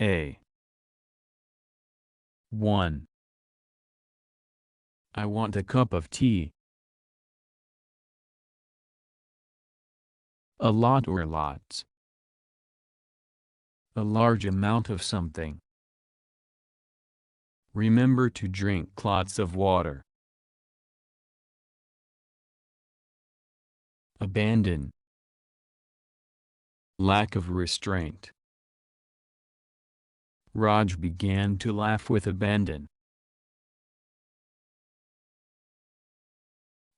A. 1. I want a cup of tea. A lot or lots. A large amount of something. Remember to drink lots of water. Abandon. Lack of restraint. Raj began to laugh with abandon.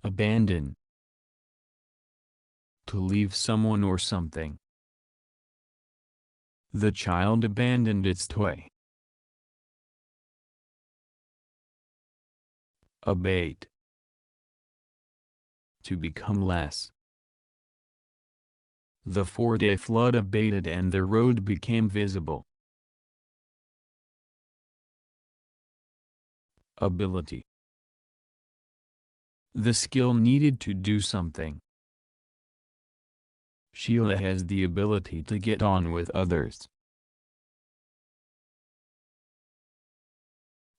Abandon. To leave someone or something. The child abandoned its toy. Abate. To become less. The 4-day flood abated and the road became visible. Ability. The skill needed to do something. Sheila has the ability to get on with others.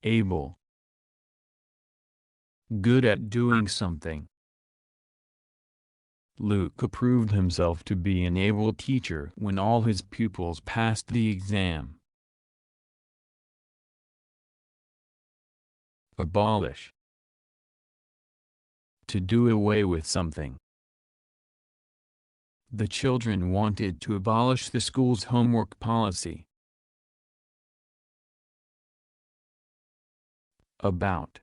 Able. Good at doing something. Luke proved himself to be an able teacher when all his pupils passed the exam. Abolish. To do away with something. The children wanted to abolish the school's homework policy. About.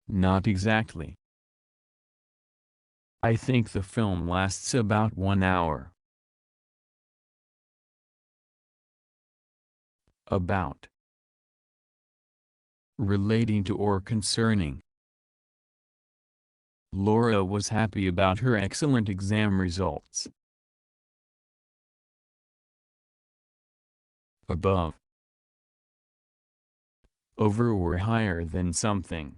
Not exactly. I think the film lasts about 1 hour. About. Relating to or concerning. Laura was happy about her excellent exam results. Above. Over or higher than something.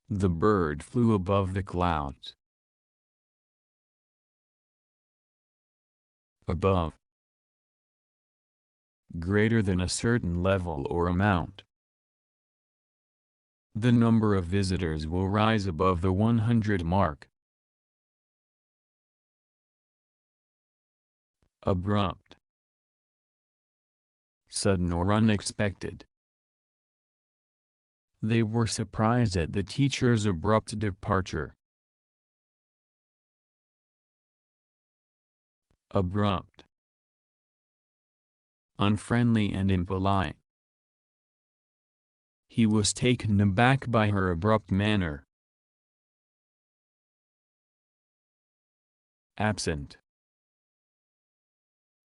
The bird flew above the clouds. Above. Greater than a certain level or amount. The number of visitors will rise above the 100 mark. Abrupt. Sudden or unexpected. They were surprised at the teacher's abrupt departure. Abrupt. Unfriendly and impolite. He was taken aback by her abrupt manner. Absent.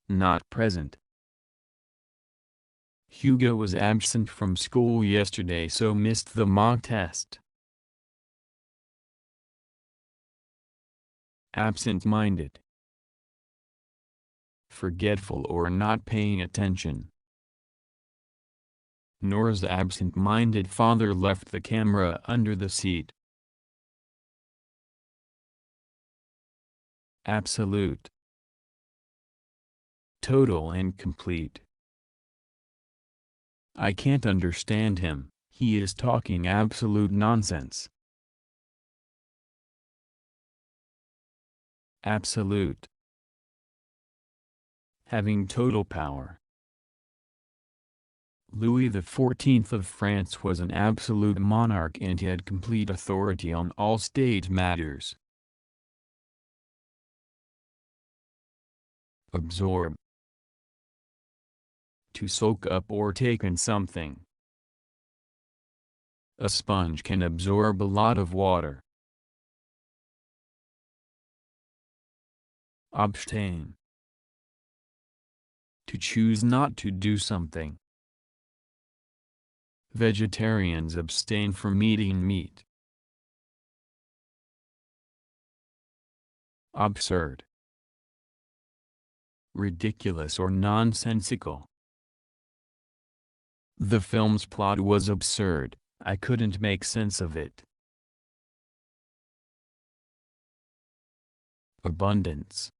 Not present. Hugo was absent from school yesterday, so missed the mock test. Absent-minded. Forgetful or not paying attention. Nora's absent-minded father left the camera under the seat. Absolute. Total and complete. I can't understand him, he is talking absolute nonsense. Absolute. Having total power. Louis XIV of France was an absolute monarch and had complete authority on all state matters. Absorb. To soak up or take in something. A sponge can absorb a lot of water. Abstain. To choose not to do something. Vegetarians abstain from eating meat. Absurd. Ridiculous or nonsensical. The film's plot was absurd, I couldn't make sense of it. Abundance.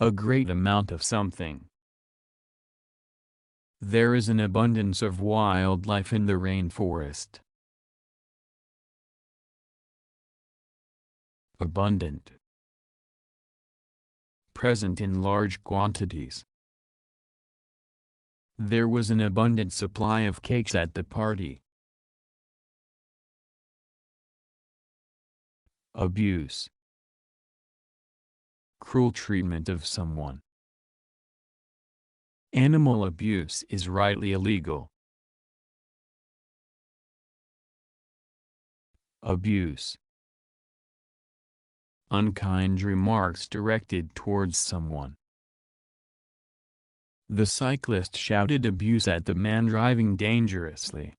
A great amount of something. There is an abundance of wildlife in the rainforest. Abundant. Present in large quantities. There was an abundant supply of cakes at the party. Abuse. Cruel treatment of someone. Animal abuse is rightly illegal. Abuse. Unkind remarks directed towards someone. The cyclist shouted abuse at the man driving dangerously.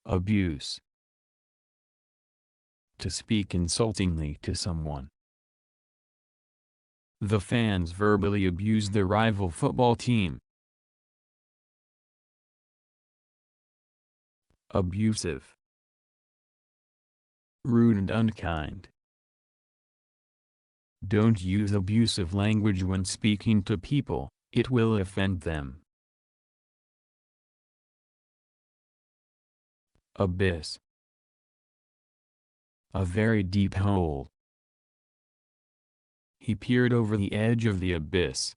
Abuse. To speak insultingly to someone. The fans verbally abused the rival football team. Abusive. Rude and unkind. Don't use abusive language when speaking to people, it will offend them. Abyss. A very deep hole. He peered over the edge of the abyss.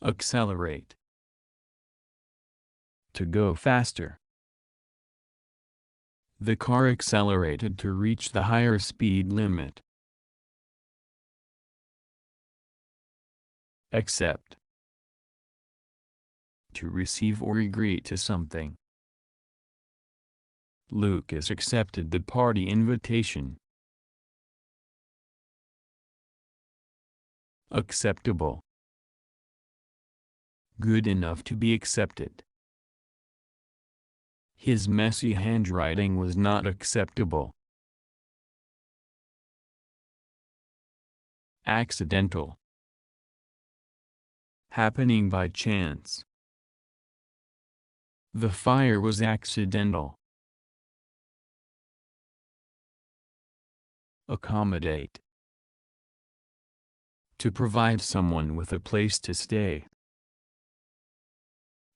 Accelerate. To go faster. The car accelerated to reach the higher speed limit. Accept. To receive or agree to something. Lucas accepted the party invitation. Acceptable. Good enough to be accepted. His messy handwriting was not acceptable. Accidental. Happening by chance. The fire was accidental. Accommodate. To provide someone with a place to stay.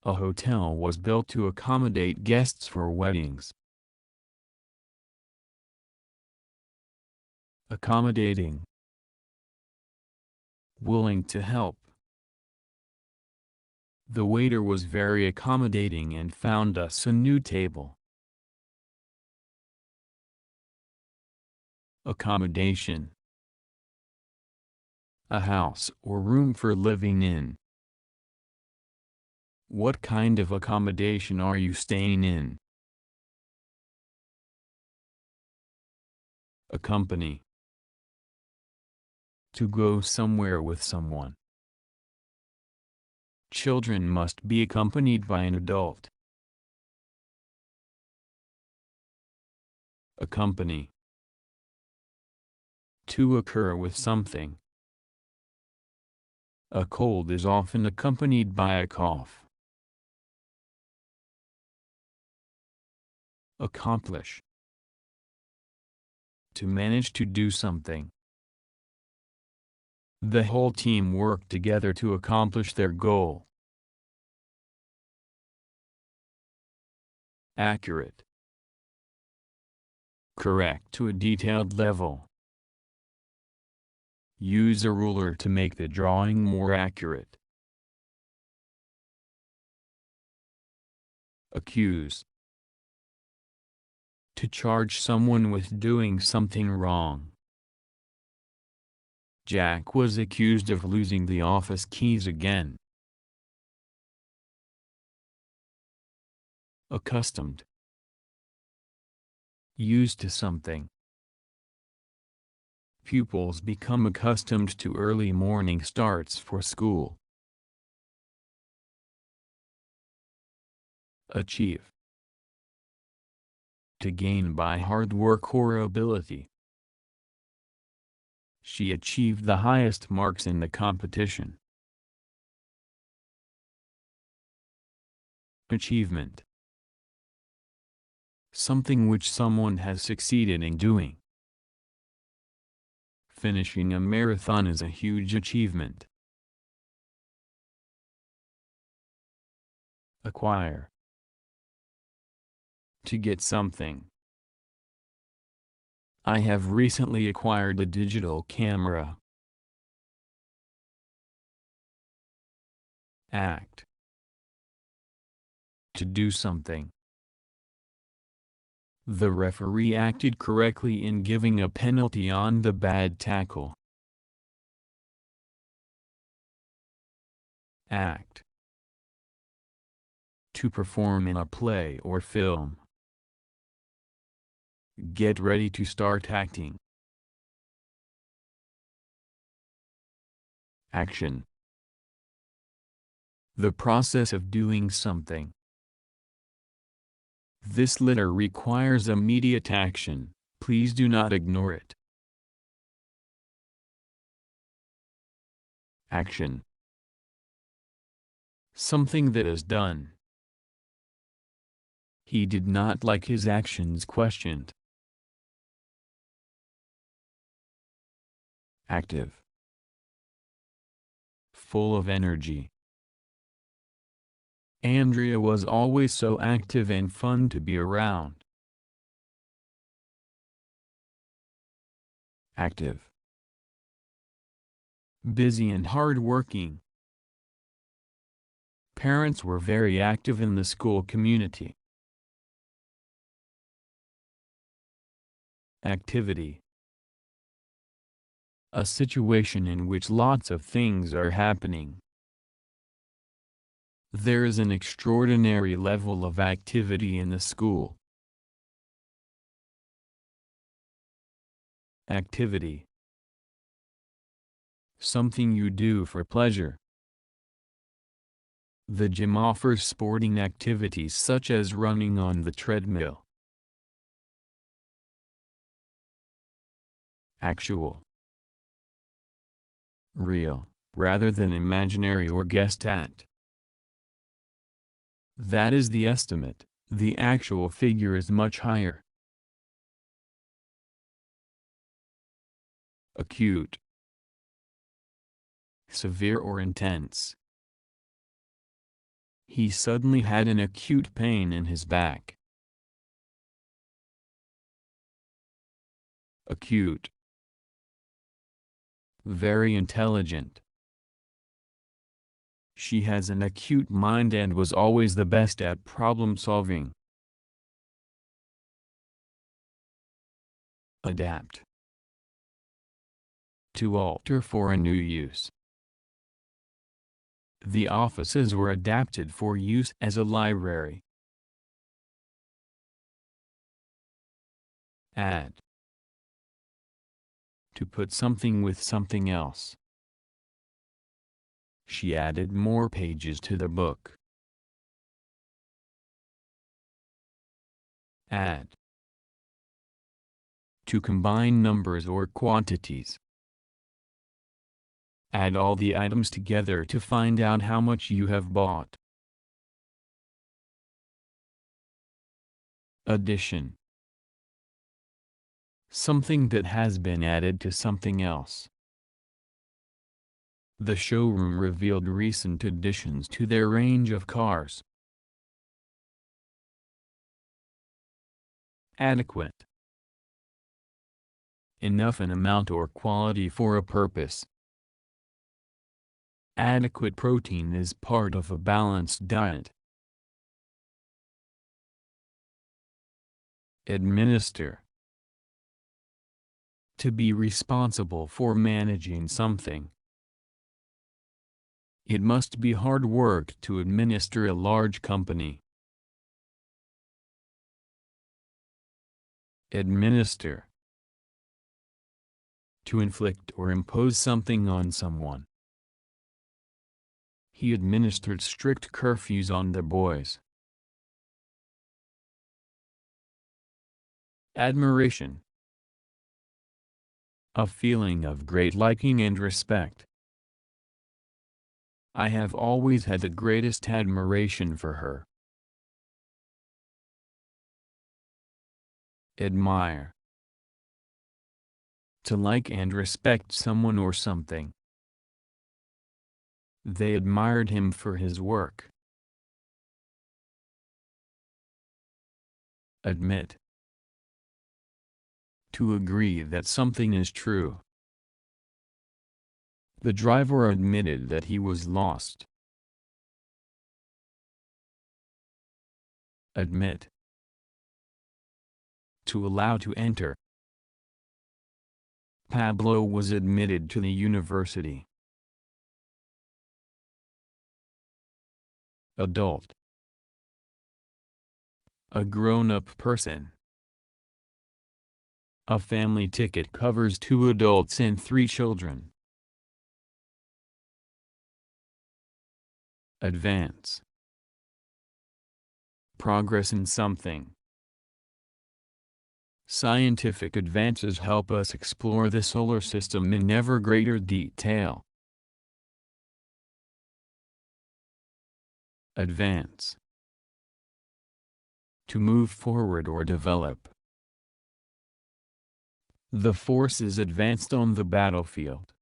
A hotel was built to accommodate guests for weddings. Accommodating. Willing to help. The waiter was very accommodating and found us a new table. Accommodation. A house or room for living in. What kind of accommodation are you staying in? Accompany. To go somewhere with someone. Children must be accompanied by an adult. Accompany. To occur with something. A cold is often accompanied by a cough. Accomplish. To manage to do something. The whole team worked together to accomplish their goal. Accurate. Correct to a detailed level. Use a ruler to make the drawing more accurate. Accuse. To charge someone with doing something wrong. Jack was accused of losing the office keys again. Accustomed. Used to something. Pupils become accustomed to early morning starts for school. Achieve. To gain by hard work or ability. She achieved the highest marks in the competition. Achievement. Something which someone has succeeded in doing. Finishing a marathon is a huge achievement. Acquire. To get something. I have recently acquired a digital camera. Act. To do something. The referee acted correctly in giving a penalty on the bad tackle. Act. To perform in a play or film. Get ready to start acting. Action. The process of doing something. This letter requires immediate action, please do not ignore it. Action. Something that is done. He did not like his actions questioned. Active. Full of energy. Andrea was always so active and fun to be around. Active. Busy and hard-working. Parents were very active in the school community. Activity. A situation in which lots of things are happening. There is an extraordinary level of activity in the school. Activity. Something you do for pleasure. The gym offers sporting activities such as running on the treadmill. Actual. Real, rather than imaginary or guessed at. That is the estimate, the actual figure is much higher. Acute. Severe or intense. He suddenly had an acute pain in his back. Acute. Very intelligent. She has an acute mind and was always the best at problem solving. Adapt. To alter for a new use. The offices were adapted for use as a library. Add. To put something with something else. She added more pages to the book. Add. To combine numbers or quantities. Add all the items together to find out how much you have bought. Addition. Something that has been added to something else. The showroom revealed recent additions to their range of cars. Adequate. Enough in amount or quality for a purpose. Adequate protein is part of a balanced diet. Administer. To be responsible for managing something. It must be hard work to administer a large company. Administer. To inflict or impose something on someone. He administered strict curfews on the boys. Admiration. A feeling of great liking and respect. I have always had the greatest admiration for her. Admire. To like and respect someone or something. They admired him for his work. Admit. To agree that something is true. The driver admitted that he was lost. Admit. To allow to enter. Pablo was admitted to the university. Adult. A grown-up person. A family ticket covers 2 adults and 3 children. Advance. Progress in something. Scientific advances help us explore the solar system in ever greater detail. Advance. To move forward or develop. The forces advanced on the battlefield.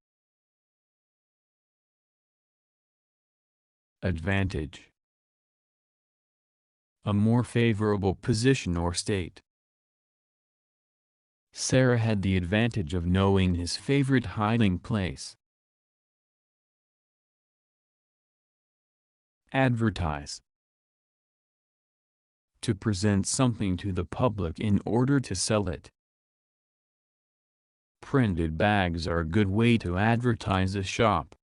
Advantage. A more favorable position or state. Sarah had the advantage of knowing his favorite hiding place. Advertise. To present something to the public in order to sell it. Printed bags are a good way to advertise a shop.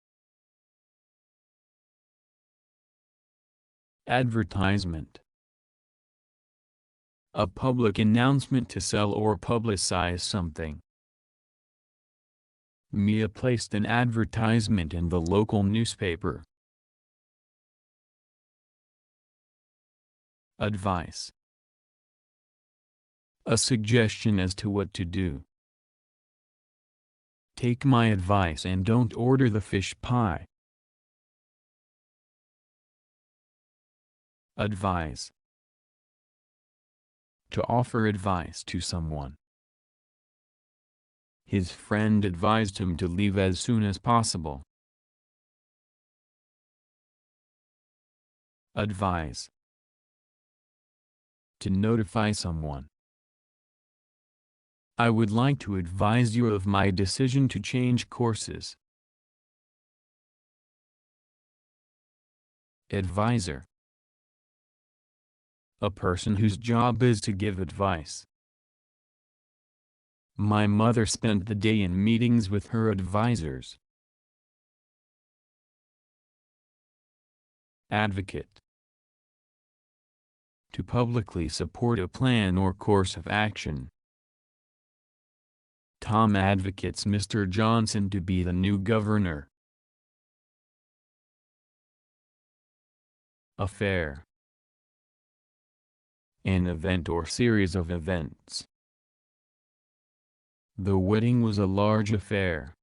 Advertisement. A public announcement to sell or publicize something. Mia placed an advertisement in the local newspaper. Advice. A suggestion as to what to do. Take my advice and don't order the fish pie. Advise. To offer advice to someone. His friend advised him to leave as soon as possible. Advise. To notify someone. I would like to advise you of my decision to change courses. Advisor. A person whose job is to give advice. My mother spent the day in meetings with her advisors. Advocate. To publicly support a plan or course of action. Tom advocates Mr. Johnson to be the new governor. Affair. An event or series of events. The wedding was a large affair.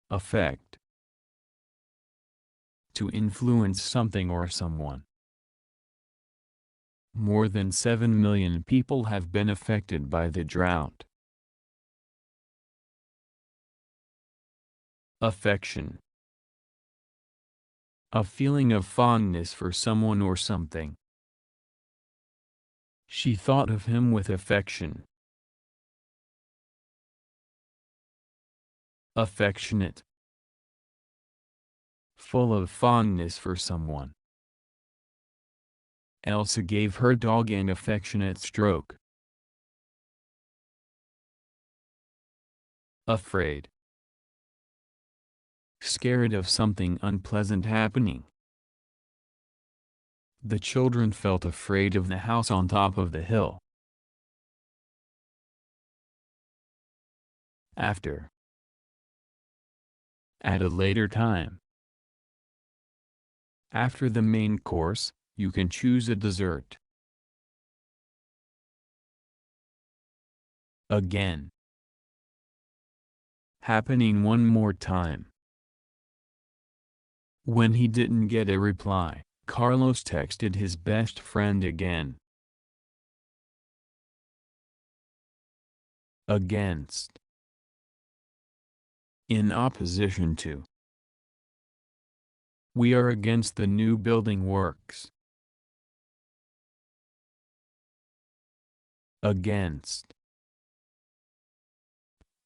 Effect. To influence something or someone. More than 7 million people have been affected by the drought. Affection. A feeling of fondness for someone or something. She thought of him with affection. Affectionate. Full of fondness for someone. Elsa gave her dog an affectionate stroke. Afraid. Scared of something unpleasant happening. The children felt afraid of the house on top of the hill. After. At a later time. After the main course, you can choose a dessert. Again. Happening one more time. When he didn't get a reply, Carlos texted his best friend again. Against. In opposition to. We are against the new building works. Against.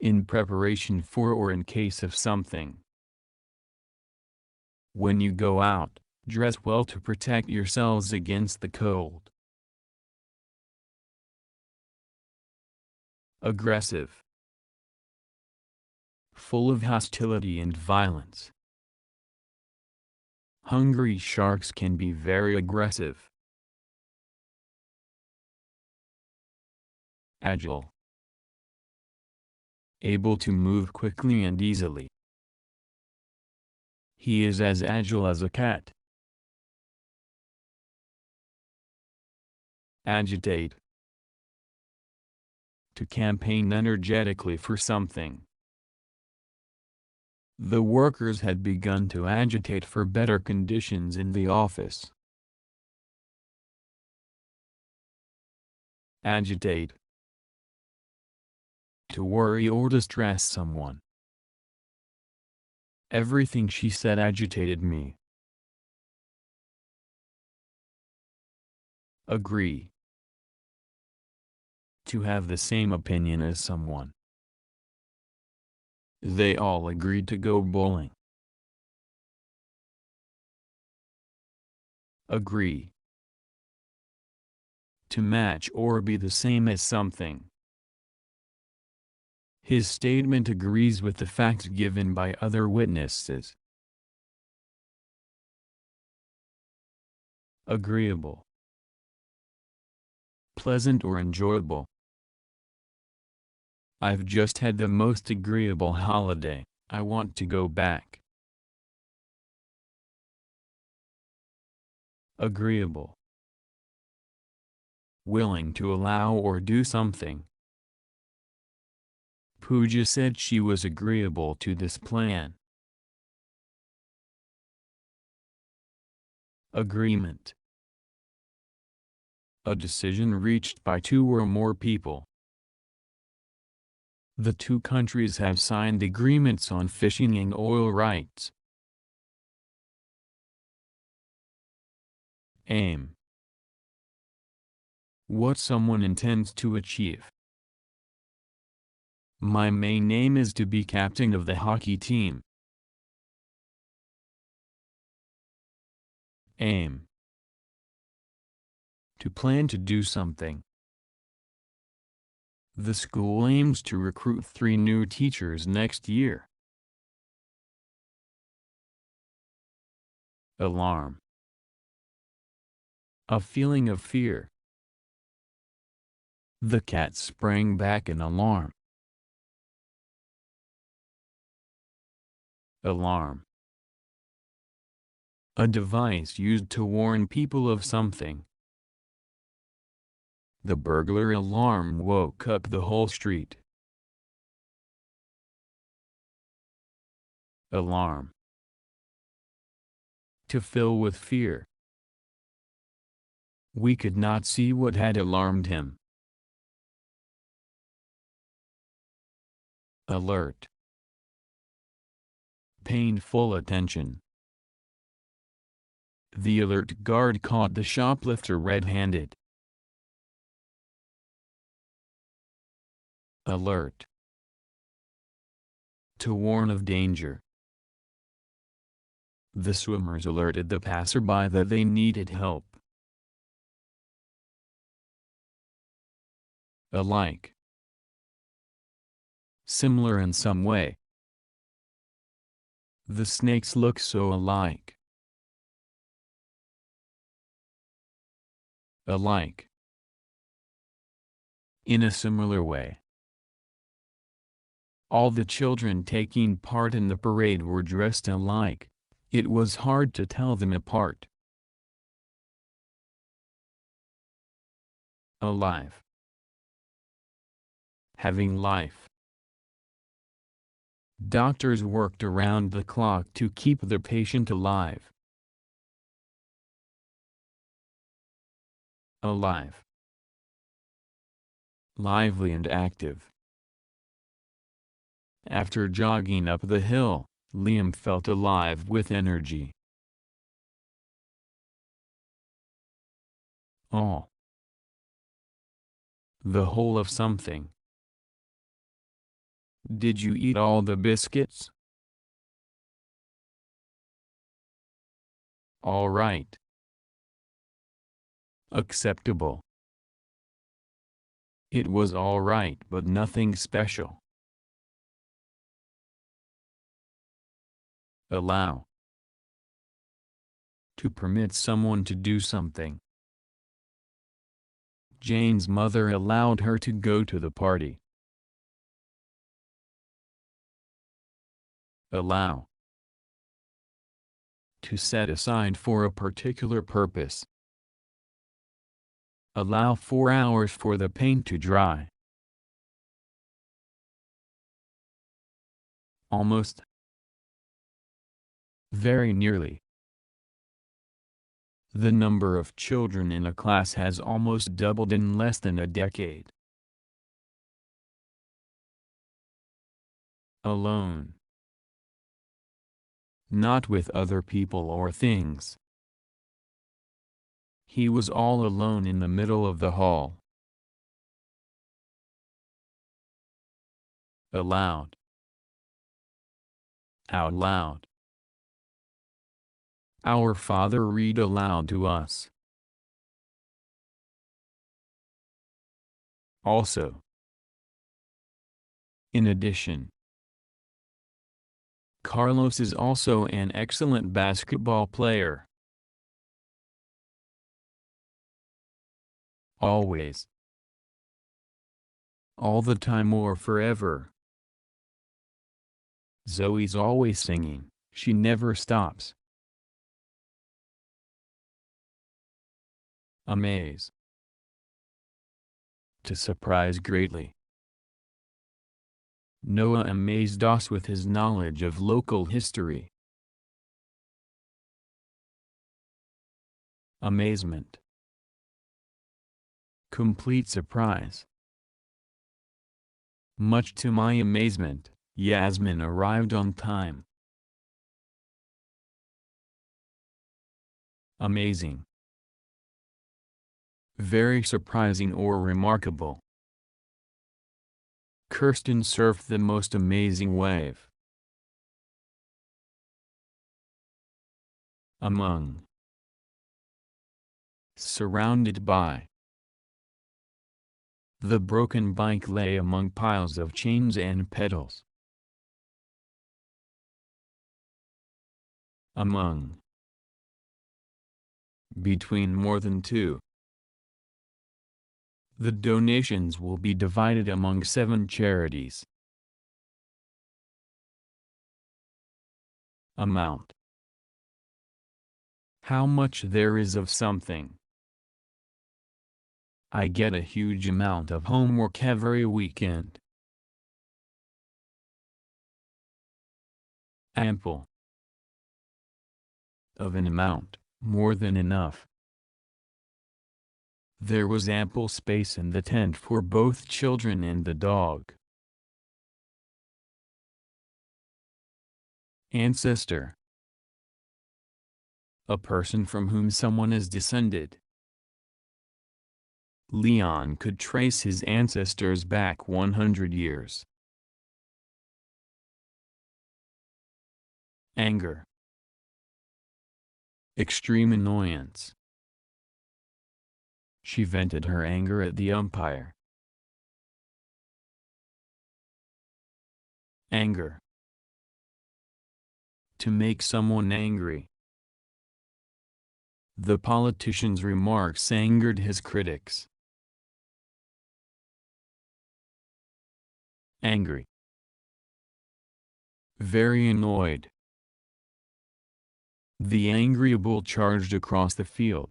In preparation for or in case of something. When you go out, dress well to protect yourselves against the cold. Aggressive. Full of hostility and violence. Hungry sharks can be very aggressive. Agile. Able to move quickly and easily. He is as agile as a cat. Agitate. To campaign energetically for something. The workers had begun to agitate for better conditions in the office. Agitate. To worry or distress someone. Everything she said agitated me. Agree. To have the same opinion as someone. They all agreed to go bowling. Agree. To match or be the same as something. His statement agrees with the facts given by other witnesses. Agreeable. Pleasant or enjoyable. I've just had the most agreeable holiday, I want to go back. Agreeable. Willing to allow or do something. Pooja said she was agreeable to this plan. Agreement. A decision reached by two or more people. The two countries have signed agreements on fishing and oil rights. Aim. What someone intends to achieve. My main aim is to be captain of the hockey team. Aim. To plan to do something. The school aims to recruit 3 new teachers next year. Alarm. A feeling of fear. The cat sprang back in alarm. Alarm. A device used to warn people of something. The burglar alarm woke up the whole street. Alarm. To fill with fear. We could not see what had alarmed him. Alert. Painful attention. The alert guard caught the shoplifter red-handed. Alert. To warn of danger. The swimmers alerted the passerby that they needed help. Alike. Similar in some way. The snakes look so alike. Alike. In a similar way. All the children taking part in the parade were dressed alike. It was hard to tell them apart. Alive. Having life. Doctors worked around the clock to keep the patient alive. alive, lively and active. After jogging up the hill, Liam felt alive with energy. All. The whole of something. Did you eat all the biscuits? All right. Acceptable. It was all right, but nothing special. Allow. To permit someone to do something. Jane's mother allowed her to go to the party. Allow. To set aside for a particular purpose. Allow 4 hours for the paint to dry. Almost. Very nearly. The number of children in a class has almost doubled in less than a decade. Alone. Not with other people or things. He was all alone in the middle of the hall. Aloud. Out loud. Our Father read aloud to us. Also. In addition. Carlos is also an excellent basketball player. Always. All the time or forever. Zoe's always singing, she never stops. Amaze. To surprise greatly. Noah amazed us with his knowledge of local history. Amazement. Complete surprise. Much to my amazement, Yasmin arrived on time. Amazing. Very surprising or remarkable. Kirsten surfed the most amazing wave. Among. Surrounded by. The broken bike lay among piles of chains and pedals. Among. Between more than two. The donations will be divided among 7 charities. Amount. How much there is of something. I get a huge amount of homework every weekend. Ample. Of an amount, more than enough. There was ample space in the tent for both children and the dog. Ancestor. A person from whom someone is descended. Leon could trace his ancestors back 100 years. Anger. Extreme annoyance. She vented her anger at the umpire. Anger. To make someone angry. The politician's remarks angered his critics. Angry. Very annoyed. The angry bull charged across the field.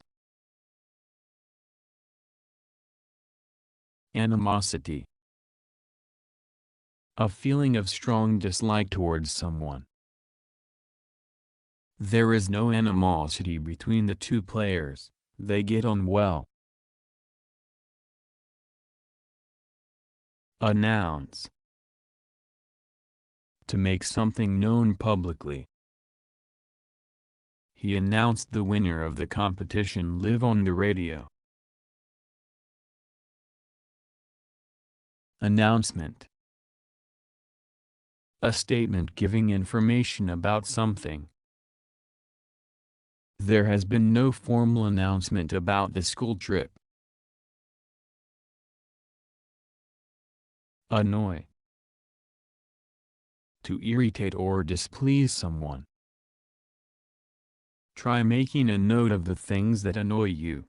Animosity. A feeling of strong dislike towards someone. There is no animosity between the two players, they get on well. Announce. To make something known publicly. He announced the winner of the competition live on the radio. Announcement. A statement giving information about something. There has been no formal announcement about the school trip. Annoy. To irritate or displease someone. Try making a note of the things that annoy you.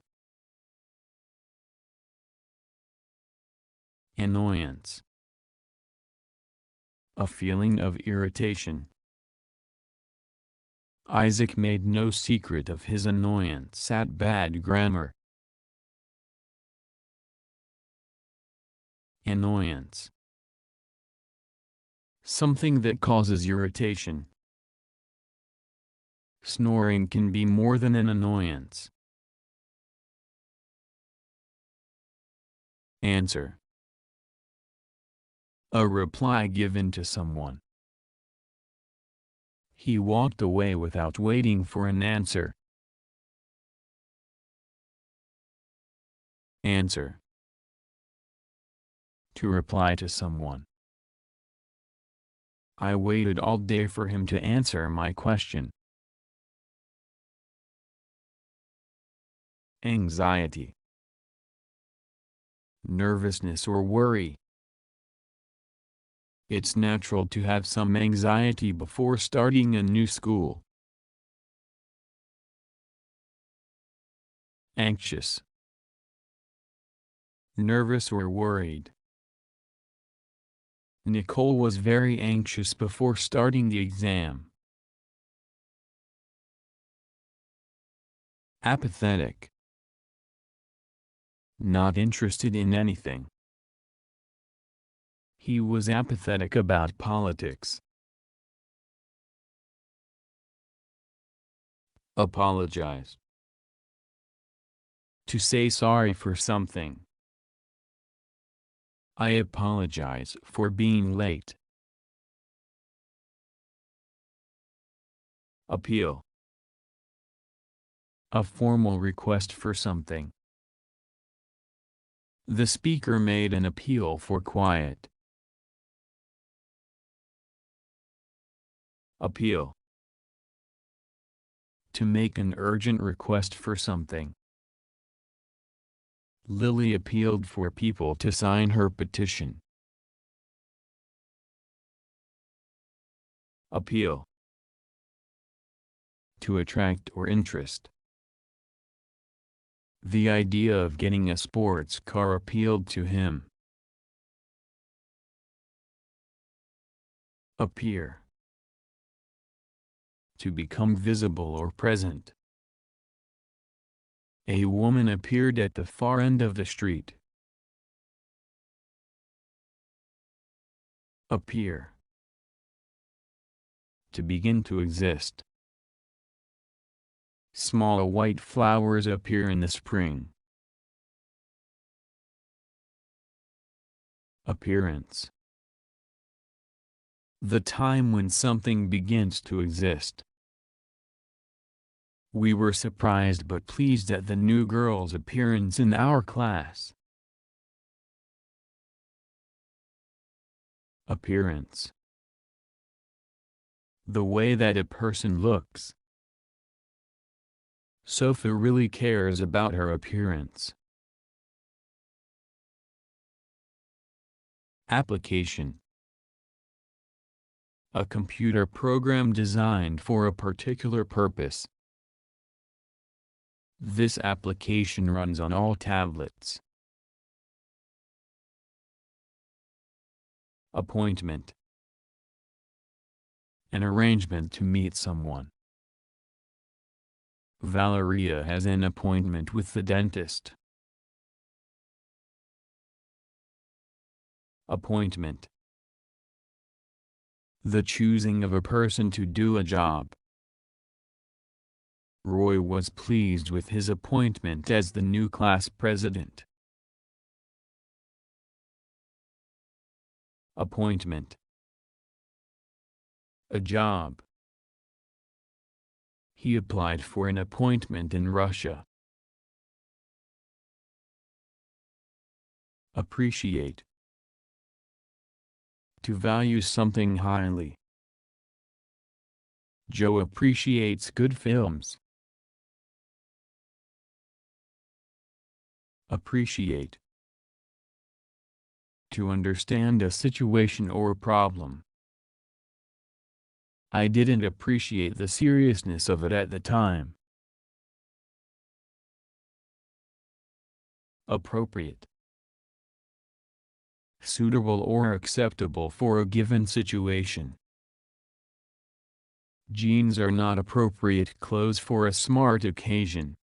Annoyance. A feeling of irritation. Isaac made no secret of his annoyance at bad grammar. Annoyance. Something that causes irritation. Snoring can be more than an annoyance. Answer. A reply given to someone. He walked away without waiting for an answer. Answer. To reply to someone. I waited all day for him to answer my question. Anxiety. Nervousness or worry. It's natural to have some anxiety before starting a new school. Anxious. Nervous or worried. Nicole was very anxious before starting the exam. Apathetic. Not interested in anything. He was apathetic about politics. Apologize. To say sorry for something. I apologize for being late. Appeal. A formal request for something. The speaker made an appeal for quiet. Appeal. To make an urgent request for something. Lily appealed for people to sign her petition. Appeal. To attract or interest. The idea of getting a sports car appealed to him. Appear. To become visible or present. A woman appeared at the far end of the street. Appear. To begin to exist. Small white flowers appear in the spring. Appearance. The time when something begins to exist. We were surprised but pleased at the new girl's appearance in our class. Appearance. The way that a person looks. Sophia really cares about her appearance. Application. A computer program designed for a particular purpose. This application runs on all tablets. Appointment. An arrangement to meet someone. Valeria has an appointment with the dentist. Appointment. The choosing of a person to do a job. Roy was pleased with his appointment as the new class president. Appointment. A job. He applied for an appointment in Russia. Appreciate. To value something highly. Joe appreciates good films. Appreciate. To understand a situation or problem. I didn't appreciate the seriousness of it at the time. Appropriate. Suitable or acceptable for a given situation. Jeans are not appropriate clothes for a smart occasion.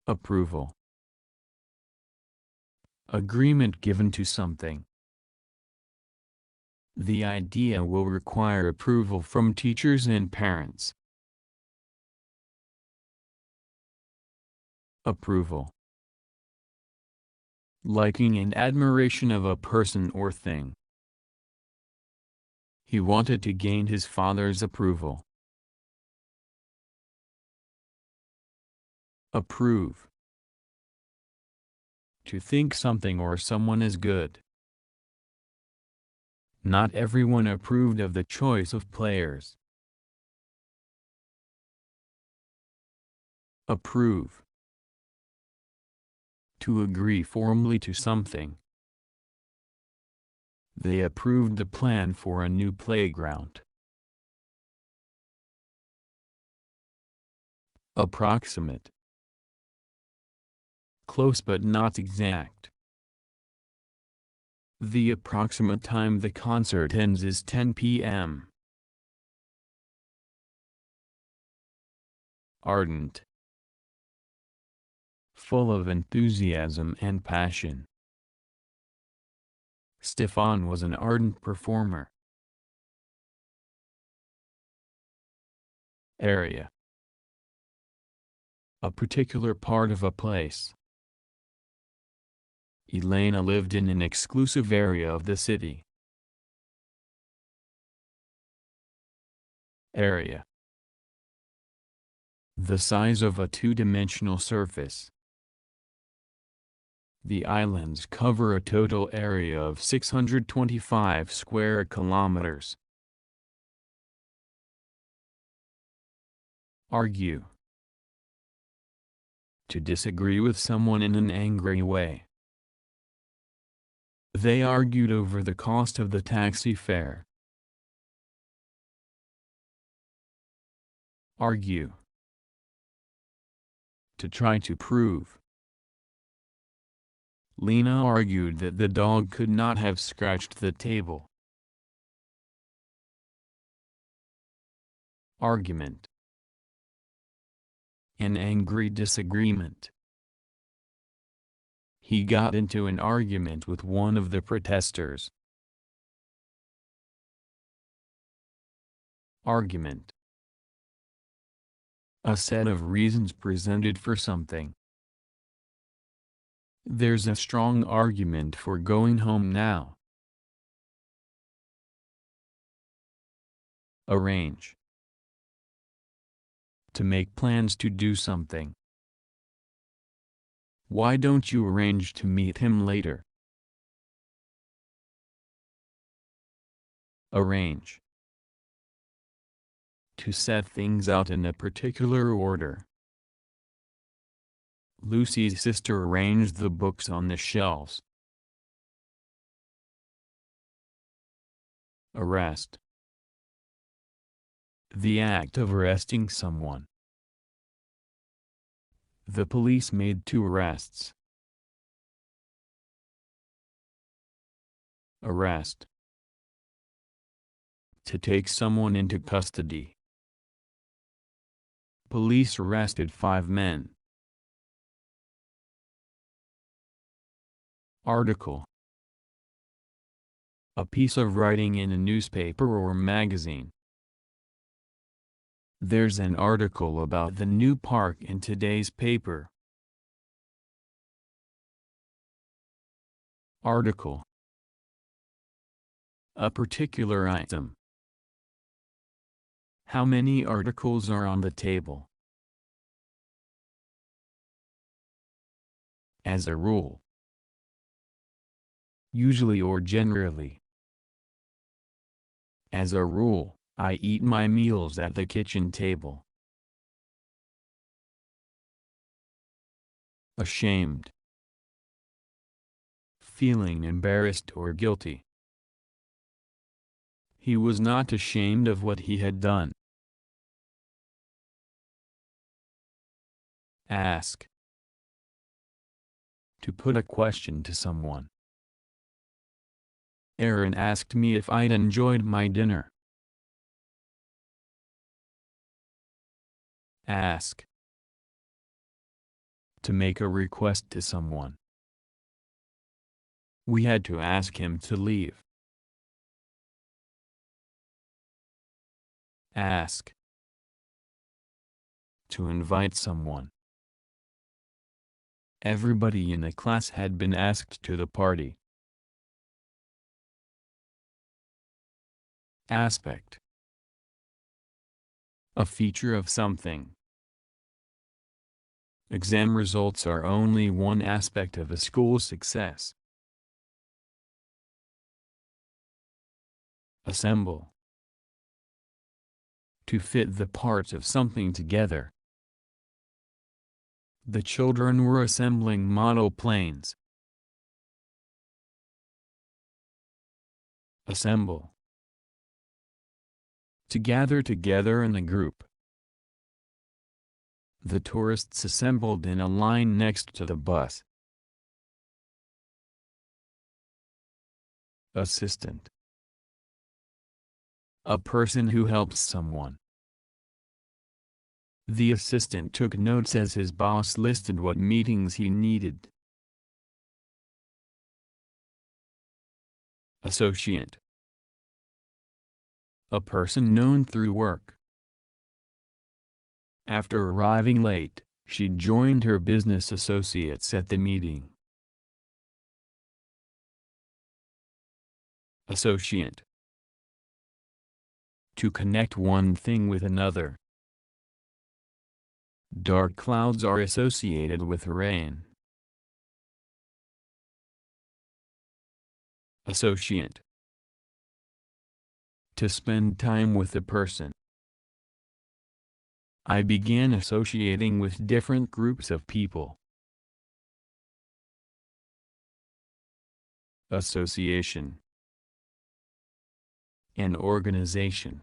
Approval. Agreement given to something. The idea will require approval from teachers and parents. Approval. Liking and admiration of a person or thing. He wanted to gain his father's approval. Approve. To think something or someone is good. Not everyone approved of the choice of players. Approve. To agree formally to something. They approved the plan for a new playground. Approximate. Close but not exact. The approximate time the concert ends is 10 p.m. Ardent. Full of enthusiasm and passion. Stefan was an ardent performer. Area. A particular part of a place. Elena lived in an exclusive area of the city. Area. The size of a two-dimensional surface. The islands cover a total area of 625 square kilometers. Argue. To disagree with someone in an angry way. They argued over the cost of the taxi fare. Argue. To try to prove. Lena argued that the dog could not have scratched the table. Argument. An angry disagreement. He got into an argument with one of the protesters. Argument. A set of reasons presented for something. There's a strong argument for going home now. Arrange. To make plans to do something. Why don't you arrange to meet him later? Arrange. To set things out in a particular order. Lucy's sister arranged the books on the shelves. Arrest. The act of arresting someone. The police made 2 arrests. Arrest. To take someone into custody. Police arrested 5 men. Article. A piece of writing in a newspaper or magazine. There's an article about the new park in today's paper. Article. A particular item. How many articles are on the table? As a rule. Usually or generally. As a rule, I eat my meals at the kitchen table. Ashamed. Feeling embarrassed or guilty. He was not ashamed of what he had done. Ask. To put a question to someone. Aaron asked me if I'd enjoyed my dinner. Ask. To make a request to someone. We had to ask him to leave. Ask. To invite someone. Everybody in the class had been asked to the party. Aspect. A feature of something. Exam results are only one aspect of a school's success. Assemble. To fit the parts of something together. The children were assembling model planes. Assemble. To gather together in a group. The tourists assembled in a line next to the bus. Assistant. A person who helps someone. The assistant took notes as his boss listed what meetings he needed. Associate. A person known through work. After arriving late, she joined her business associates at the meeting. Associate. To connect one thing with another. Dark clouds are associated with rain. Associate. To spend time with a person. I began associating with different groups of people. Association. An organization.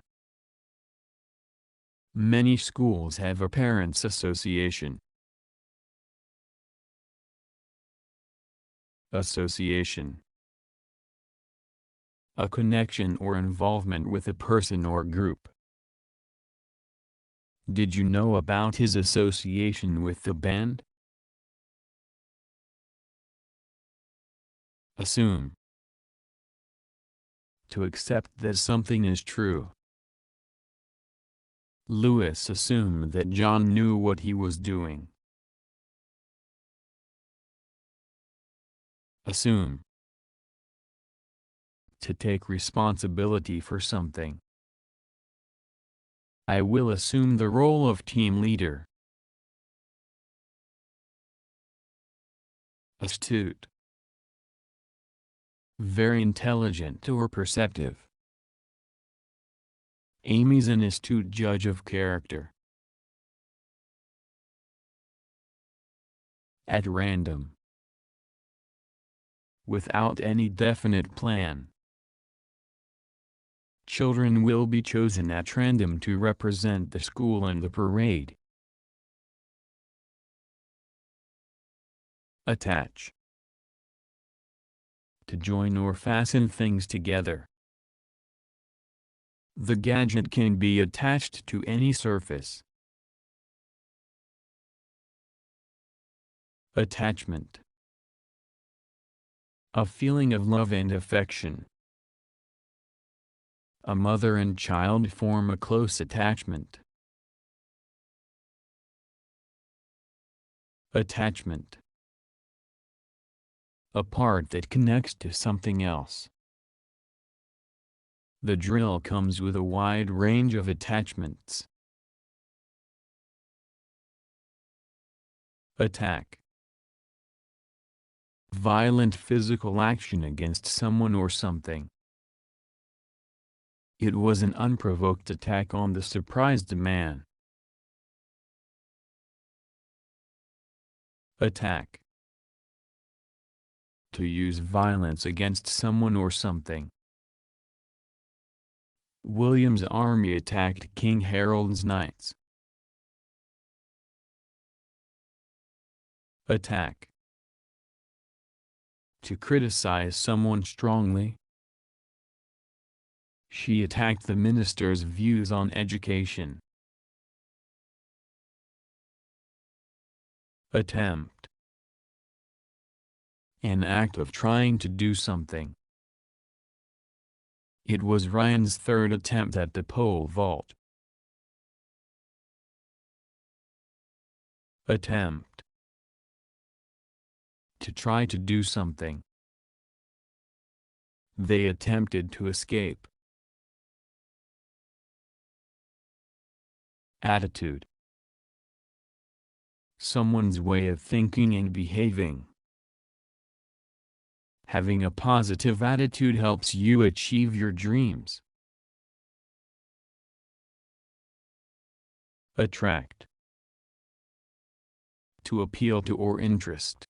Many schools have a parents' association. Association. A connection or involvement with a person or group. Did you know about his association with the band? Assume. To accept that something is true. Lewis assumed that John knew what he was doing. Assume. To take responsibility for something. I will assume the role of team leader. Astute. Very intelligent or perceptive. Amy's an astute judge of character. At random. Without any definite plan. Children will be chosen at random to represent the school in the parade. Attach. To join or fasten things together. The gadget can be attached to any surface. Attachment. A feeling of love and affection. A mother and child form a close attachment. Attachment. A part that connects to something else. The drill comes with a wide range of attachments. Attack. Violent physical action against someone or something. It was an unprovoked attack on the surprised man. Attack. To use violence against someone or something. William's army attacked King Harold's knights. Attack. To criticize someone strongly. She attacked the minister's views on education. Attempt. An act of trying to do something. It was Ryan's third attempt at the pole vault. Attempt. To try to do something. They attempted to escape. Attitude. Someone's way of thinking and behaving. Having a positive attitude helps you achieve your dreams. Attract. To appeal to or interest.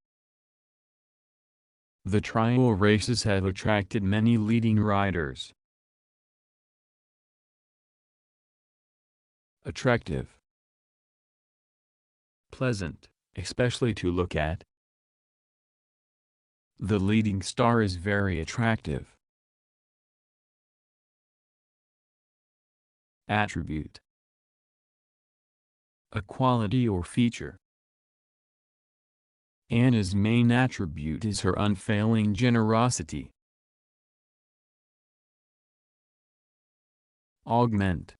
The trial races have attracted many leading riders. Attractive. Pleasant, especially to look at. The leading star is very attractive. Attribute. A quality or feature. Anna's main attribute is her unfailing generosity. Augment.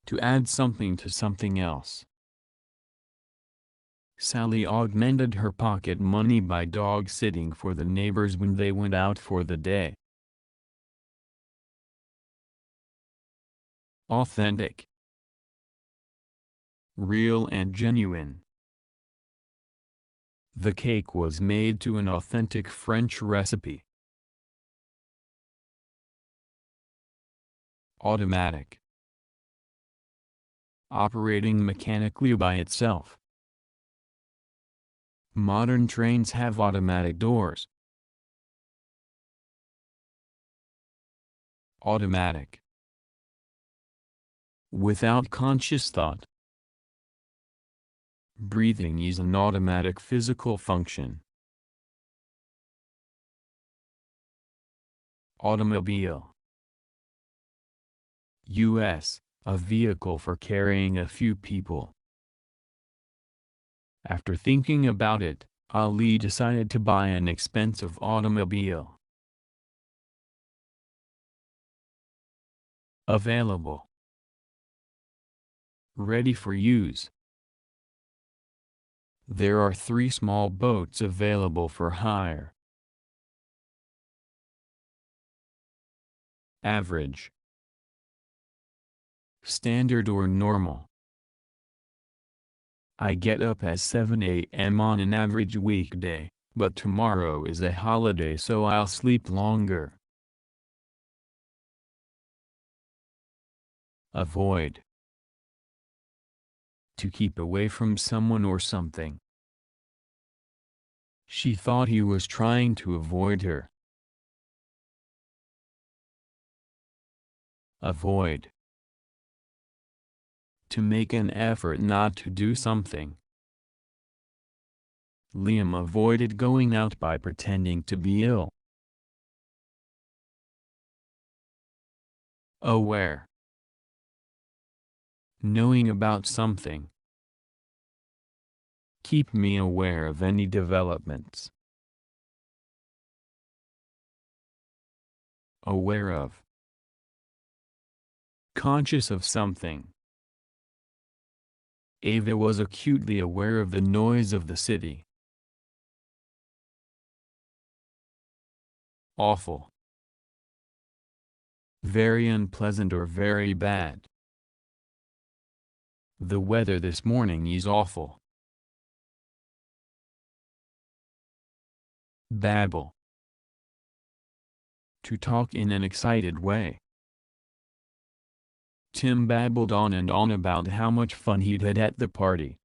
To add something to something else. Sally augmented her pocket money by dog-sitting for the neighbors when they went out for the day. Authentic. Real and genuine. The cake was made to an authentic French recipe. Automatic. Operating mechanically by itself. Modern trains have automatic doors. Automatic. Without conscious thought. Breathing is an automatic physical function. Automobile. U.S. A vehicle for carrying a few people. After thinking about it, Ali decided to buy an expensive automobile. Available. Ready for use. There are 3 small boats available for hire. Average. Standard or normal. I get up at 7 a.m. on an average weekday, but tomorrow is a holiday so I'll sleep longer. Avoid. To keep away from someone or something. She thought he was trying to avoid her. Avoid. To make an effort not to do something. Liam avoided going out by pretending to be ill. Aware. Knowing about something. Keep me aware of any developments. Aware of. Conscious of something. Ava was acutely aware of the noise of the city. awful, very unpleasant or very bad. The weather this morning is awful. Babble. To talk in an excited way. Tim babbled on and on about how much fun he'd had at the party.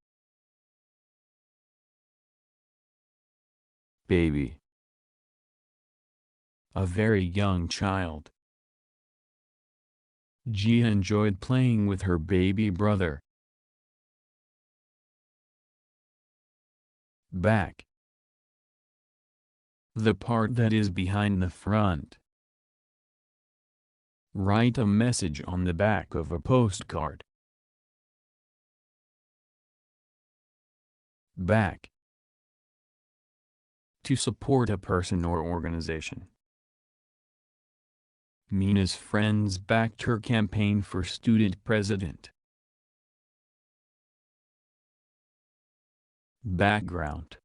Baby. A very young child. Gia enjoyed playing with her baby brother. Back. The part that is behind the front. Write a message on the back of a postcard. Back. To support a person or organization. Mina's friends backed her campaign for student president. Background.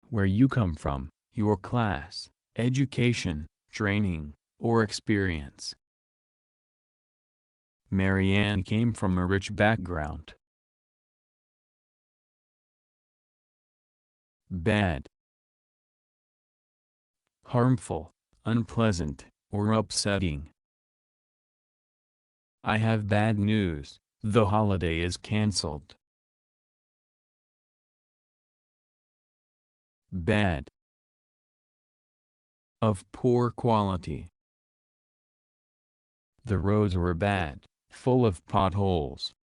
Where you come from, your class, education, training, or experience. Marianne came from a rich background. Bad. Harmful, unpleasant, or upsetting. I have bad news, the holiday is cancelled. Bad. Of poor quality. The roads were bad, full of potholes.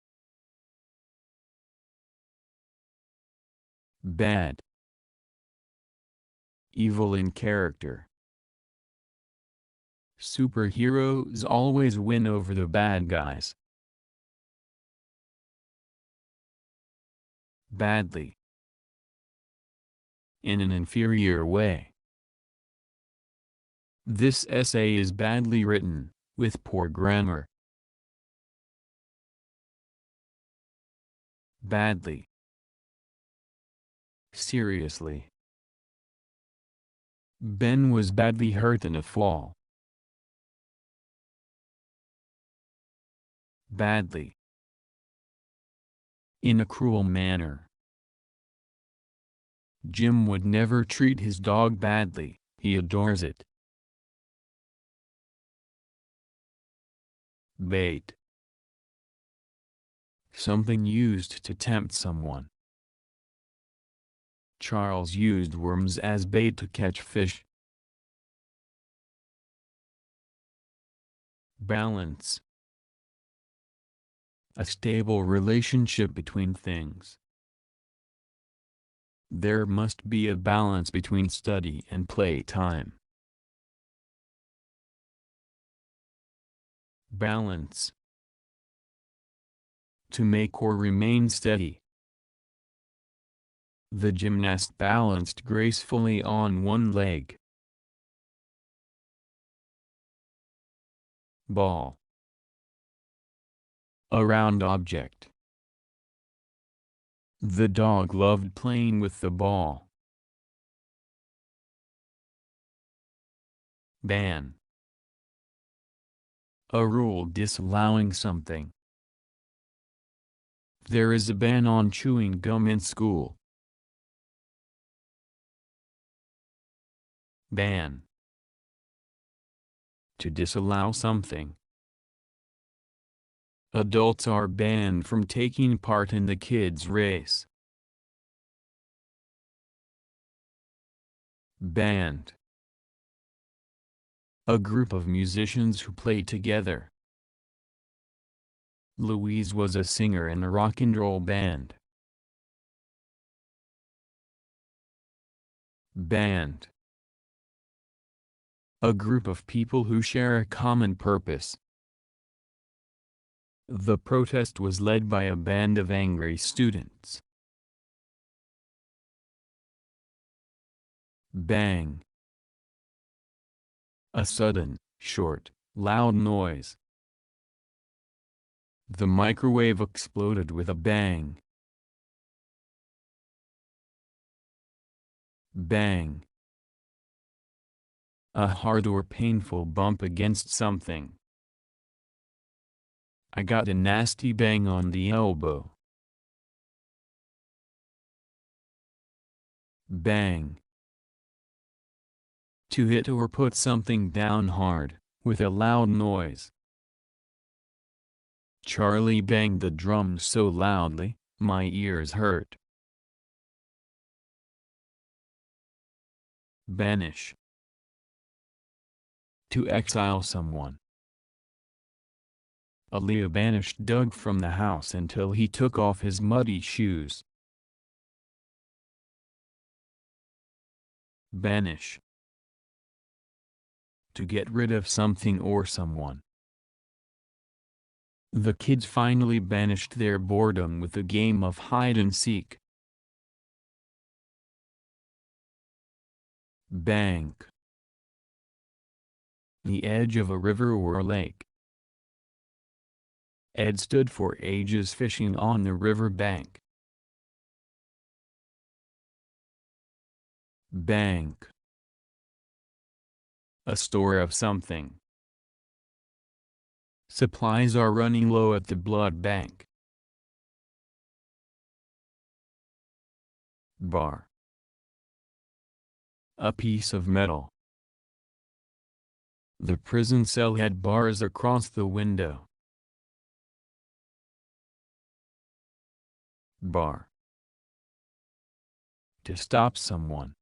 Bad. Evil in character. Superheroes always win over the bad guys. Badly. In an inferior way. This essay is badly written, with poor grammar. Badly. Seriously. Ben was badly hurt in a fall. Badly. In a cruel manner. Jim would never treat his dog badly, he adores it. Bait. Something used to tempt someone. Charles used worms as bait to catch fish. Balance. A stable relationship between things. There must be a balance between study and playtime. Balance. To make or remain steady. The gymnast balanced gracefully on one leg. Ball. A round object. The dog loved playing with the ball. Ban. A rule disallowing something. There is a ban on chewing gum in school. Ban. To disallow something. Adults are banned from taking part in the kids' race. Band. A group of musicians who play together. Louise was a singer in a rock and roll band. Band. A group of people who share a common purpose. The protest was led by a band of angry students. Bang. A sudden, short, loud noise. The microwave exploded with a bang. Bang. A hard or painful bump against something. I got a nasty bang on the elbow. Bang. To hit or put something down hard, with a loud noise. Charlie banged the drums so loudly, my ears hurt. Banish. To exile someone. Aaliyah banished Doug from the house until he took off his muddy shoes. Banish. To get rid of something or someone. The kids finally banished their boredom with a game of hide-and-seek. Bank. The edge of a river or lake. Ed stood for ages fishing on the river bank. Bank. A store of something. Supplies are running low at the blood bank. Bar. A piece of metal. The prison cell had bars across the window. Bar. To stop someone.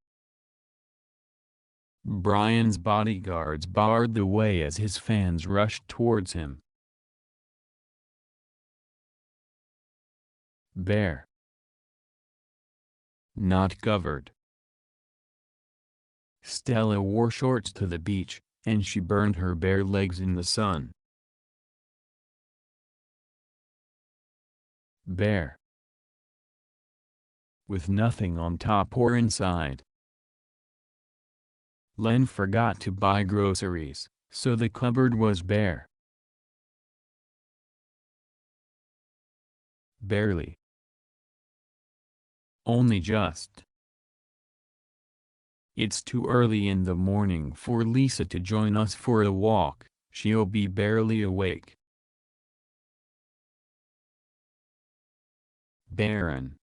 Brian's bodyguards barred the way as his fans rushed towards him. Bare. Not covered. Stella wore shorts to the beach, and she burned her bare legs in the sun. Bare. With nothing on top or inside. Len forgot to buy groceries, so the cupboard was bare. Barely. Only just. It's too early in the morning for Lisa to join us for a walk, she'll be barely awake. Barren.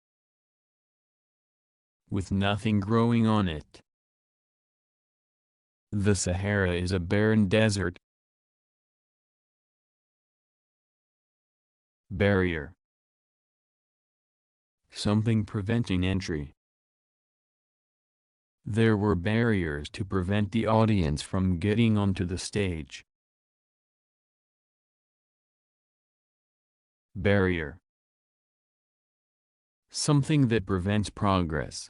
With nothing growing on it. The Sahara is a barren desert. Barrier. Something preventing entry. There were barriers to prevent the audience from getting onto the stage. Barrier. Something that prevents progress.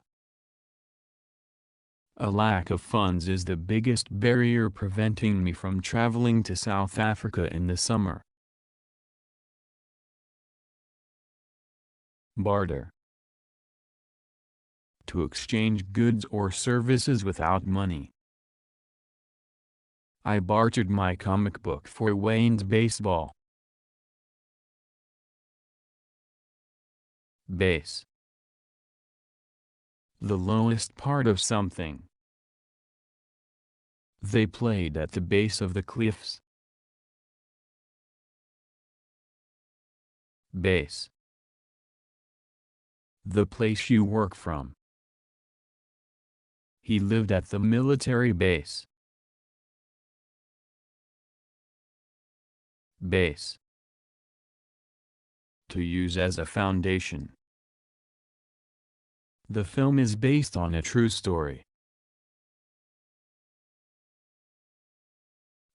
A lack of funds is the biggest barrier preventing me from traveling to South Africa in the summer. Barter. To exchange goods or services without money. I bartered my comic book for Wayne's baseball. Base. The lowest part of something. They played at the base of the cliffs. Base. The place you work from. He lived at the military base. Base. To use as a foundation. The film is based on a true story.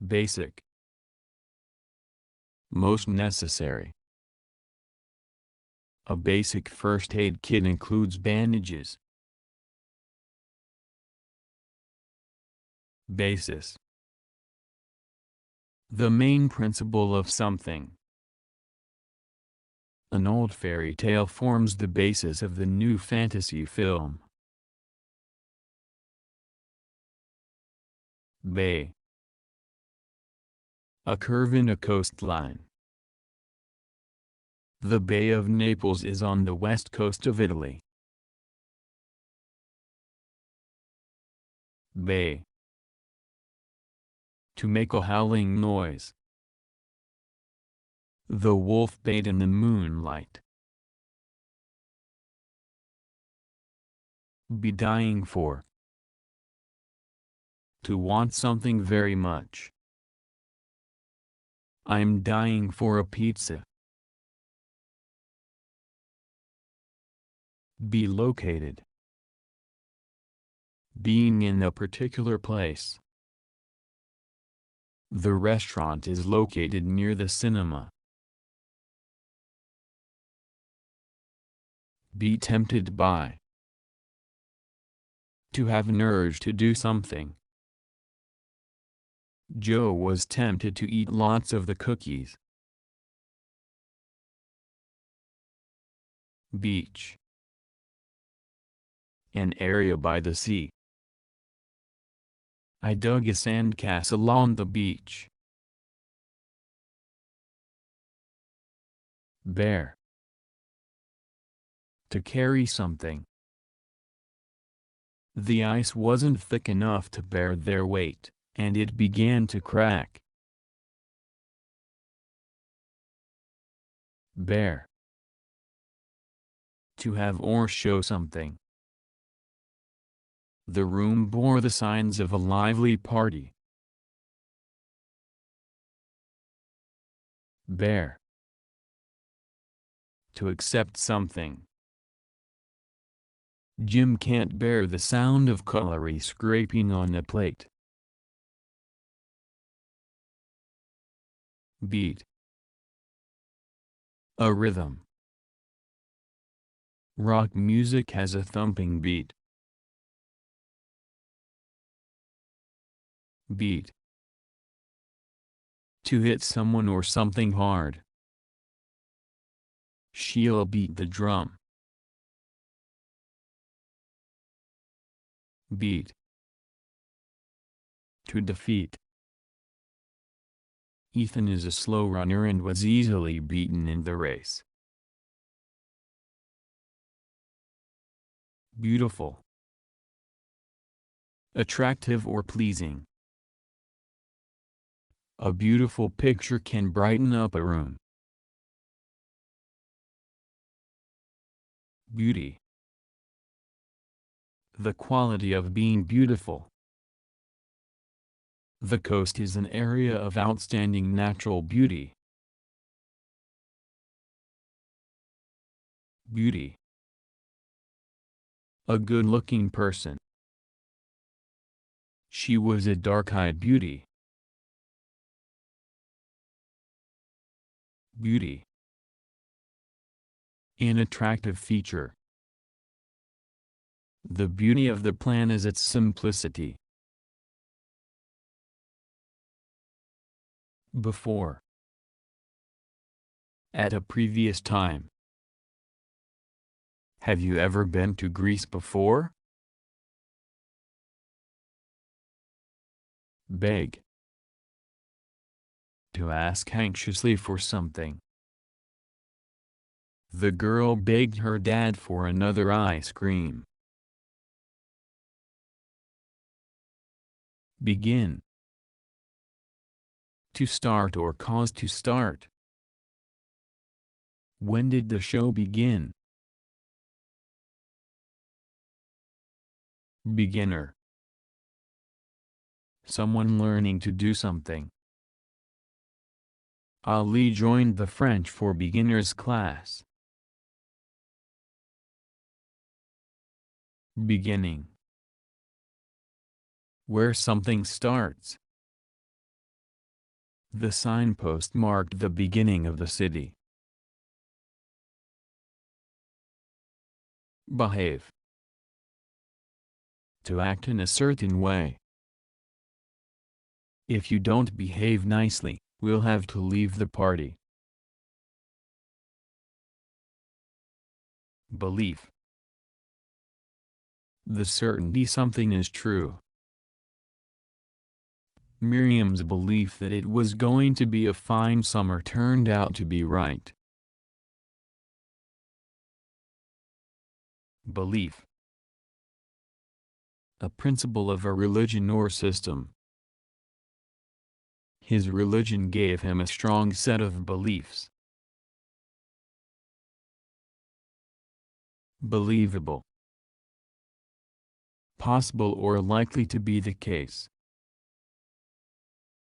Basic. Most necessary. A basic first aid kit includes bandages. Basis. The main principle of something. An old fairy tale forms the basis of the new fantasy film. Bay. A curve in a coastline. The Bay of Naples is on the west coast of Italy. Bay. To make a howling noise. The wolf bayed in the moonlight. Be dying for. To want something very much. I'm dying for a pizza. Be located. Being in a particular place. The restaurant is located near the cinema. Be tempted by. To have an urge to do something. Joe was tempted to eat lots of the cookies. Beach. An area by the sea. I dug a sandcastle on the beach. Bear. To carry something. The ice wasn't thick enough to bear their weight, and it began to crack. Bear. To have or show something. The room bore the signs of a lively party. Bear. To accept something. Jim can't bear the sound of cutlery scraping on a plate. Beat. A rhythm. Rock music has a thumping beat. Beat. To hit someone or something hard. She'll beat the drum. Beat. To defeat. Ethan is a slow runner and was easily beaten in the race. Beautiful. Attractive or pleasing. A beautiful picture can brighten up a room. Beauty. The quality of being beautiful. The coast is an area of outstanding natural beauty. Beauty. A good-looking person. She was a dark-eyed beauty. Beauty. An attractive feature. The beauty of the plan is its simplicity. Before. At a previous time. Have you ever been to Greece before? Beg. To ask anxiously for something. The girl begged her dad for another ice cream. Begin. To start or cause to start. When did the show begin? Beginner. Someone learning to do something. Ali joined the French for Beginners class. Beginning. Where something starts. The signpost marked the beginning of the city. Behave. To act in a certain way. If you don't behave nicely, we'll have to leave the party. Belief. The certainty something is true. Miriam's belief that it was going to be a fine summer turned out to be right. Belief. A principle of a religion or system. His religion gave him a strong set of beliefs. Believable. Possible or likely to be the case.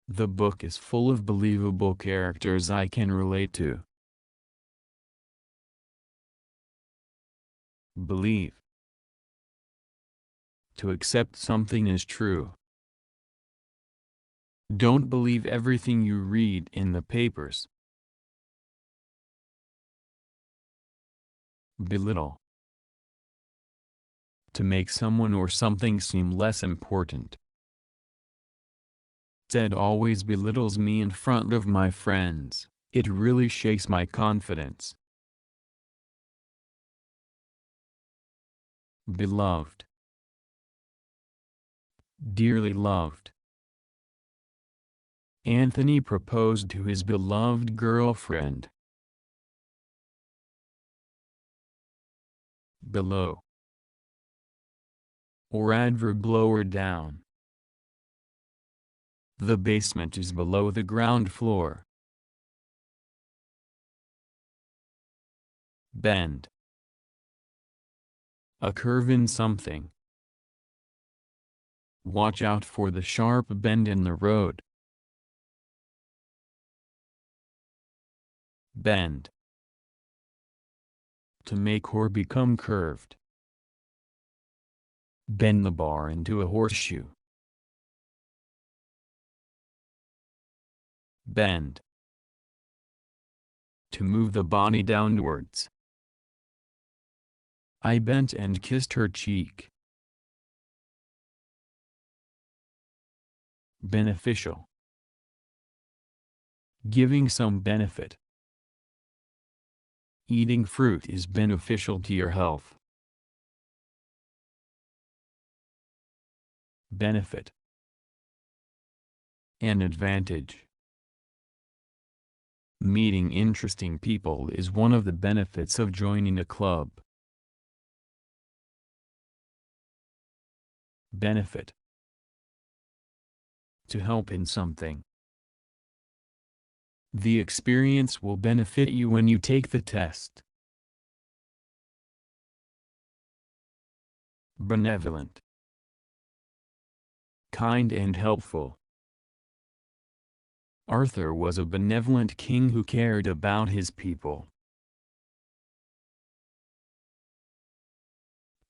The book is full of believable characters I can relate to. Believe. To accept something as true. Don't believe everything you read in the papers. Belittle. To make someone or something seem less important. Ted always belittles me in front of my friends. It really shakes my confidence. Beloved. Dearly loved. Anthony proposed to his beloved girlfriend. Below. Or adverb lower down. The basement is below the ground floor. Bend. A curve in something. Watch out for the sharp bend in the road. Bend. To make or become curved. Bend the bar into a horseshoe. Bend. To move the body downwards. I bent and kissed her cheek. Beneficial. Giving some benefit. Eating fruit is beneficial to your health. Benefit. An advantage. Meeting interesting people is one of the benefits of joining a club. Benefit. To help in something. The experience will benefit you when you take the test. Benevolent. Kind and helpful. Arthur was a benevolent king who cared about his people.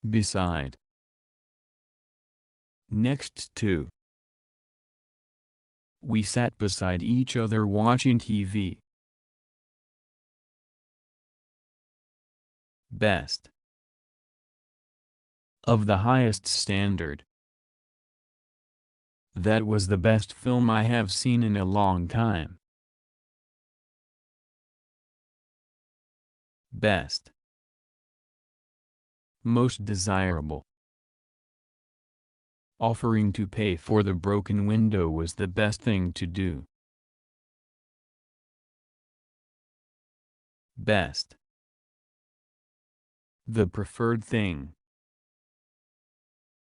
Beside. Next to. We sat beside each other watching TV. Best. Of the highest standard. That was the best film I have seen in a long time. Best. Most desirable. Offering to pay for the broken window was the best thing to do. Best. The preferred thing.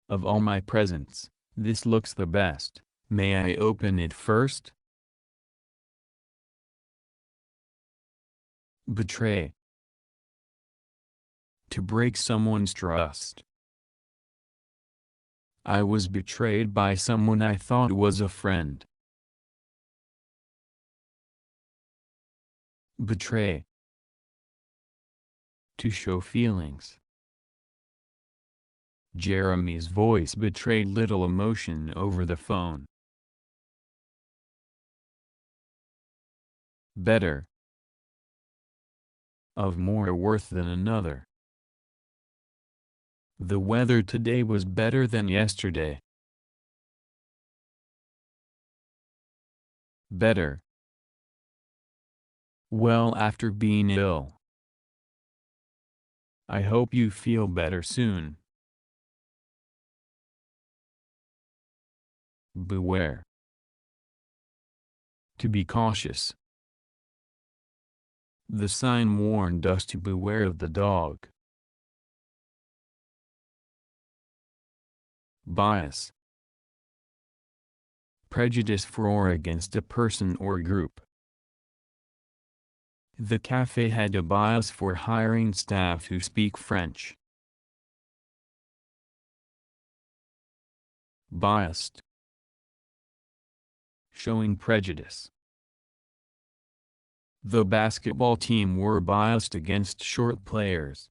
Of all my presents, this looks the best. May I open it first? Betray. To break someone's trust. I was betrayed by someone I thought was a friend. Betray. To show feelings. Jeremy's voice betrayed little emotion over the phone. Better. Of more worth than another. The weather today was better than yesterday. Better. Well, after being ill. I hope you feel better soon. Beware. To be cautious. The sign warned us to beware of the dog. Bias. Prejudice for or against a person or group. The cafe had a bias for hiring staff who speak French. Biased. Showing prejudice. The basketball team were biased against short players.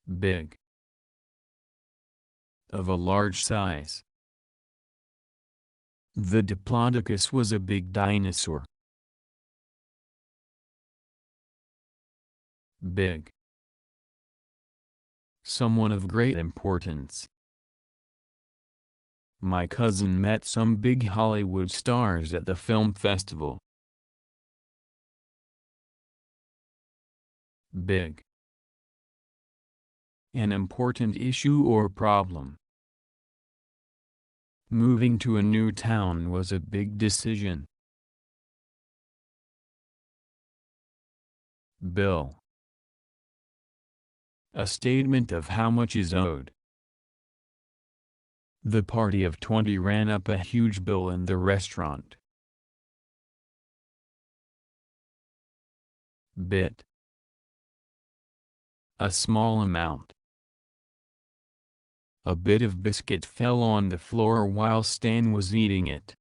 Big. Of a large size. The Diplodocus was a big dinosaur. Big. Someone of great importance. My cousin met some big Hollywood stars at the film festival. Big. An important issue or problem. Moving to a new town was a big decision. Bill. A statement of how much is owed. The party of 20 ran up a huge bill in the restaurant. Bit. A small amount. A bit of biscuit fell on the floor while Stan was eating it.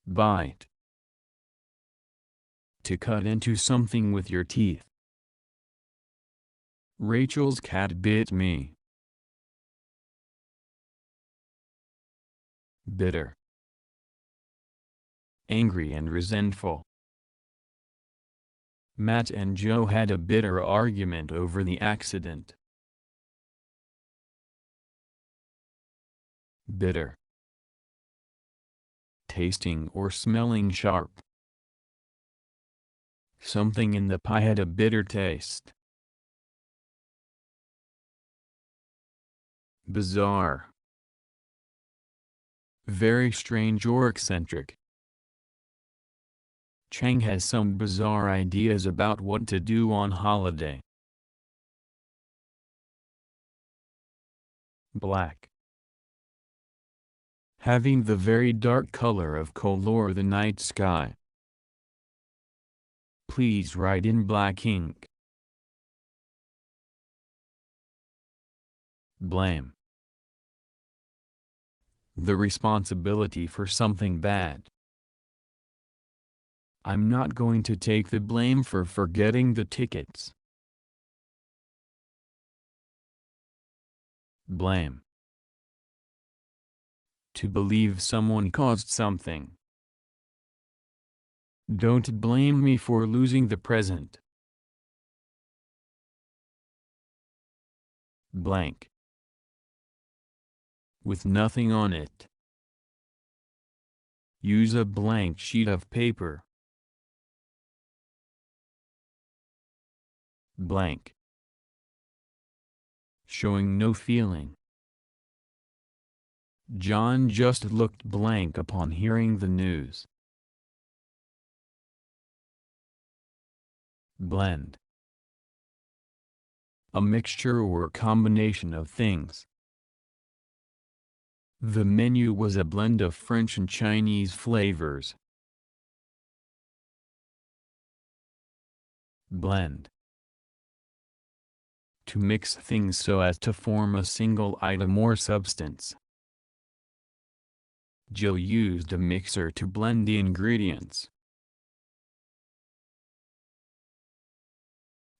Bite. To cut into something with your teeth. Rachel's cat bit me. Bitter. Angry and resentful. Matt and Joe had a bitter argument over the accident. Bitter. Tasting or smelling sharp. Something in the pie had a bitter taste. Bizarre. Very strange or eccentric. Chang has some bizarre ideas about what to do on holiday. Black. Having the very dark color of coal or the night sky. Please write in black ink. Blame. The responsibility for something bad. I'm not going to take the blame for forgetting the tickets. Blame. To believe someone caused something. Don't blame me for losing the present. Blank. With nothing on it. Use a blank sheet of paper. Blank. Showing no feeling. John just looked blank upon hearing the news. Blend. A mixture or combination of things. The menu was a blend of French and Chinese flavors. Blend. To mix things so as to form a single item or substance. Jill used a mixer to blend the ingredients.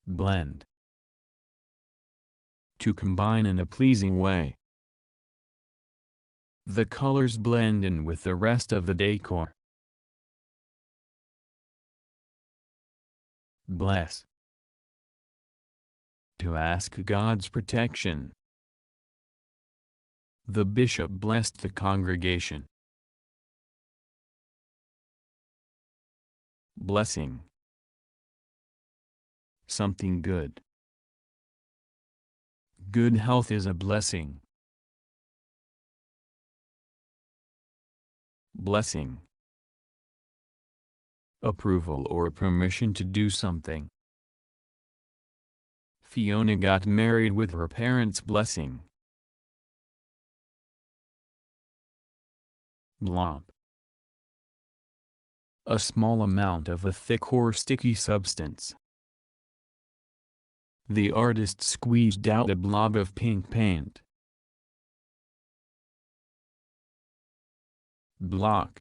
Blend. To combine in a pleasing way. The colors blend in with the rest of the decor. Bless. To ask God's protection. The bishop blessed the congregation. Blessing. Something good. Good health is a blessing. Blessing. Approval or permission to do something. Fiona got married with her parents' blessing. Blop. A small amount of a thick or sticky substance. The artist squeezed out a blob of pink paint. Block.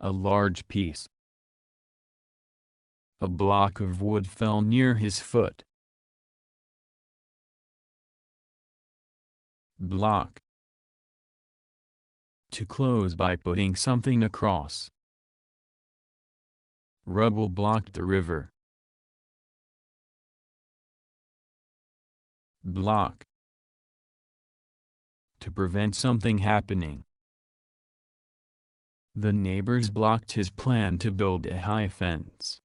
A large piece. A block of wood fell near his foot. Block. To close by putting something across. Rubble blocked the river. Block. To prevent something happening. The neighbors blocked his plan to build a high fence.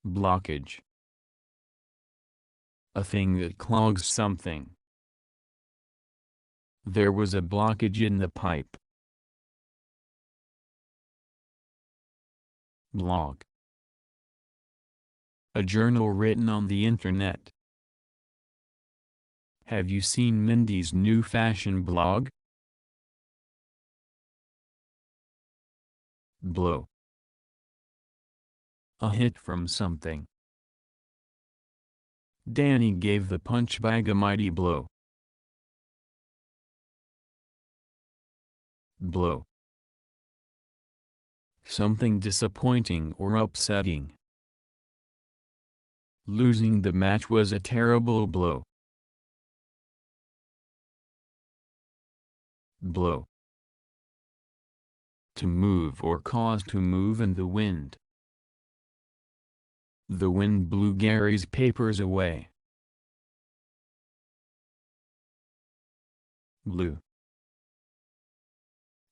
Blockage. A thing that clogs something. There was a blockage in the pipe. Blog. A journal written on the internet. Have you seen Mindy's new fashion blog? Blow. A hit from something. Danny gave the punch bag a mighty blow. Blow. Something disappointing or upsetting. Losing the match was a terrible blow. Blow. To move or cause to move in the wind. The wind blew Gary's papers away. Blue.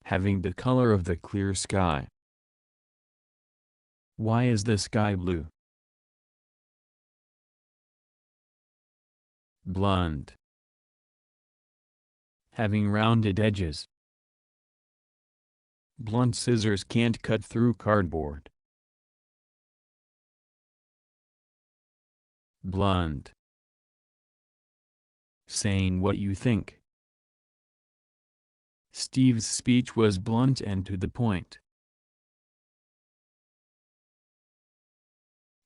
Having the color of the clear sky. Why is the sky blue? Blunt. Having rounded edges. Blunt scissors can't cut through cardboard. Blunt. Saying what you think. Steve's speech was blunt and to the point.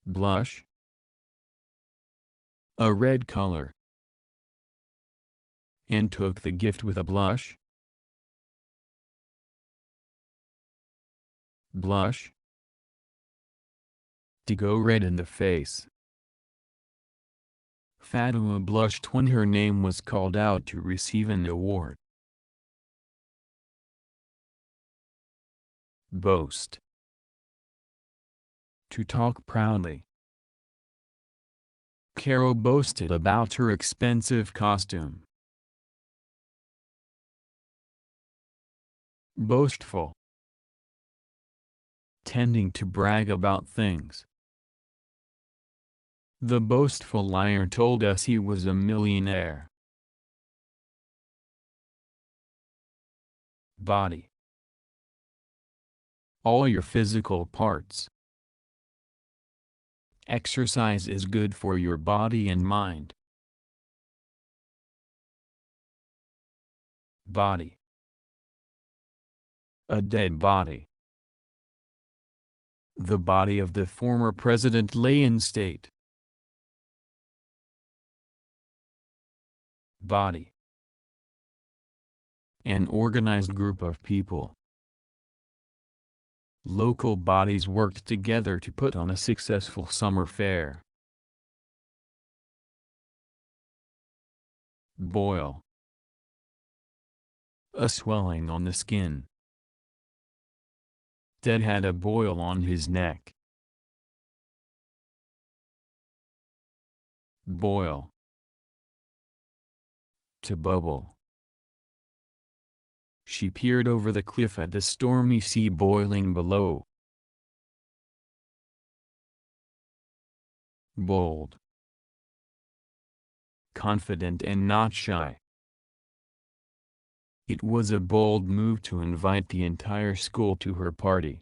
Blush. A red color. And took the gift with a blush. Blush. To go red in the face. Fatima blushed when her name was called out to receive an award. Boast. To talk proudly. Carol boasted about her expensive costume. Boastful. Tending to brag about things. The boastful liar told us he was a millionaire. Body. All your physical parts. Exercise is good for your body and mind. Body. A dead body. The body of the former president lay in state. Body. An organized group of people. Local bodies worked together to put on a successful summer fair. Boil. A swelling on the skin. Ted had a boil on his neck. Boil. To bubble. She peered over the cliff at the stormy sea boiling below. Bold. Confident and not shy. It was a bold move to invite the entire school to her party.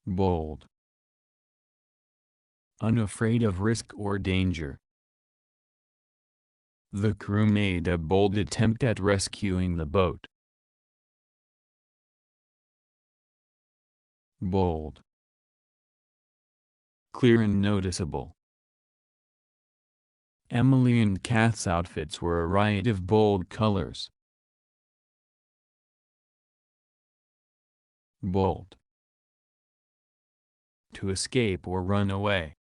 Bold. Unafraid of risk or danger. The crew made a bold attempt at rescuing the boat. Bold. Clear and noticeable. Emily and Kath's outfits were a riot of bold colors. Bold. To escape or run away.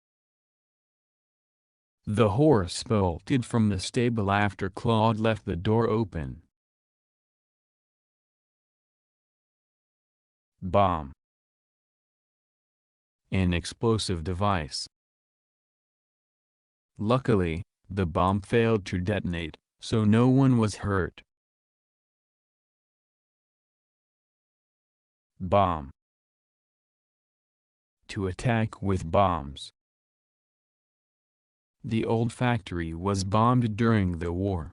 The horse bolted from the stable after Claude left the door open. Bomb. An explosive device. Luckily, the bomb failed to detonate, so no one was hurt. Bomb. To attack with bombs. The old factory was bombed during the war.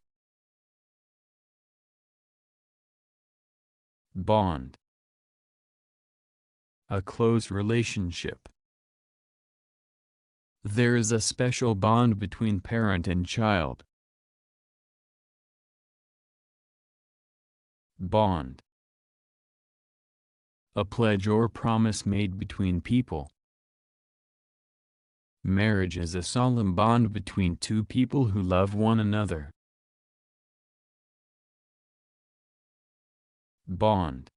Bond. A close relationship. There is a special bond between parent and child. Bond. A pledge or promise made between people. Marriage is a solemn bond between two people who love one another. Bond.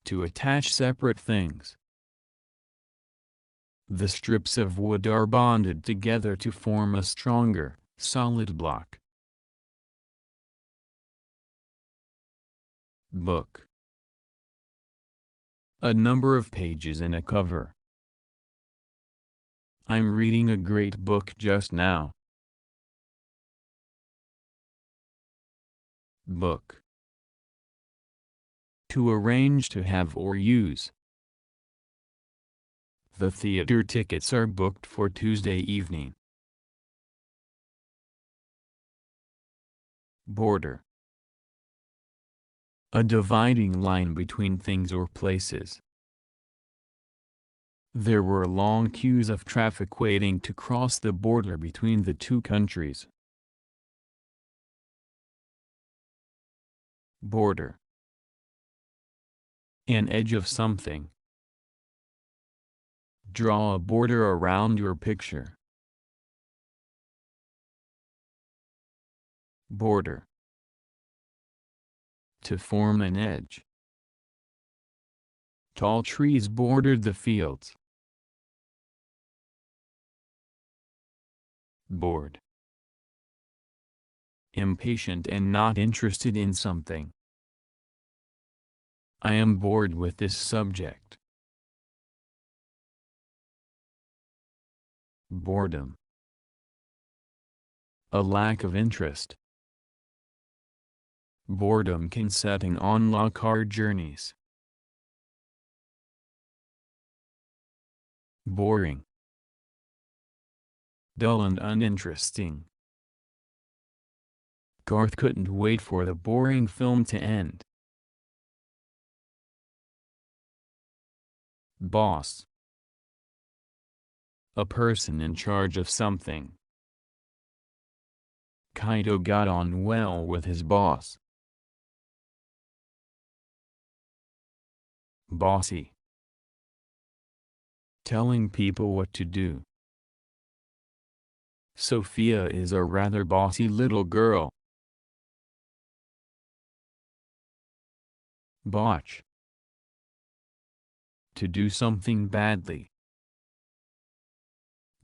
To attach separate things. The strips of wood are bonded together to form a stronger, solid block. Book. A number of pages in a cover. I'm reading a great book just now. Book. To arrange to have or use. The theater tickets are booked for Tuesday evening. Border. A dividing line between things or places. There were long queues of traffic waiting to cross the border between the two countries. Border. An edge of something. Draw a border around your picture. Border. To form an edge. Tall trees bordered the fields. Bored. Impatient and not interested in something. I am bored with this subject. Boredom. A lack of interest. Boredom can setting unlock our journeys. Boring. Dull and uninteresting. Garth couldn't wait for the boring film to end. Boss. A person in charge of something. Kaito got on well with his boss. Bossy. Telling people what to do. Sophia is a rather bossy little girl. Botch. To do something badly.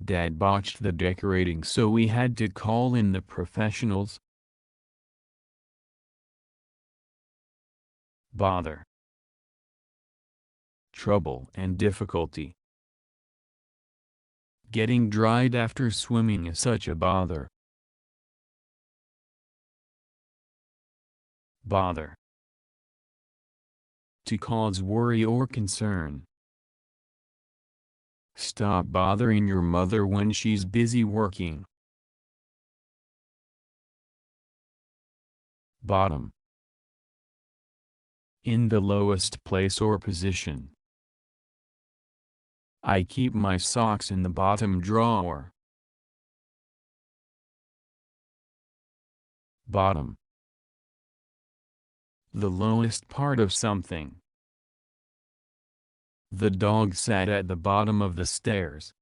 Dad botched the decorating, so we had to call in the professionals. Bother. Trouble and difficulty. Getting dried after swimming is such a bother. Bother. To cause worry or concern. Stop bothering your mother when she's busy working. Bottom. In the lowest place or position. I keep my socks in the bottom drawer. Bottom. The lowest part of something. The dog sat at the bottom of the stairs.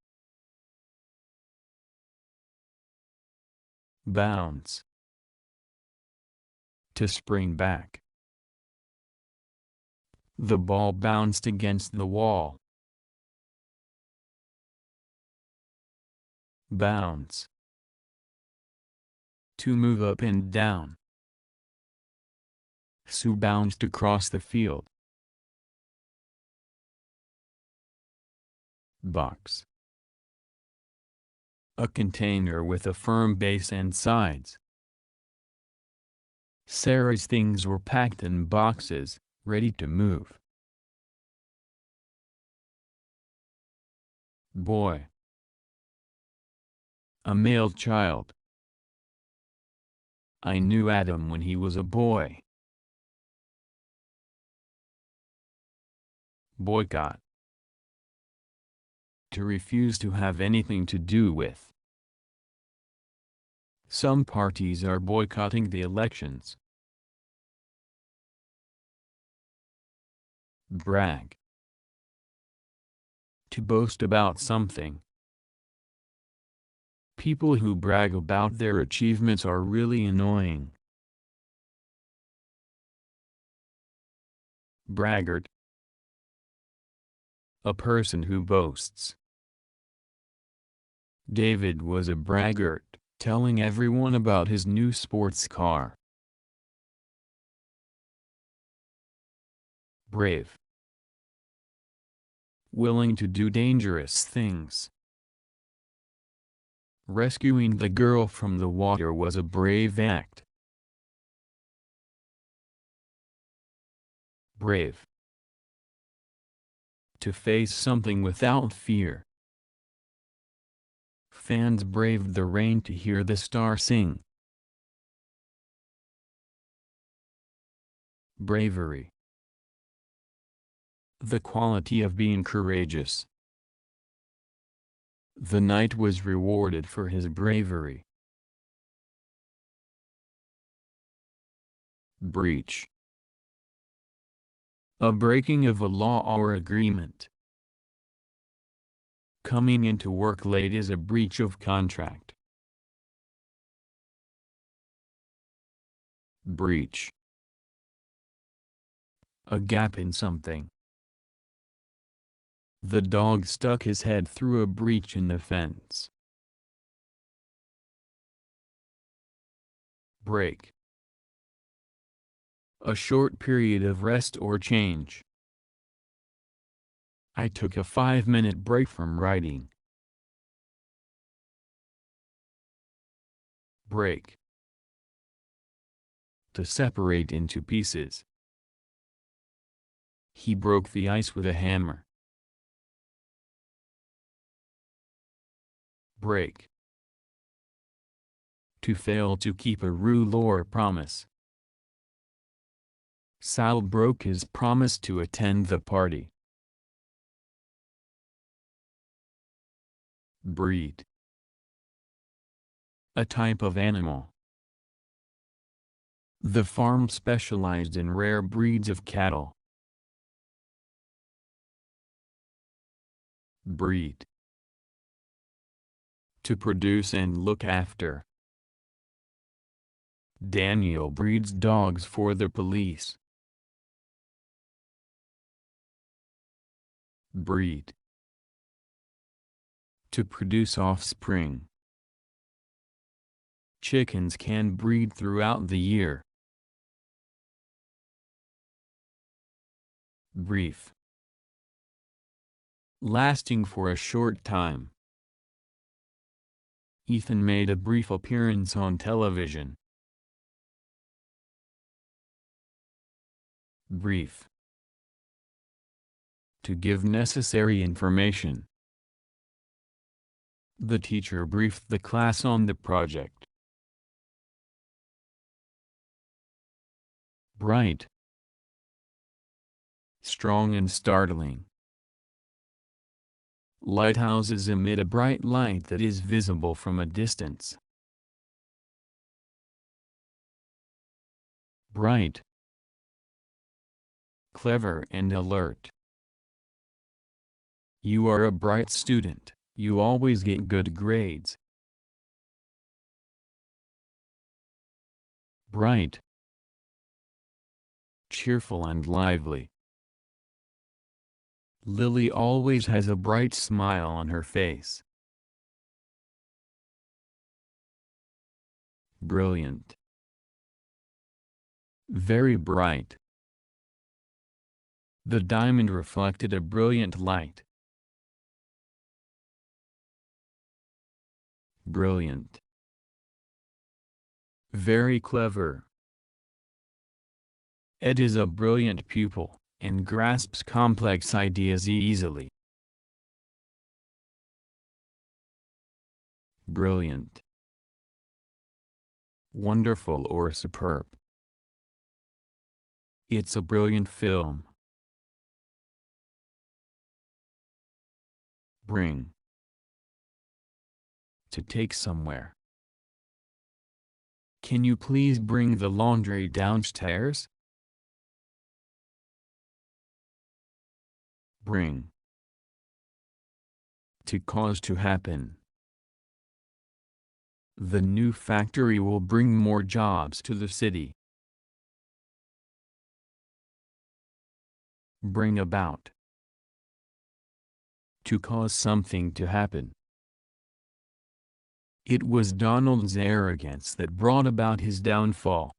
Bounce. To spring back. The ball bounced against the wall. Bounce. To move up and down. Sue bounced across the field. Box. A container with a firm base and sides. Sarah's things were packed in boxes, ready to move. Boy. A male child. I knew Adam when he was a boy. Boycott. To refuse to have anything to do with. Some parties are boycotting the elections. Brag. To boast about something. People who brag about their achievements are really annoying. Braggart. A person who boasts. David was a braggart, telling everyone about his new sports car. Brave. Willing to do dangerous things. Rescuing the girl from the water was a brave act. Brave. To face something without fear. Fans braved the rain to hear the star sing. Bravery. The quality of being courageous. The knight was rewarded for his bravery. Breach. A breaking of a law or agreement. Coming into work late is a breach of contract. Breach. A gap in something. The dog stuck his head through a breach in the fence. Break. A short period of rest or change. I took a 5-minute break from writing. Break. To separate into pieces. He broke the ice with a hammer. Break. To fail to keep a rule or promise. Sal broke his promise to attend the party. Breed. A type of animal. The farm specialized in rare breeds of cattle. Breed. To produce and look after. Daniel breeds dogs for the police. Breed. To produce offspring. Chickens can breed throughout the year. Brief. Lasting for a short time. Ethan made a brief appearance on television. Brief. To give necessary information. The teacher briefed the class on the project. Bright. Strong and startling. Lighthouses emit a bright light that is visible from a distance. Bright, clever and alert. You are a bright student, you always get good grades. Bright, cheerful and lively. Lily always has a bright smile on her face. Brilliant, very bright. The diamond reflected a brilliant light. Brilliant, very clever. Ed is a brilliant pupil, and grasps complex ideas easily. Brilliant, wonderful or superb. It's a brilliant film. Bring, to take somewhere. Can you please bring the laundry downstairs? Bring, to cause to happen. The new factory will bring more jobs to the city. Bring about, to cause something to happen. It was Donald's arrogance that brought about his downfall.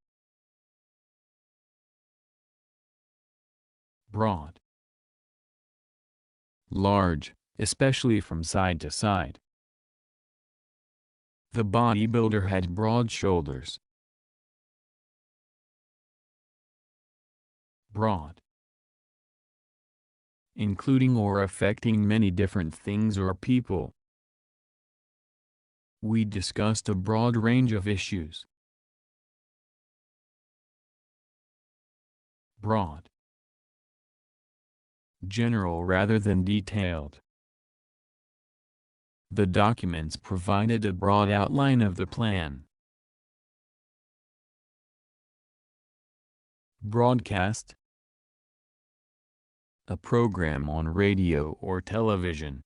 Broad, large, especially from side to side. The bodybuilder had broad shoulders. Broad, including or affecting many different things or people. We discussed a broad range of issues. Broad, general rather than detailed. The documents provided a broad outline of the plan. Broadcast, a program on radio or television.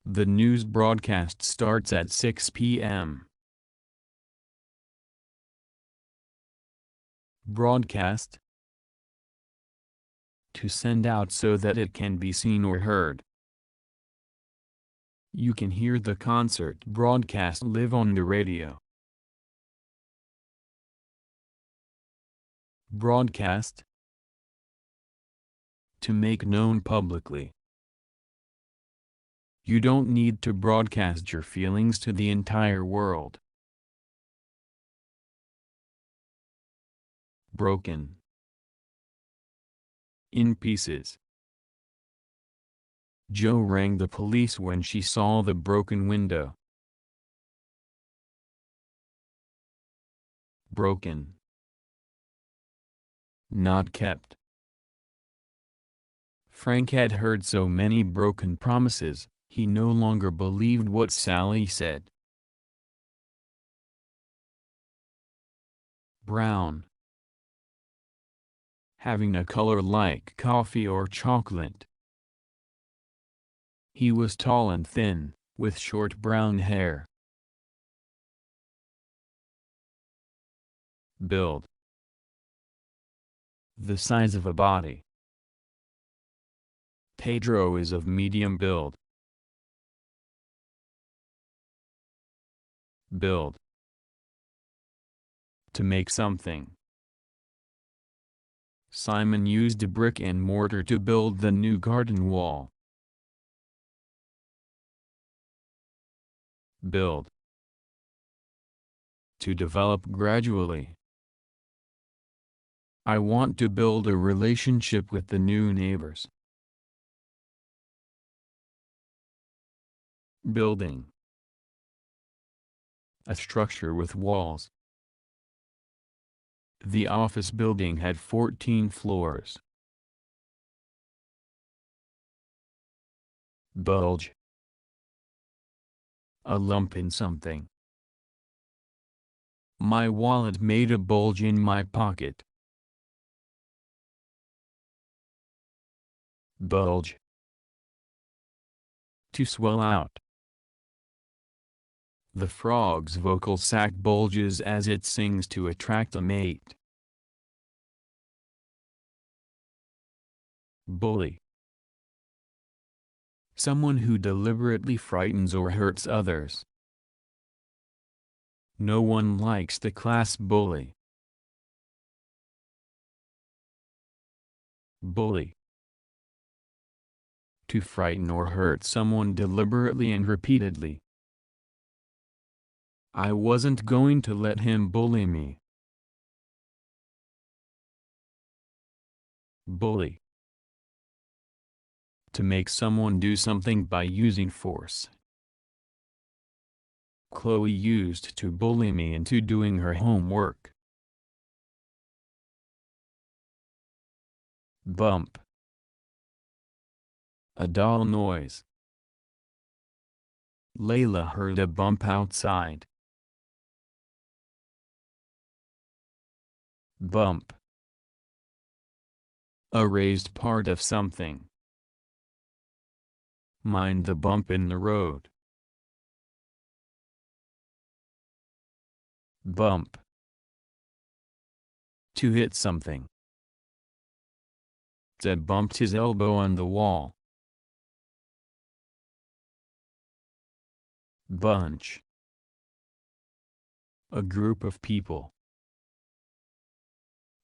The news broadcast starts at 6 p.m. Broadcast, to send out so that it can be seen or heard. You can hear the concert broadcast live on the radio. Broadcast, to make known publicly. You don't need to broadcast your feelings to the entire world. Broken, in pieces. Joe rang the police when she saw the broken window. Broken, not kept. Frank had heard so many broken promises, he no longer believed what Sally said. Brown, having a color like coffee or chocolate. He was tall and thin, with short brown hair. Build, the size of a body. Pedro is of medium build. Build, to make something. Simon used a brick and mortar to build the new garden wall. Build, to develop gradually. I want to build a relationship with the new neighbors. Building, a structure with walls. The office building had 14 floors. Bulge. A lump in something. My wallet made a bulge in my pocket. Bulge. To swell out. The frog's vocal sac bulges as it sings to attract a mate. Bully. Someone who deliberately frightens or hurts others. No one likes the class bully. Bully. To frighten or hurt someone deliberately and repeatedly. I wasn't going to let him bully me. Bully. To make someone do something by using force. Chloe used to bully me into doing her homework. Bump. A dull noise. Layla heard a bump outside. Bump. A raised part of something. Mind the bump in the road. Bump. To hit something. Ted bumped his elbow on the wall. Bunch. A group of people.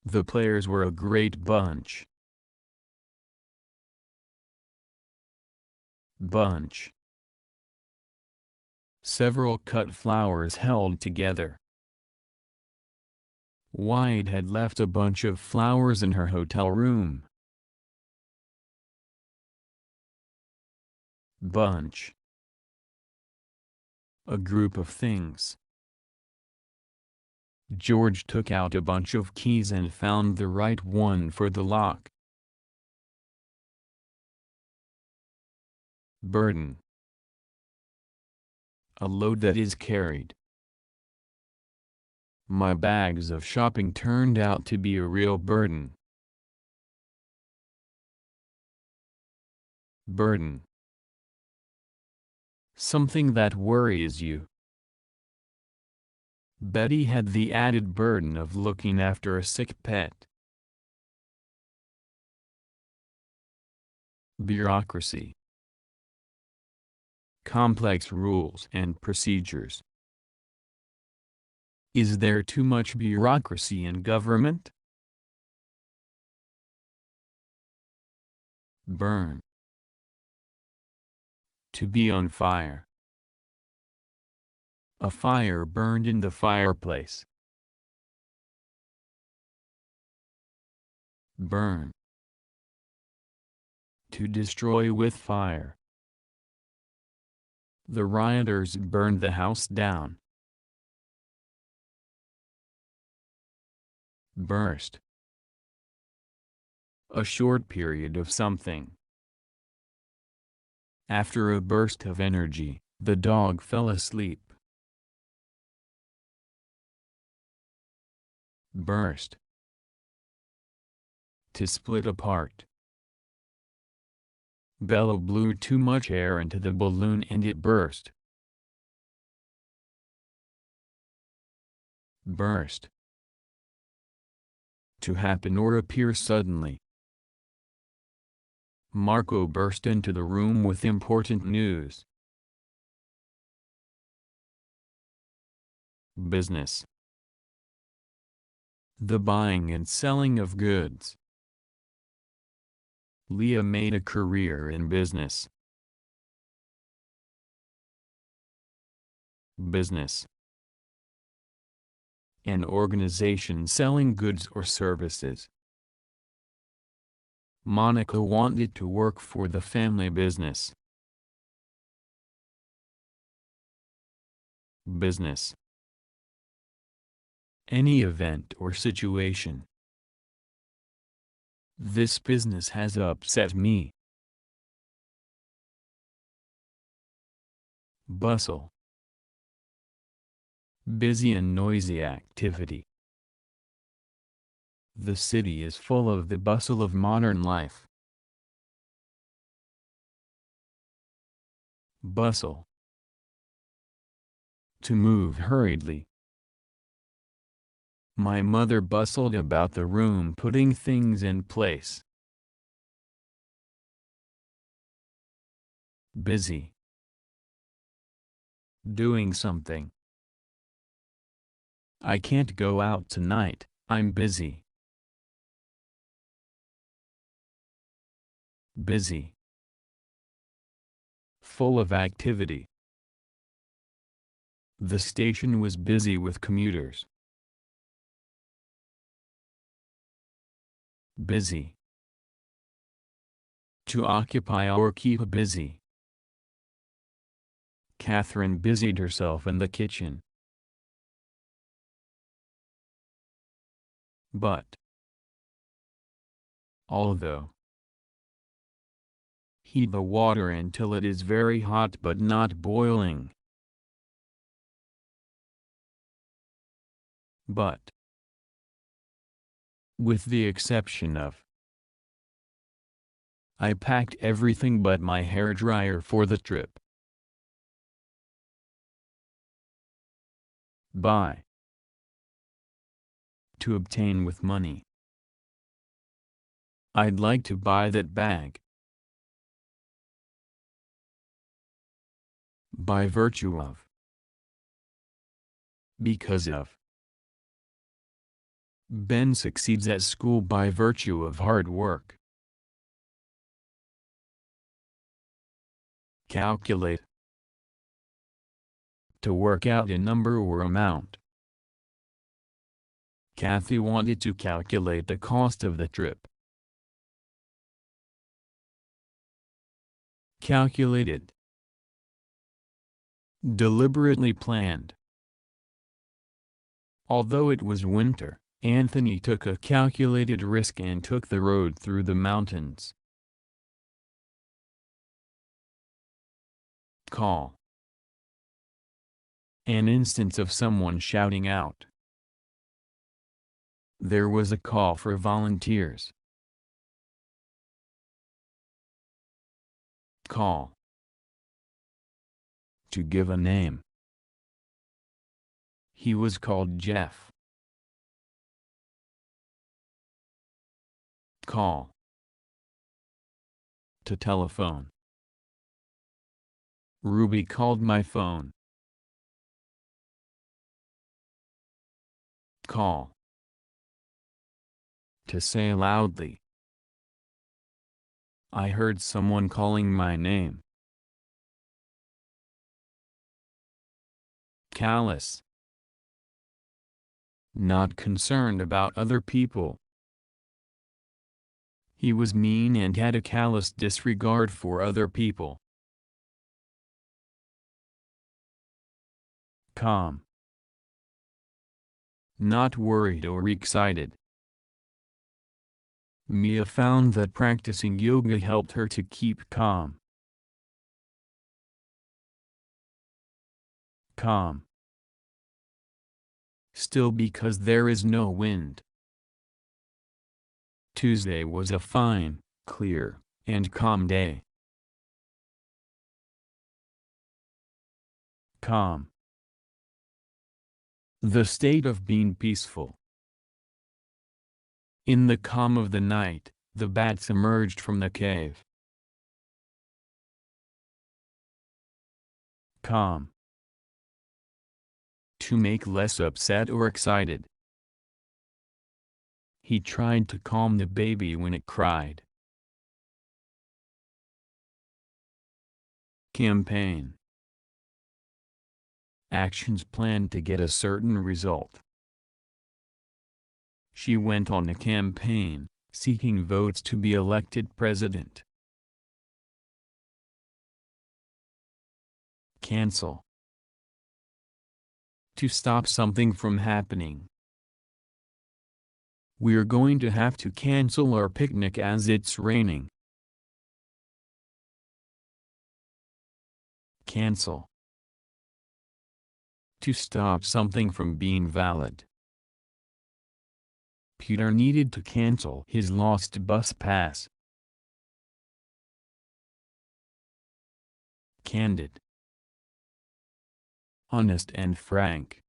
The players were a great bunch. Bunch. Several cut flowers held together. White had left a bunch of flowers in her hotel room. Bunch. A group of things. George took out a bunch of keys and found the right one for the lock. Burden. A load that is carried. My bags of shopping turned out to be a real burden. Burden. Something that worries you. Betty had the added burden of looking after a sick pet. Bureaucracy. Complex rules and procedures. Is there too much bureaucracy in government? Burn. To be on fire. A fire burned in the fireplace. Burn. To destroy with fire. The rioters burned the house down. Burst. A short period of something. After a burst of energy, the dog fell asleep. Burst. To split apart. Bella blew too much air into the balloon and it burst. Burst. To happen or appear suddenly. Marco burst into the room with important news. Business. The buying and selling of goods. Leah made a career in business. Business. An organization selling goods or services. Monica wanted to work for the family business. Business. Any event or situation. This business has upset me. Bustle. Busy and noisy activity. The city is full of the bustle of modern life. Bustle. To move hurriedly. My mother bustled about the room putting things in place. Busy. Doing something. I can't go out tonight, I'm busy. Busy. Full of activity. The station was busy with commuters. Busy. To occupy or keep busy. Catherine busied herself in the kitchen. But. Although. Heat the water until it is very hot but not boiling. But. With the exception of. I packed everything but my hairdryer for the trip. Buy. To obtain with money. I'd like to buy that bag. By virtue of. Because of. Ben succeeds at school by virtue of hard work. Calculate. To work out a number or amount. Kathy wanted to calculate the cost of the trip. Calculated. Deliberately planned. Although it was winter, Anthony took a calculated risk and took the road through the mountains. Call. An instance of someone shouting out. There was a call for volunteers. Call. To give a name. He was called Jeff. Call. To telephone. Ruby called my phone. Call. To say loudly. I heard someone calling my name. Callous. Not concerned about other people. He was mean and had a callous disregard for other people. Calm. Not worried or excited. Mia found that practicing yoga helped her to keep calm. Calm. Still because there is no wind. Tuesday was a fine, clear, and calm day. Calm. The state of being peaceful. In the calm of the night, the bats emerged from the cave. Calm. To make less upset or excited. He tried to calm the baby when it cried. Campaign. Actions planned to get a certain result. She went on a campaign, seeking votes to be elected president. Cancel. To stop something from happening. We're going to have to cancel our picnic as it's raining. Cancel. To stop something from being valid. Peter needed to cancel his lost bus pass. Candid. Honest and frank.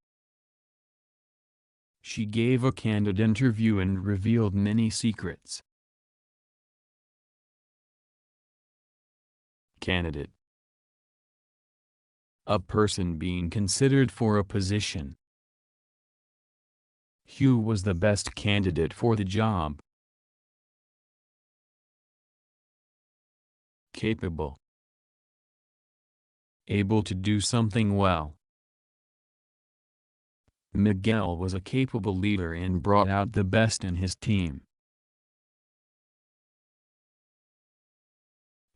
She gave a candid interview and revealed many secrets. Candidate. A person being considered for a position. Hugh was the best candidate for the job. Capable. Able to do something well. Miguel was a capable leader and brought out the best in his team.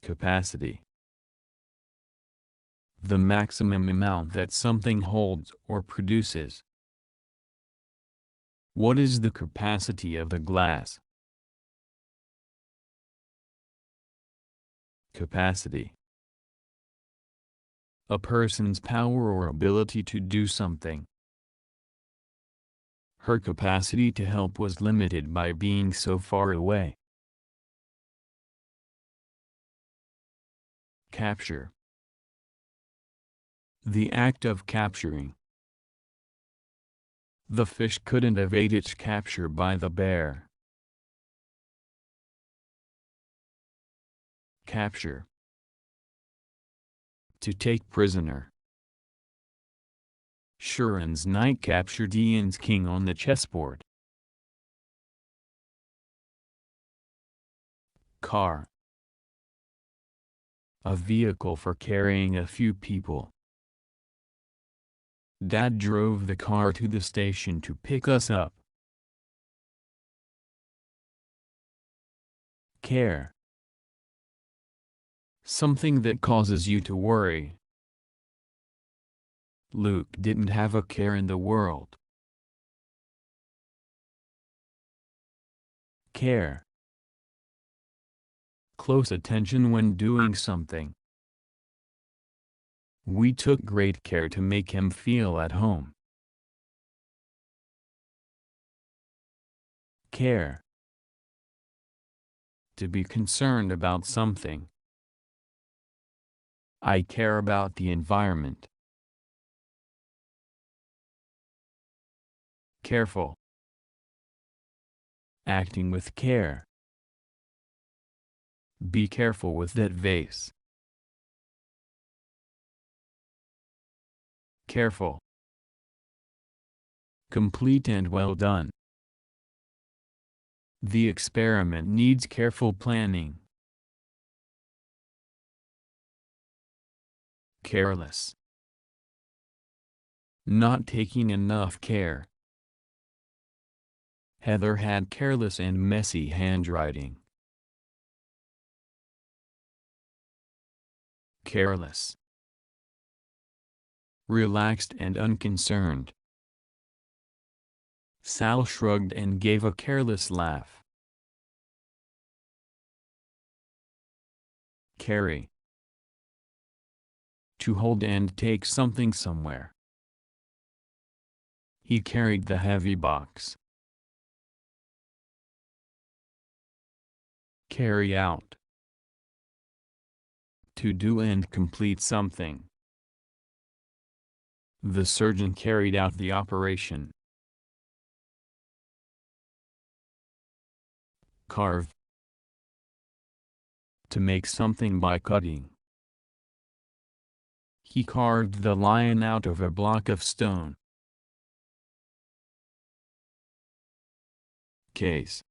Capacity. The maximum amount that something holds or produces. What is the capacity of the glass? Capacity. A person's power or ability to do something. Her capacity to help was limited by being so far away. Capture. The act of capturing. The fish couldn't evade its capture by the bear. Capture. To take prisoner. Shuren's knight captured Ian's king on the chessboard. Car. A vehicle for carrying a few people. Dad drove the car to the station to pick us up. Care. Something that causes you to worry. Luke didn't have a care in the world. Care. Close attention when doing something. We took great care to make him feel at home. Care. To be concerned about something. I care about the environment. Careful. Acting with care. Be careful with that vase. Careful. Complete and well done. The experiment needs careful planning. Careless. Not taking enough care. Heather had careless and messy handwriting. Careless. Relaxed and unconcerned. Sal shrugged and gave a careless laugh. Carry. To hold and take something somewhere. He carried the heavy box. Carry out. To do and complete something. The surgeon carried out the operation. Carve. To make something by cutting. He carved the lion out of a block of stone. Case.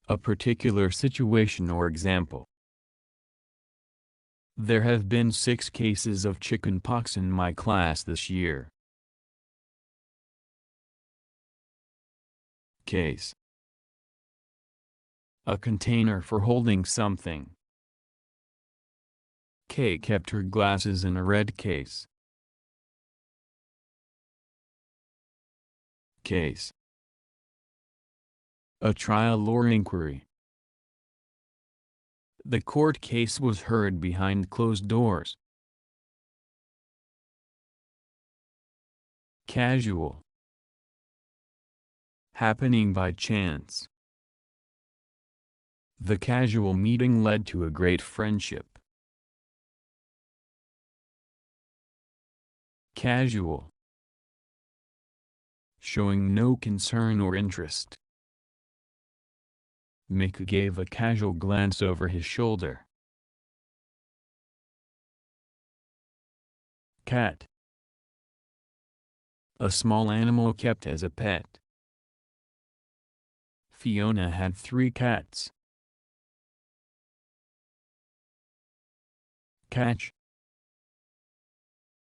A particular situation or example. There have been 6 cases of chickenpox in my class this year. Case. A container for holding something. Kay kept her glasses in a red case. Case. A trial or inquiry. The court case was heard behind closed doors. Casual. Happening by chance. The casual meeting led to a great friendship. Casual. Showing no concern or interest. Mick gave a casual glance over his shoulder. Cat. A small animal kept as a pet. Fiona had 3 cats. Catch.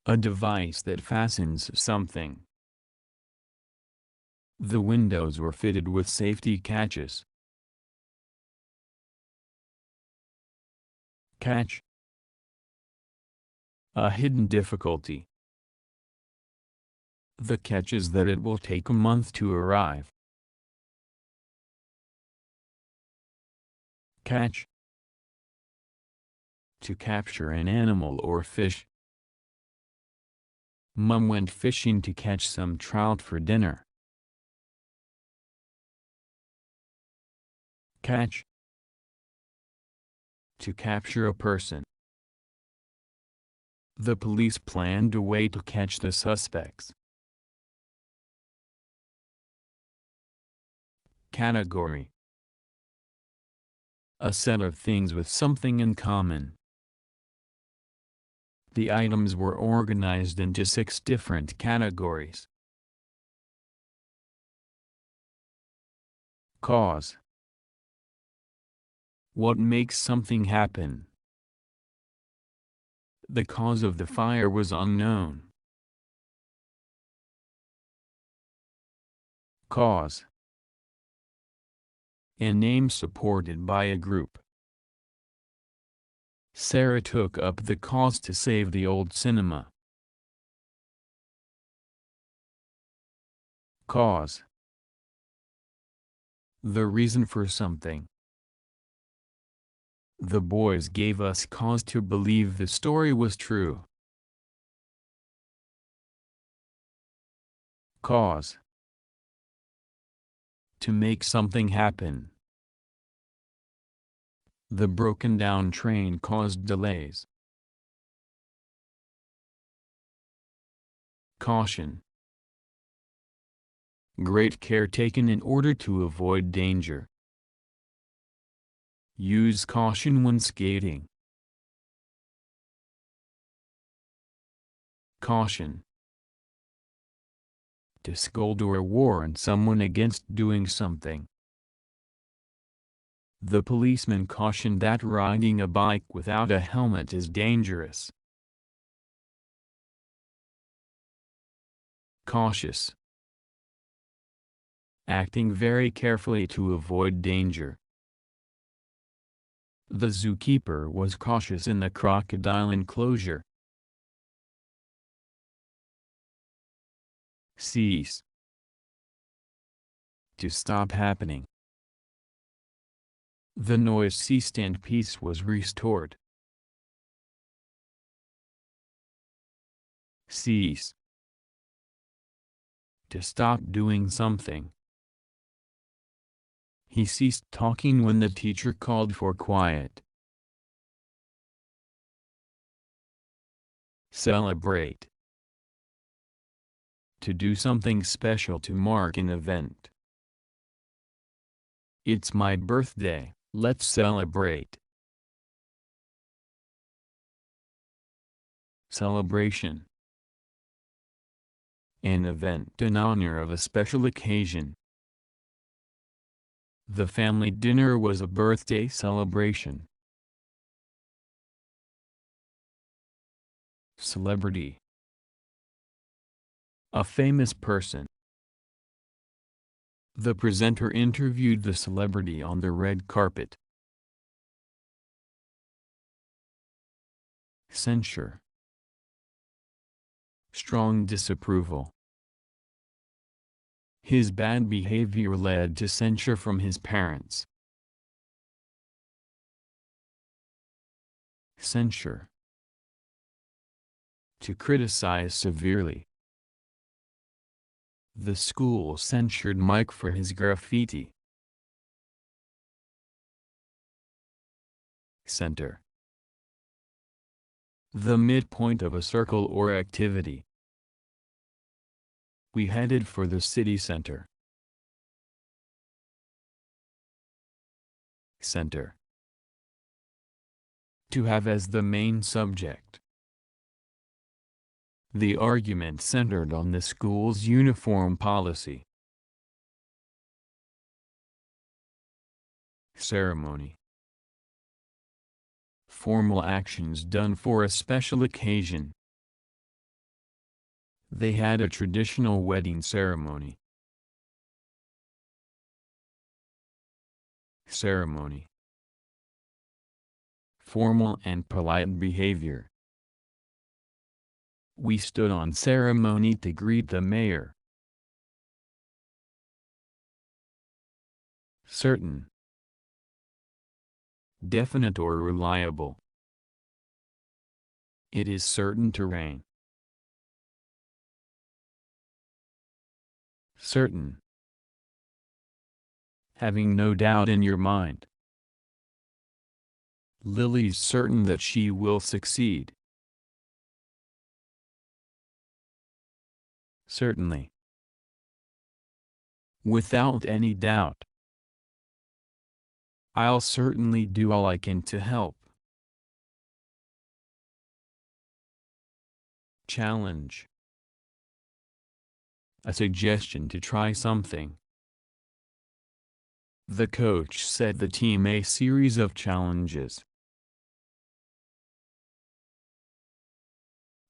A device that fastens something. The windows were fitted with safety catches. Catch. A hidden difficulty. The catch is that it will take a month to arrive. Catch. To capture an animal or fish. Mum went fishing to catch some trout for dinner. Catch. To capture a person. The police planned a way to catch the suspects. Category. A set of things with something in common. The items were organized into 6 different categories. Cause. What makes something happen? The cause of the fire was unknown. Cause. A name supported by a group. Sarah took up the cause to save the old cinema. Cause. The reason for something. The boys gave us cause to believe the story was true. Cause. To make something happen. The broken down train caused delays. Caution. Great care taken in order to avoid danger. Use caution when skating. Caution. To scold or warn someone against doing something. The policeman cautioned that riding a bike without a helmet is dangerous. Cautious. Acting very carefully to avoid danger. The zookeeper was cautious in the crocodile enclosure. Cease. To stop happening. The noise ceased and peace was restored. Cease. To stop doing something. He ceased talking when the teacher called for quiet. Celebrate. To do something special to mark an event. It's my birthday, let's celebrate. Celebration. An event in honor of a special occasion. The family dinner was a birthday celebration. Celebrity. A famous person. The presenter interviewed the celebrity on the red carpet. Censure. Strong disapproval. His bad behavior led to censure from his parents. Censure. To criticize severely. The school censured Mike for his graffiti. Center. The midpoint of a circle or activity. We headed for the city center. Center. To have as the main subject. The argument centered on the school's uniform policy. Ceremony. Formal actions done for a special occasion. They had a traditional wedding ceremony. Ceremony. Formal and polite behavior. We stood on ceremony to greet the mayor. Certain. Definite or reliable. It is certain to rain. Certain. Having no doubt in your mind. Lily's certain that she will succeed. Certainly. Without any doubt. I'll certainly do all I can to help. Challenge. A suggestion to try something. The coach set the team a series of challenges.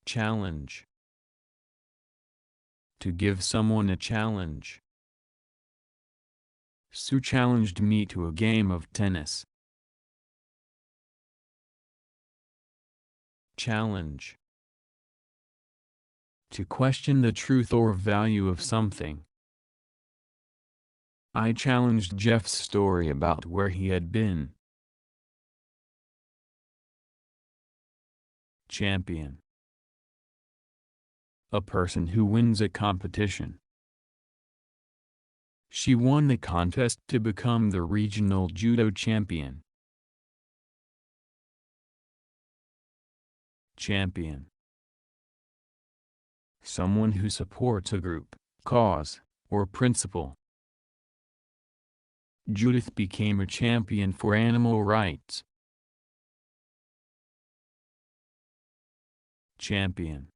Challenge. To give someone a challenge. Sue challenged me to a game of tennis. Challenge. To question the truth or value of something. I challenged Jeff's story about where he had been. Champion. A person who wins a competition. She won the contest to become the regional judo champion. Champion. Someone who supports a group, cause, or principle. Judith became a champion for animal rights. Champion.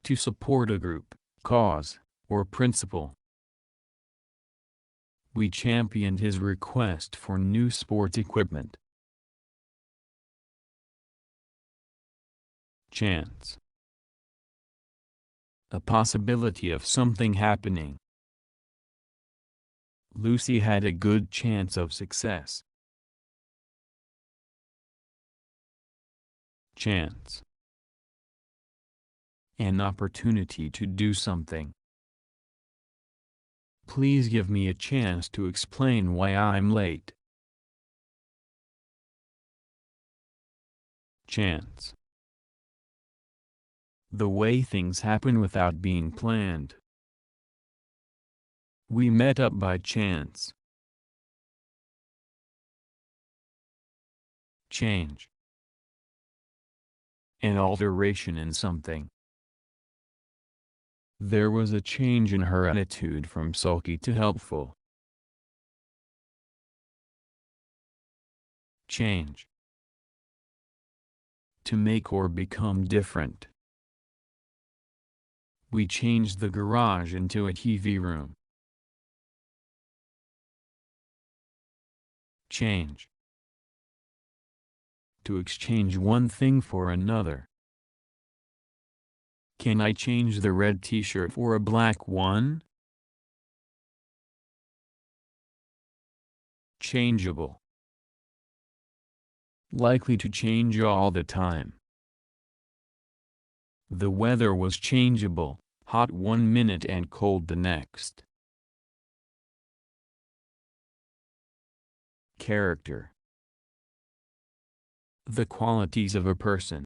To support a group, cause, or principle. We championed his request for new sports equipment. Chance. A possibility of something happening. Lucy had a good chance of success. Chance. An opportunity to do something. Please give me a chance to explain why I'm late. Chance. The way things happen without being planned. We met up by chance. Change. An alteration in something. There was a change in her attitude from sulky to helpful. Change. To make or become different. We changed the garage into a TV room. Change. To exchange one thing for another. Can I change the red t-shirt for a black one? Changeable. Likely to change all the time. The weather was changeable, hot 1 minute and cold the next. Character. The qualities of a person.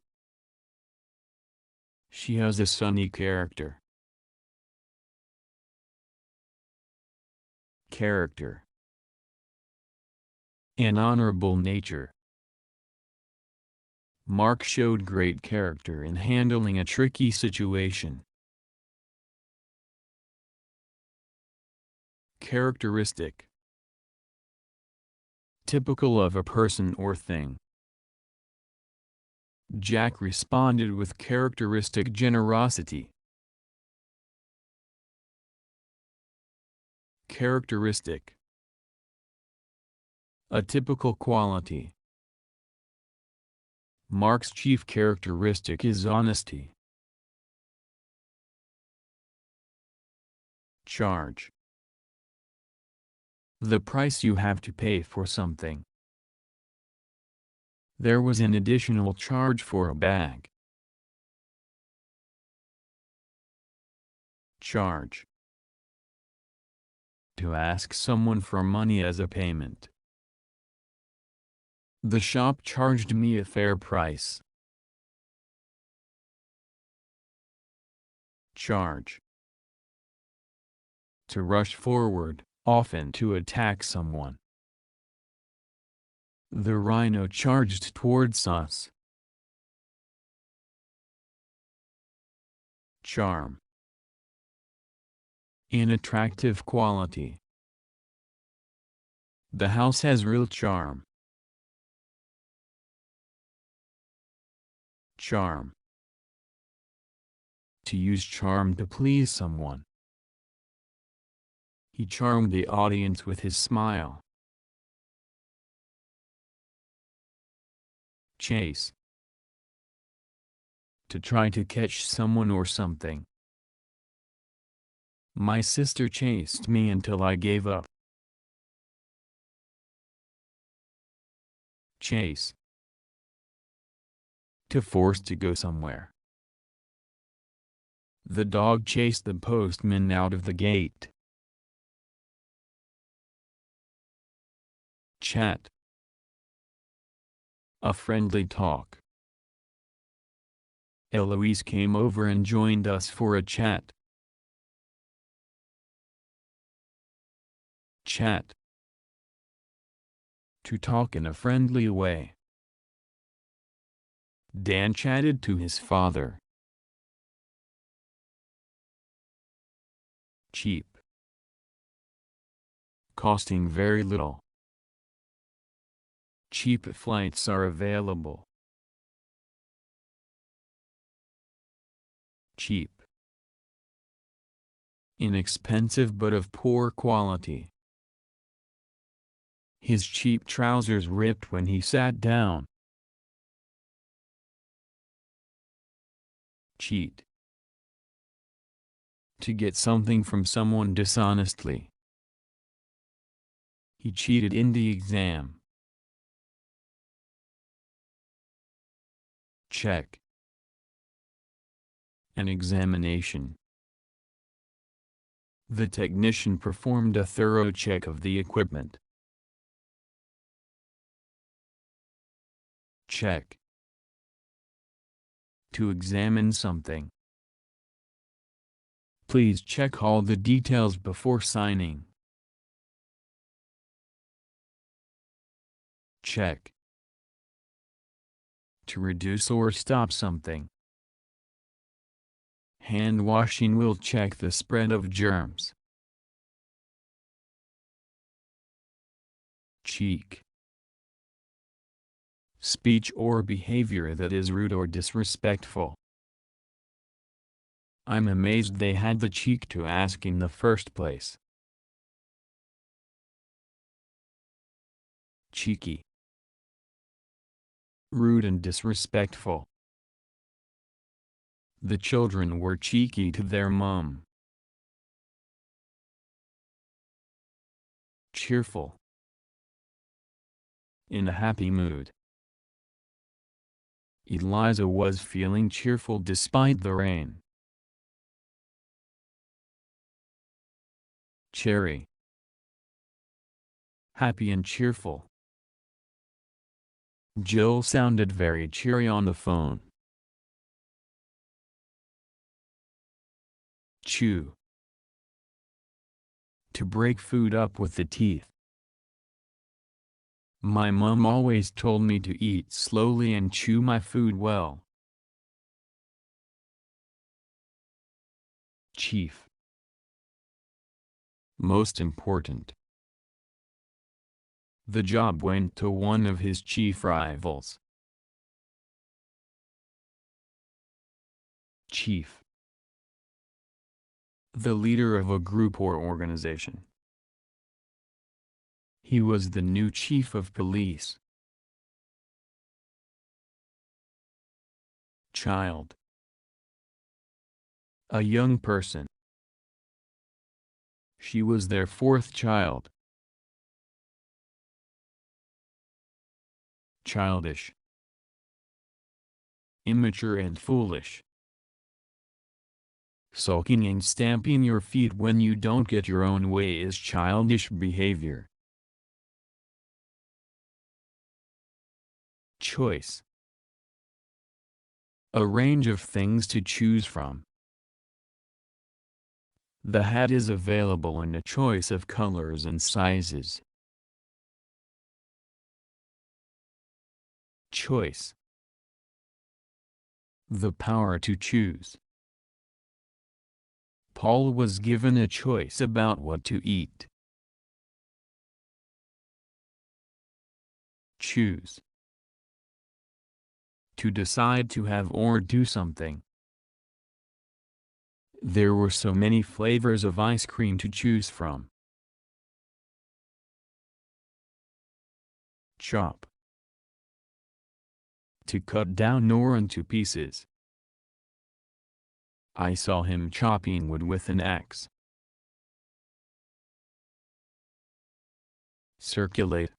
She has a sunny character. Character. An honorable nature. Mark showed great character in handling a tricky situation. Characteristic. Typical of a person or thing. Jack responded with characteristic generosity. Characteristic. A typical quality. Mark's chief characteristic is honesty. Charge. The price you have to pay for something. There was an additional charge for a bag. Charge. To ask someone for money as a payment. The shop charged me a fair price. Charge. To rush forward, often to attack someone. The rhino charged towards us. Charm. An attractive quality. The house has real charm. Charm. To use charm to please someone. He charmed the audience with his smile. Chase. To try to catch someone or something. My sister chased me until I gave up. Chase. To force to go somewhere. The dog chased the postman out of the gate. Chat. A friendly talk. Eloise came over and joined us for a chat. Chat. To talk in a friendly way. Dan chatted to his father. Cheap. Costing very little. Cheap flights are available. Cheap. Inexpensive but of poor quality. His cheap trousers ripped when he sat down. Cheat. To get something from someone dishonestly. He cheated in the exam. Check. An examination. The technician performed a thorough check of the equipment. Check. To examine something. Please check all the details before signing. Check. To reduce or stop something. Hand washing will check the spread of germs. Cheek. Speech or behavior that is rude or disrespectful. I'm amazed they had the cheek to ask in the first place. Cheeky. Rude and disrespectful. The children were cheeky to their mom. Cheerful. In a happy mood. Eliza was feeling cheerful despite the rain. Cherry. Happy and cheerful. Jill sounded very cheery on the phone. Chew. To break food up with the teeth. My mom always told me to eat slowly and chew my food well. Chief. Most important. The job went to one of his chief rivals. Chief. The leader of a group or organization. He was the new chief of police. Child. A young person. She was their fourth child. Childish. Immature and foolish. Sulking and stamping your feet when you don't get your own way is childish behavior. Choice. A range of things to choose from. The hat is available in a choice of colors and sizes. Choice. The power to choose. Paul was given a choice about what to eat. Choose. To decide to have or do something. There were so many flavors of ice cream to choose from. Chop. To cut down or into pieces. I saw him chopping wood with an axe. Circulate.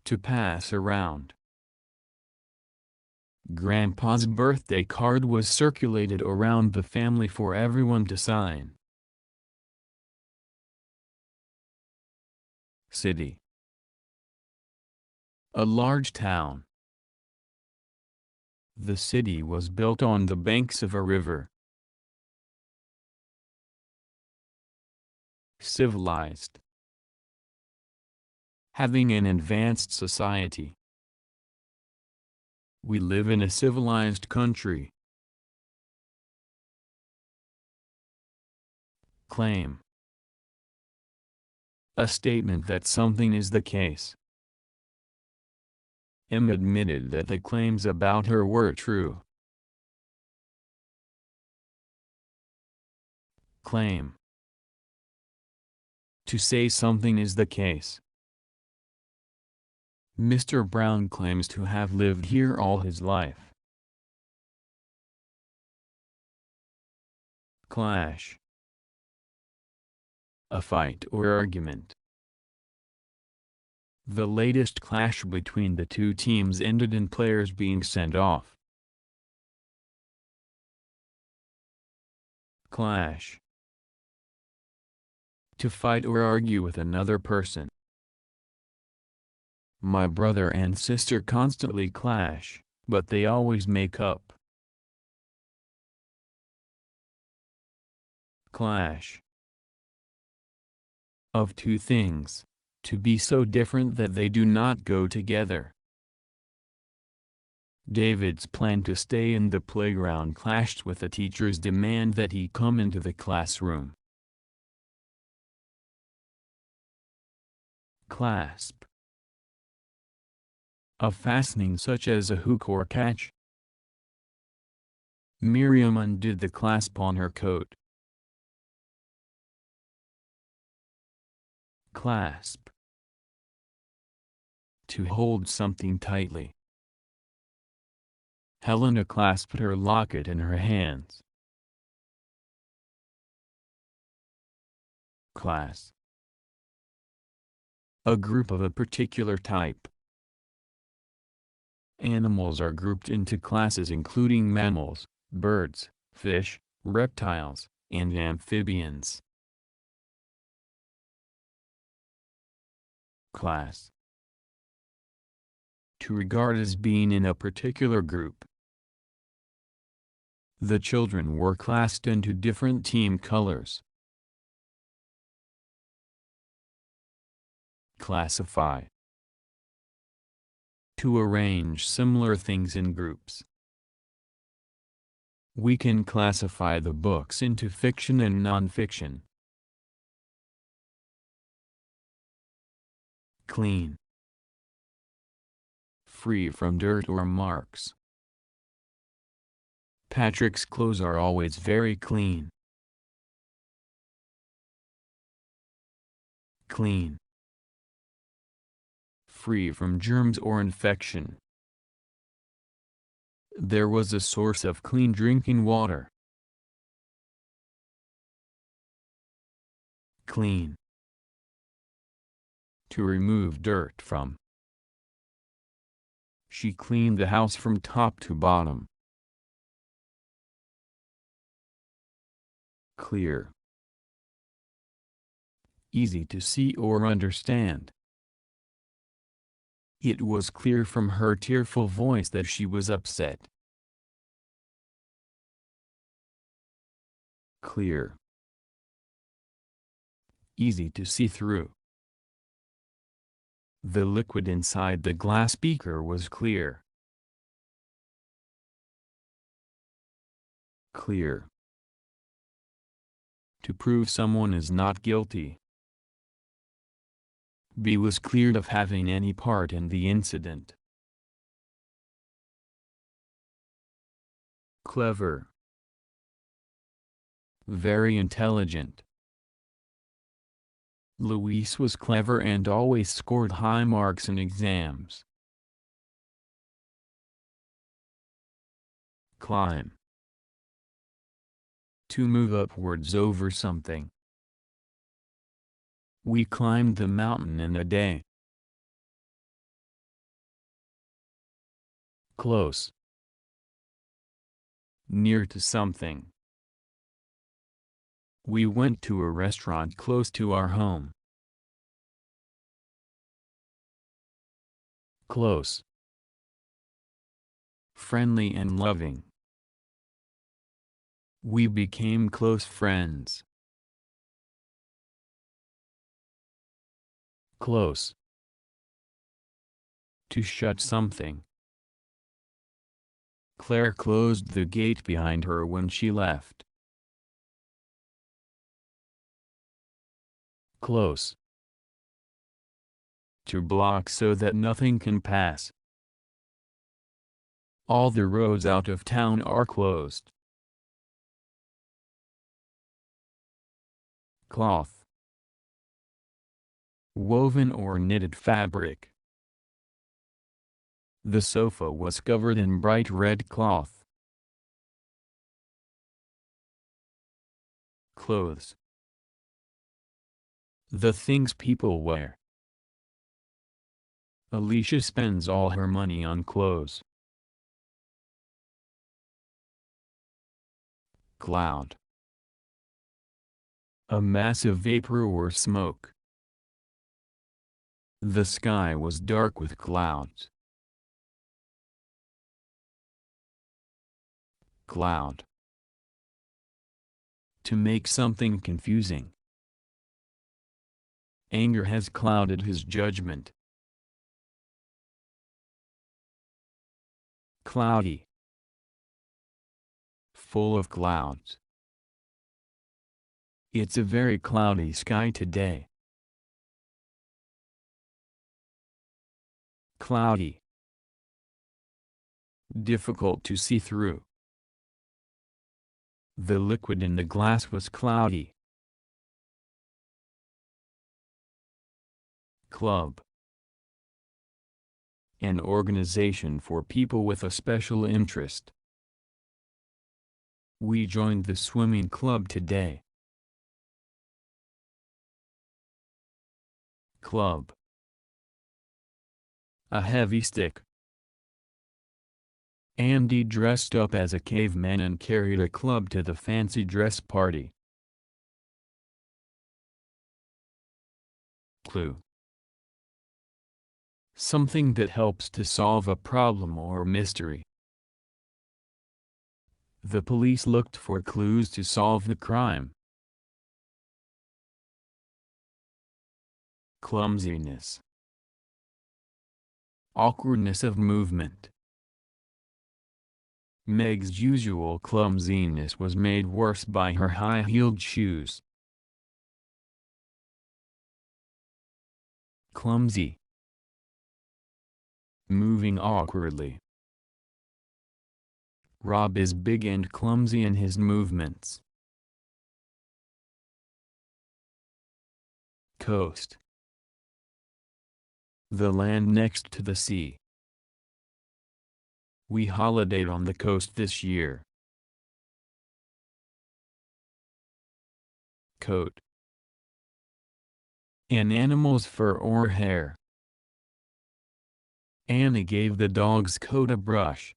To pass around. Grandpa's birthday card was circulated around the family for everyone to sign. City. A large town. The city was built on the banks of a river. Civilized. Having an advanced society. We live in a civilized country. Claim. A statement that something is the case. M admitted that the claims about her were true. Claim. To say something is the case. Mr. Brown claims to have lived here all his life. Clash. A fight or argument. The latest clash between the two teams ended in players being sent off. Clash. To fight or argue with another person. My brother and sister constantly clash, but they always make up. Clash. Of two things, to be so different that they do not go together. David's plan to stay in the playground clashed with the teacher's demand that he come into the classroom. Clasp. A fastening such as a hook or catch. Miriam undid the clasp on her coat. Clasp. To hold something tightly. Helena clasped her locket in her hands. Class. A group of a particular type. Animals are grouped into classes including mammals, birds, fish, reptiles, and amphibians. Class. To regard as being in a particular group. The children were classed into different team colors. Classify. To arrange similar things in groups. We can classify the books into fiction and non-fiction. Clean. Free from dirt or marks. Patrick's clothes are always very clean. Clean. Free from germs or infection. There was a source of clean drinking water. Clean. To remove dirt from. She cleaned the house from top to bottom. Clear. Easy to see or understand. It was clear from her tearful voice that she was upset. Clear. Easy to see through. The liquid inside the glass beaker was clear. Clear. To prove someone is not guilty. B was cleared of having any part in the incident. Clever. Very intelligent. Louise was clever and always scored high marks in exams. Climb. To move upwards over something. We climbed the mountain in a day. Close. Near to something. We went to a restaurant close to our home. Close. Friendly and loving. We became close friends. Close. To shut something. Claire closed the gate behind her when she left. Close. To block so that nothing can pass. All the roads out of town are closed. Cloth. Woven or knitted fabric. The sofa was covered in bright red cloth. Clothes. The things people wear. Alicia spends all her money on clothes. Cloud. A massive vapor or smoke. The sky was dark with clouds. Cloud. To make something confusing. Anger has clouded his judgment. Cloudy. Full of clouds. It's a very cloudy sky today. Cloudy. Difficult to see through. The liquid in the glass was cloudy. Club. An organization for people with a special interest. We joined the swimming club today. Club. A heavy stick. Andy dressed up as a caveman and carried a club to the fancy dress party. Clue. Something that helps to solve a problem or mystery. The police looked for clues to solve the crime. Clumsiness. Awkwardness of movement. Meg's usual clumsiness was made worse by her high-heeled shoes. Clumsy. Moving awkwardly. Rob is big and clumsy in his movements. Coast. The land next to the sea. We holidayed on the coast this year. Coat. An animal's fur or hair. Annie gave the dog's coat a brush.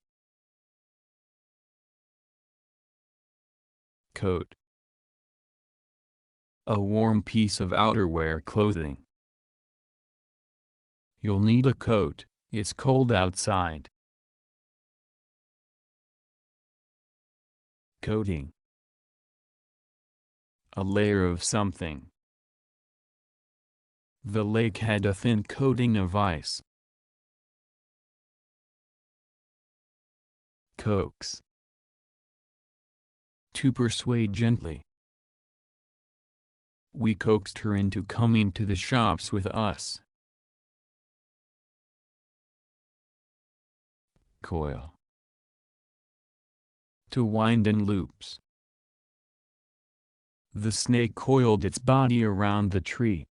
Coat. A warm piece of outerwear clothing. You'll need a coat, it's cold outside. Coating. A layer of something. The lake had a thin coating of ice. Coax. To persuade gently. We coaxed her into coming to the shops with us. Coil. To wind in loops. The snake coiled its body around the tree.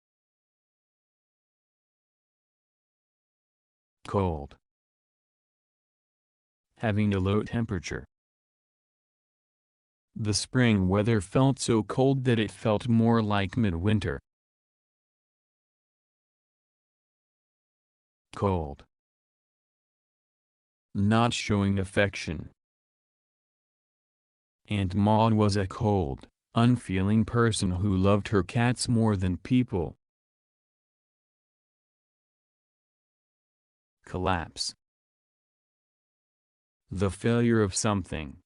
Cold. Having a low temperature. The spring weather felt so cold that it felt more like midwinter. Cold. Not showing affection. Aunt Maud was a cold, unfeeling person who loved her cats more than people. Collapse. The failure of something.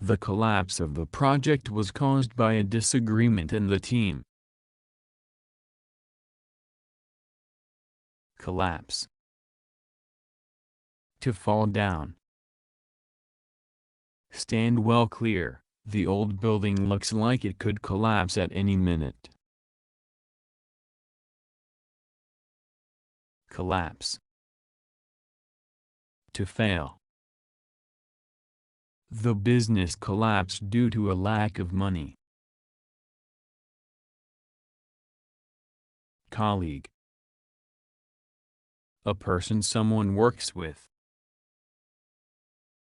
The collapse of the project was caused by a disagreement in the team. Collapse. To fall down. Stand well clear, the old building looks like it could collapse at any minute. Collapse. To fail. The business collapsed due to a lack of money. Colleague. A person someone works with.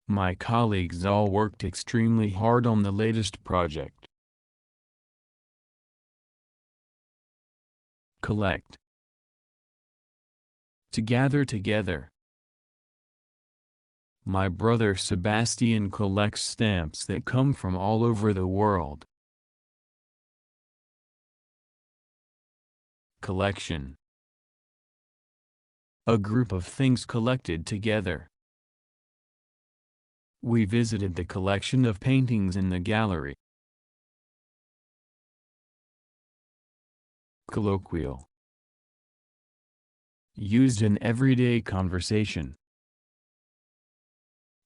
My colleagues all worked extremely hard on the latest project. Collect. To gather together. My brother Sebastian collects stamps that come from all over the world. Collection. A group of things collected together. We visited the collection of paintings in the gallery. Colloquial. Used in everyday conversation.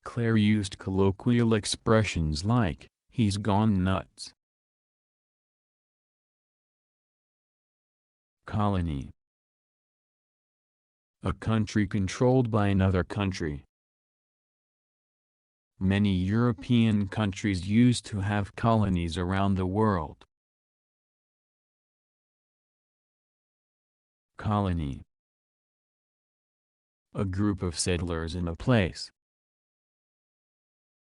Claire used colloquial expressions like, "He's gone nuts." Colony. A country controlled by another country. Many European countries used to have colonies around the world. Colony. A group of settlers in a place.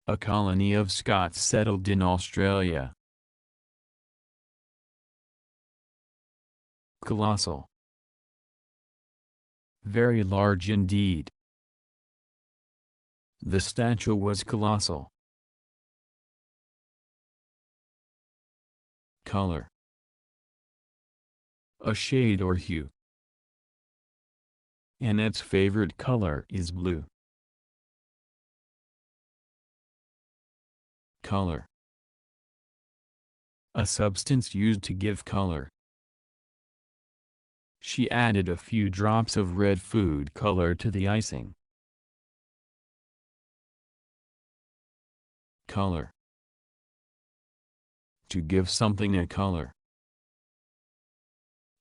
A colony of Scots settled in Australia. Colossal. Very large indeed. The statue was colossal. Color. A shade or hue. Annette's favorite color is blue. Color. A substance used to give color. She added a few drops of red food color to the icing. Color. To give something a color.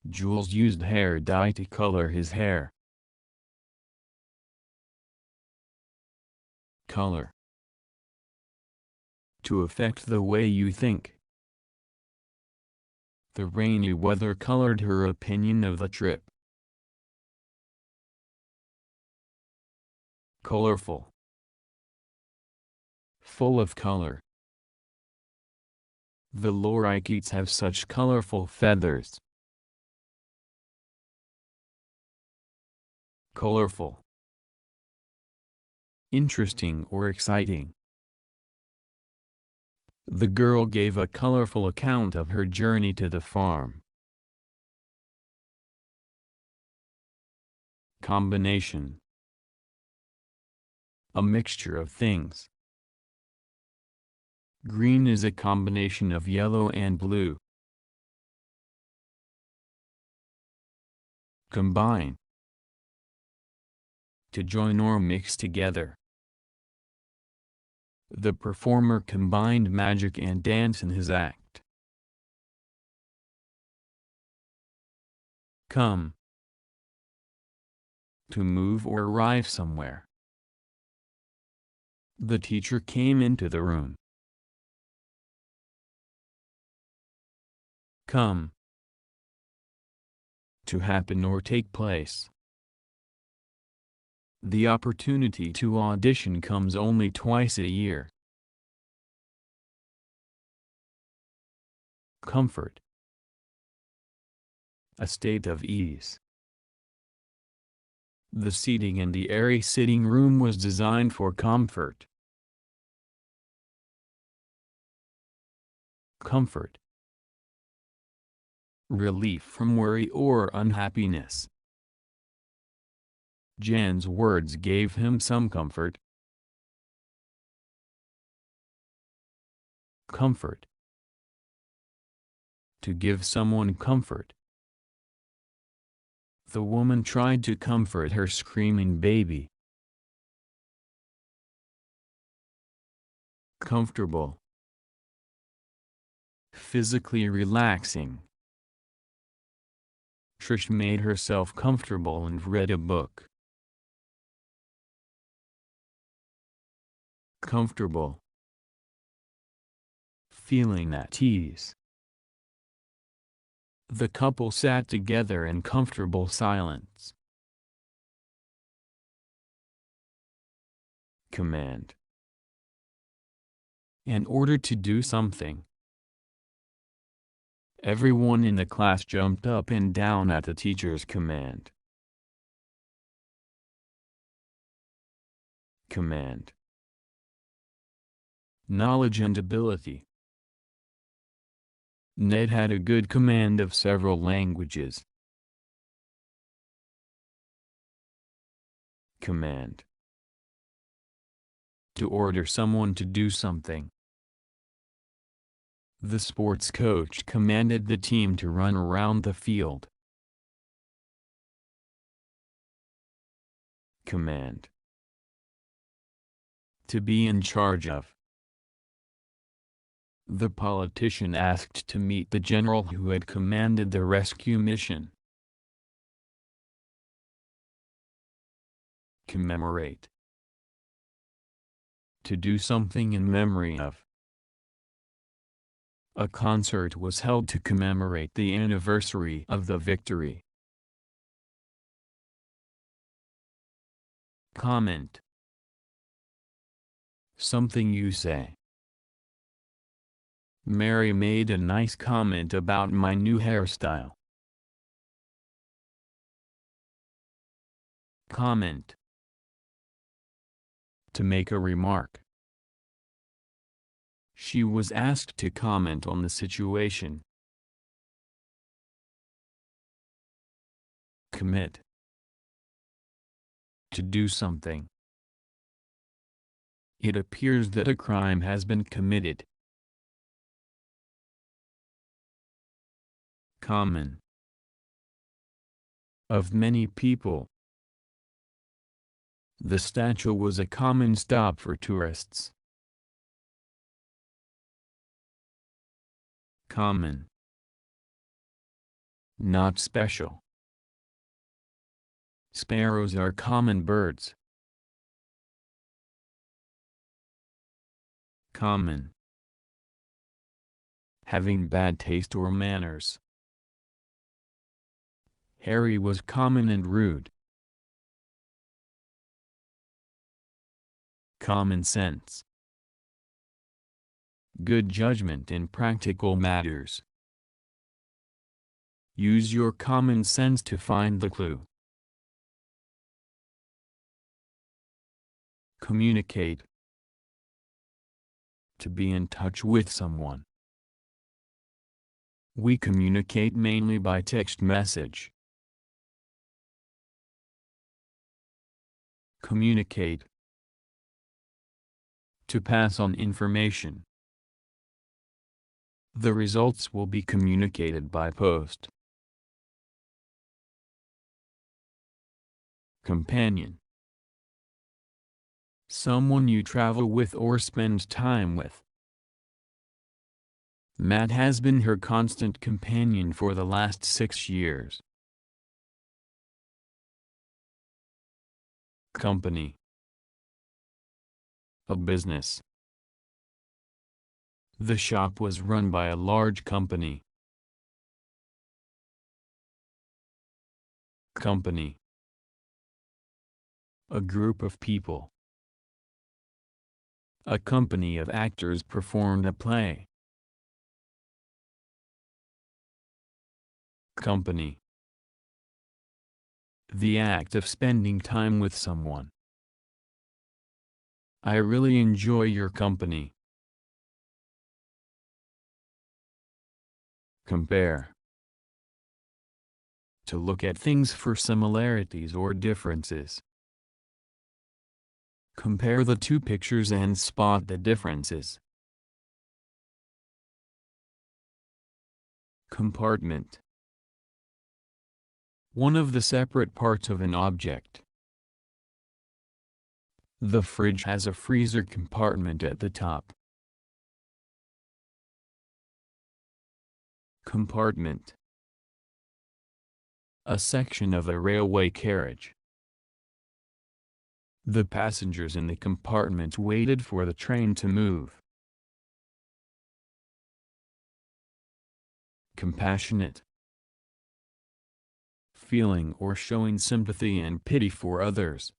Jules used hair dye to color his hair. Color. To affect the way you think. The rainy weather colored her opinion of the trip. Colorful. Full of color. The lorikeets have such colorful feathers. Colorful. Interesting or exciting. The girl gave a colorful account of her journey to the farm. Combination. A mixture of things. Green is a combination of yellow and blue. Combine. To join or mix together. The performer combined magic and dance in his act. Come. To move or arrive somewhere. The teacher came into the room. Come. To happen or take place. The opportunity to audition comes only twice a year. Comfort. A state of ease. The seating in the airy sitting room was designed for comfort. Comfort. Relief from worry or unhappiness. Jan's words gave him some comfort. Comfort. To give someone comfort. The woman tried to comfort her screaming baby. Comfortable. Physically relaxing. Trish made herself comfortable and read a book. Comfortable. Feeling at ease. The couple sat together in comfortable silence. Command. In order to do something. Everyone in the class jumped up and down at the teacher's command. Command. Knowledge and ability. Ned had a good command of several languages. Command. To order someone to do something. The sports coach commanded the team to run around the field. Command. To be in charge of. The politician asked to meet the general who had commanded the rescue mission. Commemorate. To do something in memory of. A concert was held to commemorate the anniversary of the victory. Comment. Something you say. Mary made a nice comment about my new hairstyle. Comment. To make a remark. She was asked to comment on the situation. Commit. To do something. It appears that a crime has been committed. Common. of many people. The statue was a common stop for tourists. Common. Not special. Sparrows are common birds. Common. Having bad taste or manners. Harry was common and rude. Common sense. Good judgment in practical matters. Use your common sense to find the clue. Communicate. To be in touch with someone. We communicate mainly by text message. Communicate. To pass on information. The results will be communicated by post. Companion. Someone you travel with or spend time with. Matt has been her constant companion for the last 6 years. Company. A business. The shop was run by a large company. Company. A group of people. A company of actors performed a play. Company. The act of spending time with someone. I really enjoy your company. Compare. To look at things for similarities or differences. Compare the two pictures and spot the differences. Compartment. One of the separate parts of an object. The fridge has a freezer compartment at the top. Compartment. A section of a railway carriage. The passengers in the compartment waited for the train to move. Compassionate. Feeling or showing sympathy and pity for others.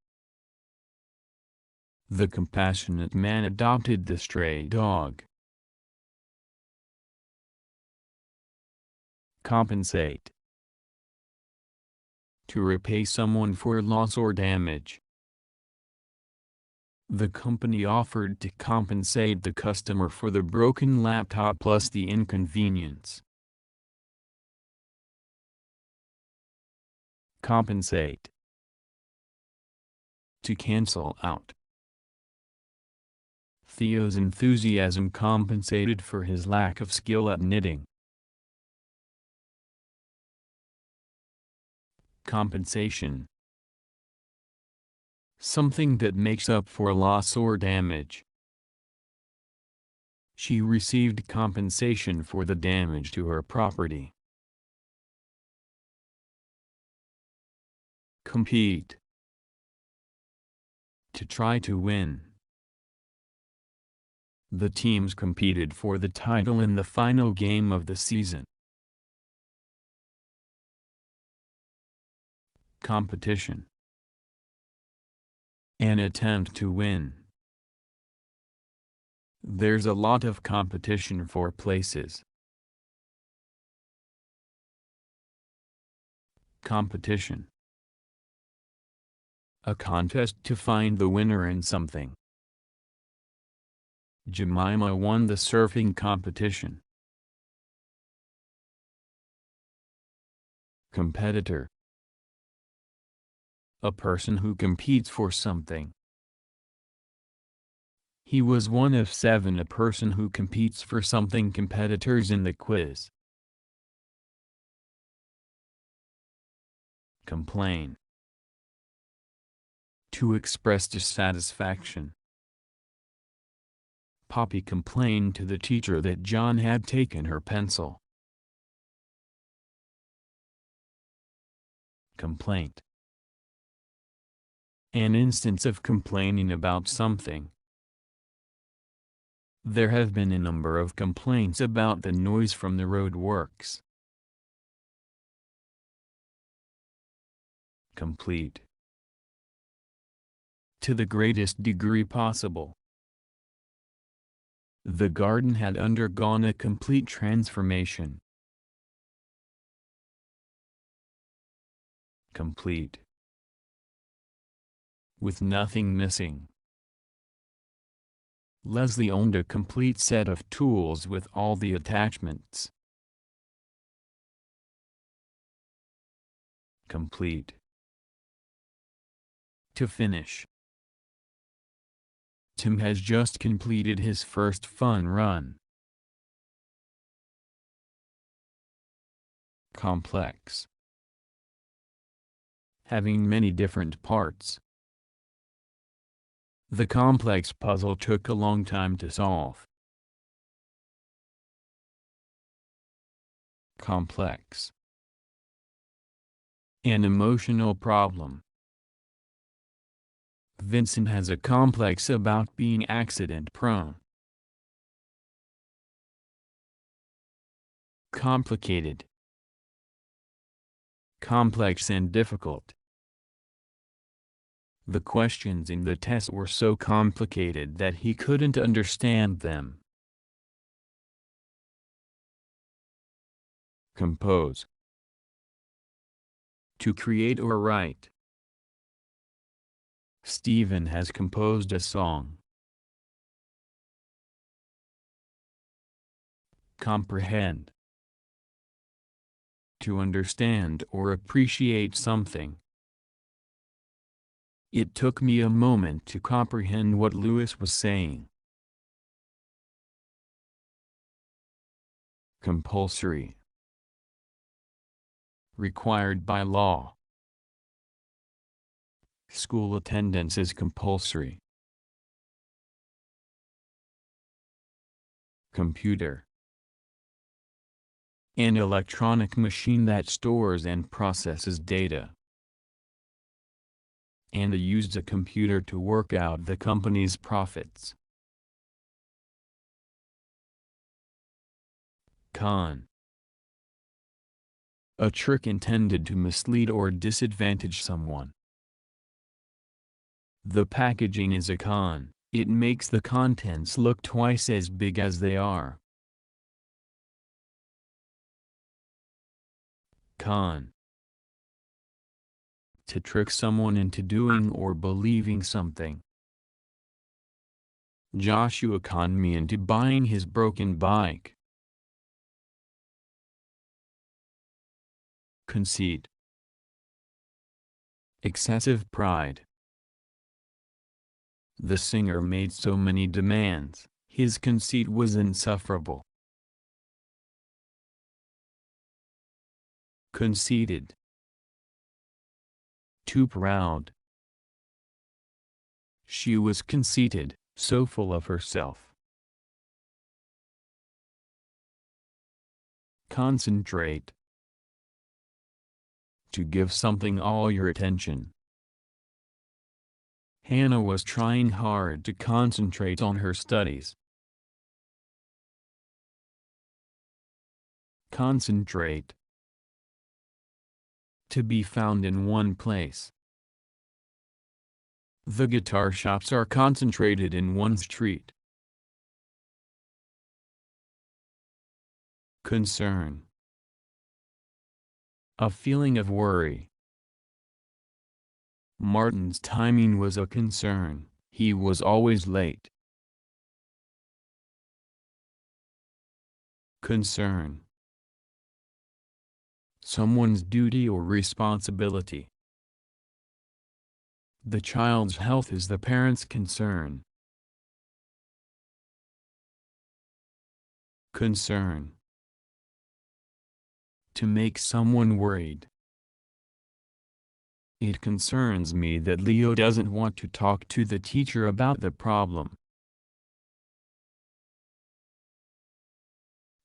The compassionate man adopted the stray dog. Compensate. To repay someone for loss or damage. The company offered to compensate the customer for the broken laptop plus the inconvenience. Compensate. To cancel out. Theo's enthusiasm compensated for his lack of skill at knitting. Compensation. Something that makes up for loss or damage. She received compensation for the damage to her property. Compete. To try to win. The teams competed for the title in the final game of the season. Competition. An attempt to win. There's a lot of competition for places. Competition. A contest to find the winner in something. Jemima won the surfing competition. Competitor. A person who competes for something. He was one of 7 a person who competes for something competitors in the quiz. Complain. To express dissatisfaction. Poppy complained to the teacher that John had taken her pencil. Complaint. An instance of complaining about something. There have been a number of complaints about the noise from the roadworks. Complete. To the greatest degree possible. The garden had undergone a complete transformation. Complete. With nothing missing. Leslie owned a complete set of tools with all the attachments. Complete. To finish. Tim has just completed his first fun run. Complex. Having many different parts. The complex puzzle took a long time to solve. Complex. An emotional problem. Vincent has a complex about being accident-prone. Complicated. Complex and difficult. The questions in the test were so complicated that he couldn't understand them. Compose. To create or write. Stephen has composed a song. Comprehend. To understand or appreciate something. It took me a moment to comprehend what Lewis was saying. Compulsory. Required by law. School attendance is compulsory. Computer. An electronic machine that stores and processes data. Anna used a computer to work out the company's profits. Con. A trick intended to mislead or disadvantage someone. The packaging is a con. It makes the contents look twice as big as they are. Con. To trick someone into doing or believing something. Joshua conned me into buying his broken bike. Conceit. Excessive pride. The singer made so many demands, his conceit was insufferable. Conceited. Too proud. She was conceited, so full of herself. Concentrate. To give something all your attention. Hannah was trying hard to concentrate on her studies. Concentrate. To be found in one place. The guitar shops are concentrated in one street. Concern. A feeling of worry. Martin's timing was a concern, he was always late. Concern. Someone's duty or responsibility. The child's health is the parent's concern. Concern. To make someone worried. It concerns me that Leo doesn't want to talk to the teacher about the problem.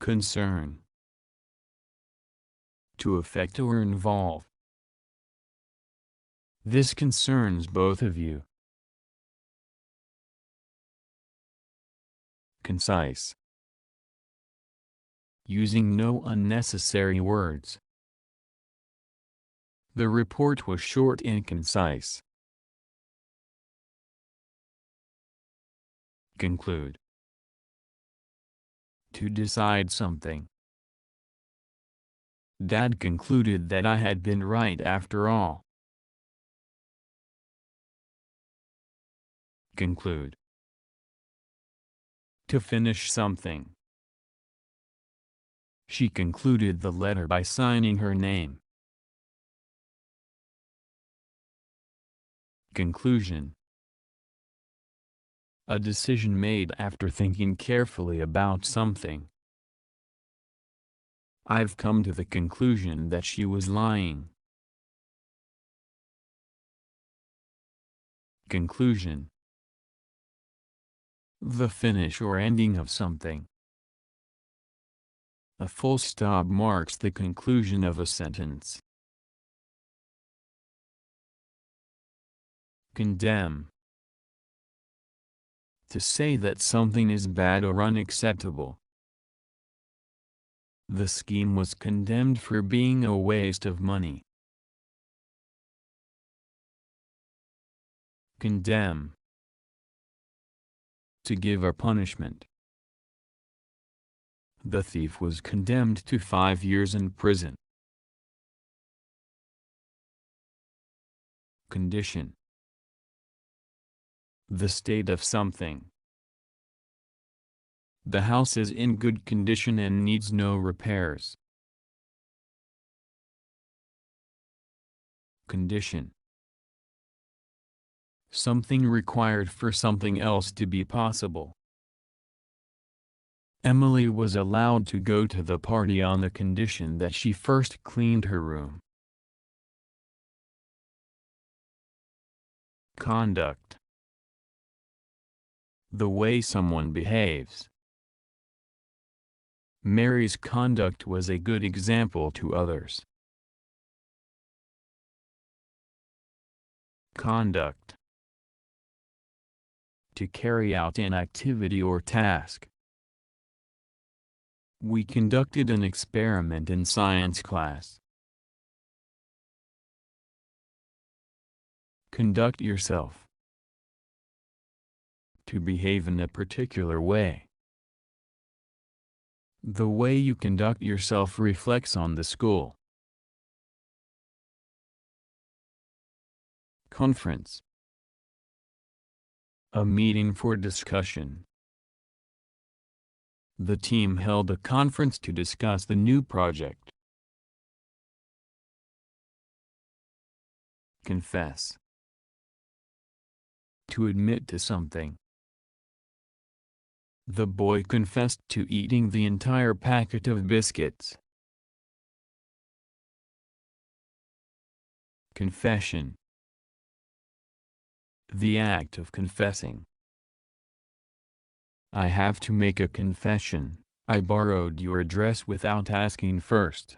Concern. To affect or involve. This concerns both of you. Concise. Using no unnecessary words. The report was short and concise. Conclude. To decide something. Dad concluded that I had been right after all. Conclude. To finish something. She concluded the letter by signing her name. Conclusion. A decision made after thinking carefully about something. I've come to the conclusion that she was lying. Conclusion. The finish or ending of something. A full stop marks the conclusion of a sentence. Condemn. To say that something is bad or unacceptable. The scheme was condemned for being a waste of money. Condemn. To give a punishment. The thief was condemned to 5 years in prison. Condition. The state of something. The house is in good condition and needs no repairs. Condition. Something required for something else to be possible. Emily was allowed to go to the party on the condition that she first cleaned her room. Conduct. The way someone behaves. Mary's conduct was a good example to others. Conduct. To carry out an activity or task. We conducted an experiment in science class. Conduct yourself. To behave in a particular way. The way you conduct yourself reflects on the school. Conference. A meeting for discussion. The team held a conference to discuss the new project. Confess. To admit to something. The boy confessed to eating the entire packet of biscuits. Confession. The act of confessing. I have to make a confession. I borrowed your address without asking first.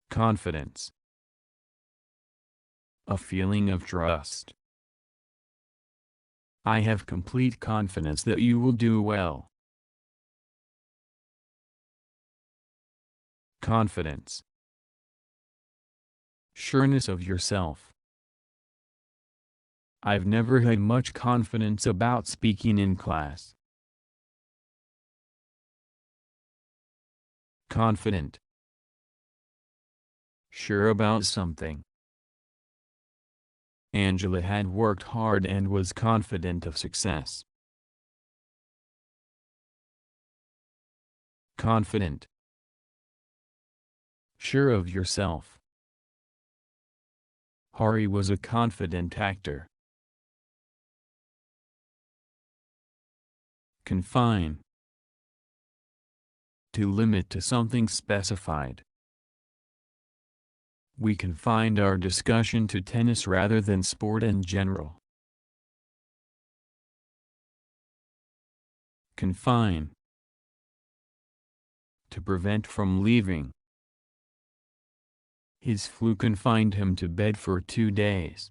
Confidence. A feeling of trust. I have complete confidence that you will do well. Confidence. Sureness of yourself. I've never had much confidence about speaking in class. Confident. Sure about something. Angela had worked hard and was confident of success. Confident. Sure of yourself. Hari was a confident actor. Confine. To limit to something specified. We confined our discussion to tennis rather than sport in general. Confine. To prevent from leaving. His flu confined him to bed for 2 days.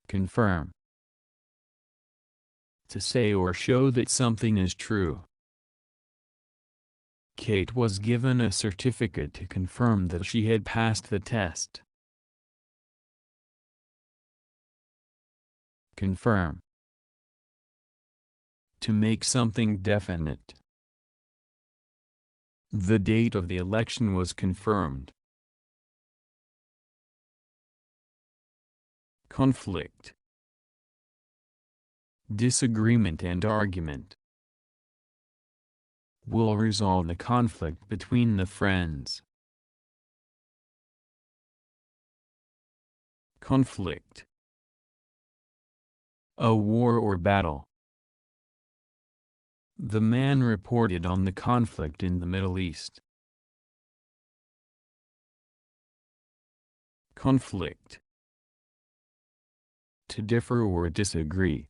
Confirm. To say or show that something is true. Kate was given a certificate to confirm that she had passed the test. Confirm. To make something definite. The date of the election was confirmed. Conflict. Disagreement and argument. Will resolve the conflict between the friends. Conflict. A war or battle. The man reported on the conflict in the Middle East. Conflict. To differ or disagree.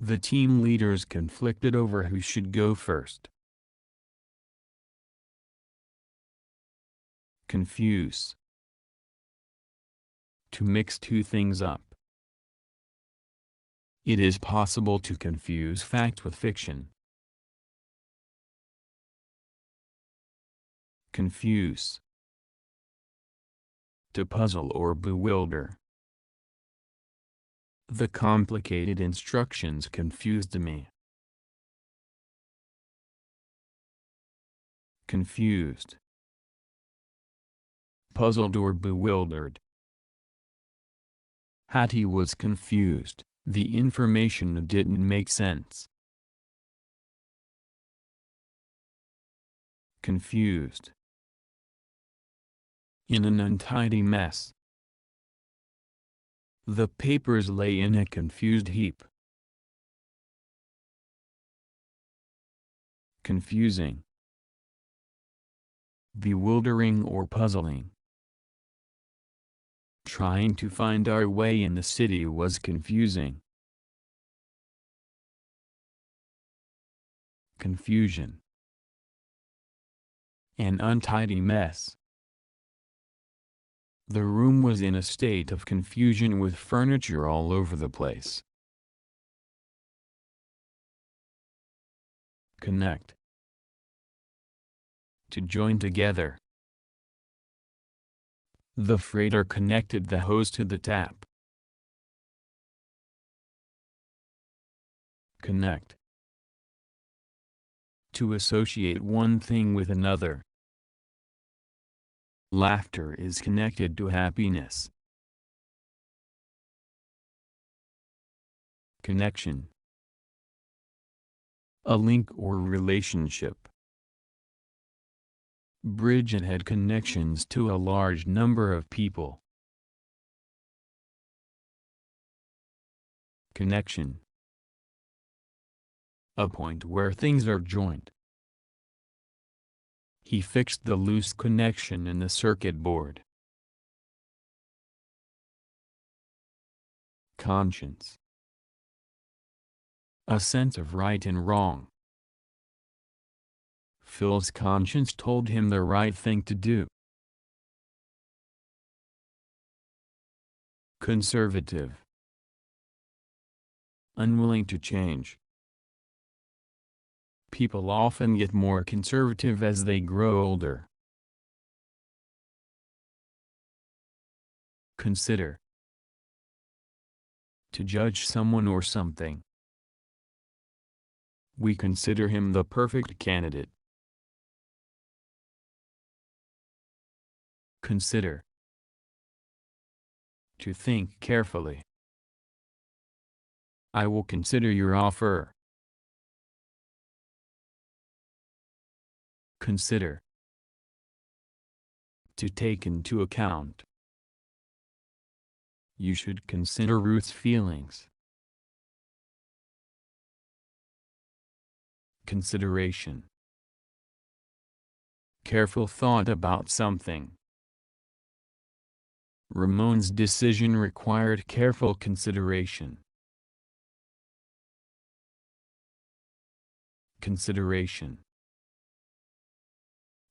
The team leaders conflicted over who should go first. Confuse. To mix two things up. It is possible to confuse fact with fiction. Confuse. To puzzle or bewilder. The complicated instructions confused me. Confused. Puzzled or bewildered. Hattie was confused. The information didn't make sense. Confused. In an untidy mess. The papers lay in a confused heap. Confusing. Bewildering or puzzling. Trying to find our way in the city was confusing. Confusion. An untidy mess. The room was in a state of confusion with furniture all over the place. Connect. To join together. The freighter connected the hose to the tap. Connect. To associate one thing with another. Laughter is connected to happiness. Connection. A link or relationship. Bridget had connections to a large number of people. Connection. A point where things are joined. He fixed the loose connection in the circuit board. Conscience. A sense of right and wrong. Phil's conscience told him the right thing to do. Conservative. Unwilling to change. People often get more conservative as they grow older. Consider. To judge someone or something. We consider him the perfect candidate. Consider. To think carefully. I will consider your offer. Consider. To take into account. You should consider Ruth's feelings. Consideration. careful thought about something. Ramon's decision required careful consideration. Consideration.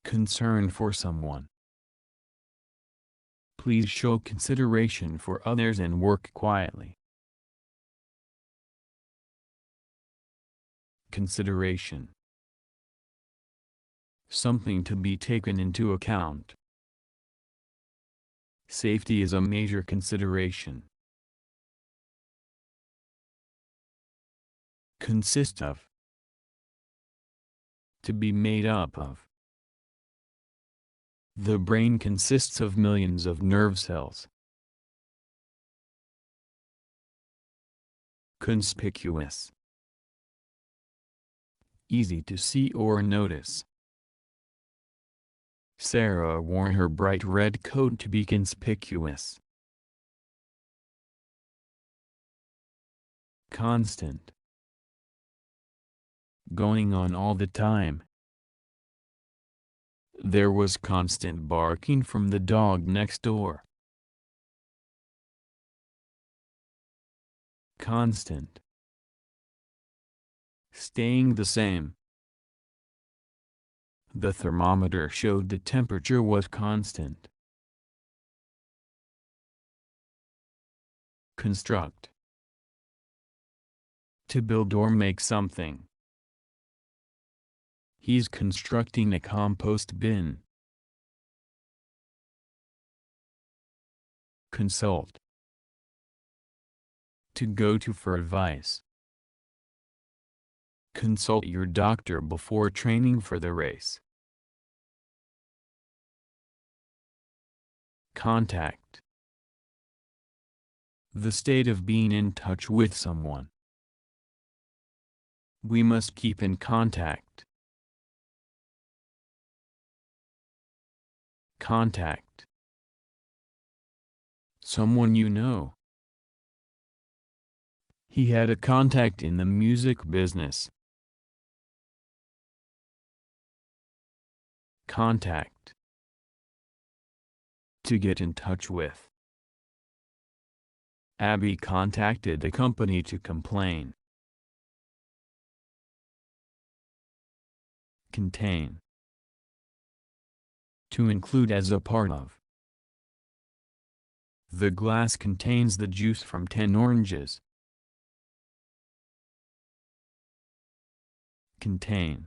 Concern for someone. Please show consideration for others and work quietly. Consideration. Something to be taken into account. Safety is a major consideration. Consist of. To be made up of. The brain consists of millions of nerve cells. Conspicuous. Easy to see or notice. Sarah wore her bright red coat to be conspicuous. Constant. Going on all the time. There was constant barking from the dog next door. Constant. Staying the same. The thermometer showed the temperature was constant. Construct. To build or make something. He's constructing a compost bin. Consult. To go to for advice. Consult your doctor before training for the race. Contact. The state of being in touch with someone. We must keep in contact. Contact. Someone you know. He had a contact in the music business. Contact. To get in touch with. Abby contacted the company to complain. Contain. To include as a part of. The glass contains the juice from 10 oranges. Contain.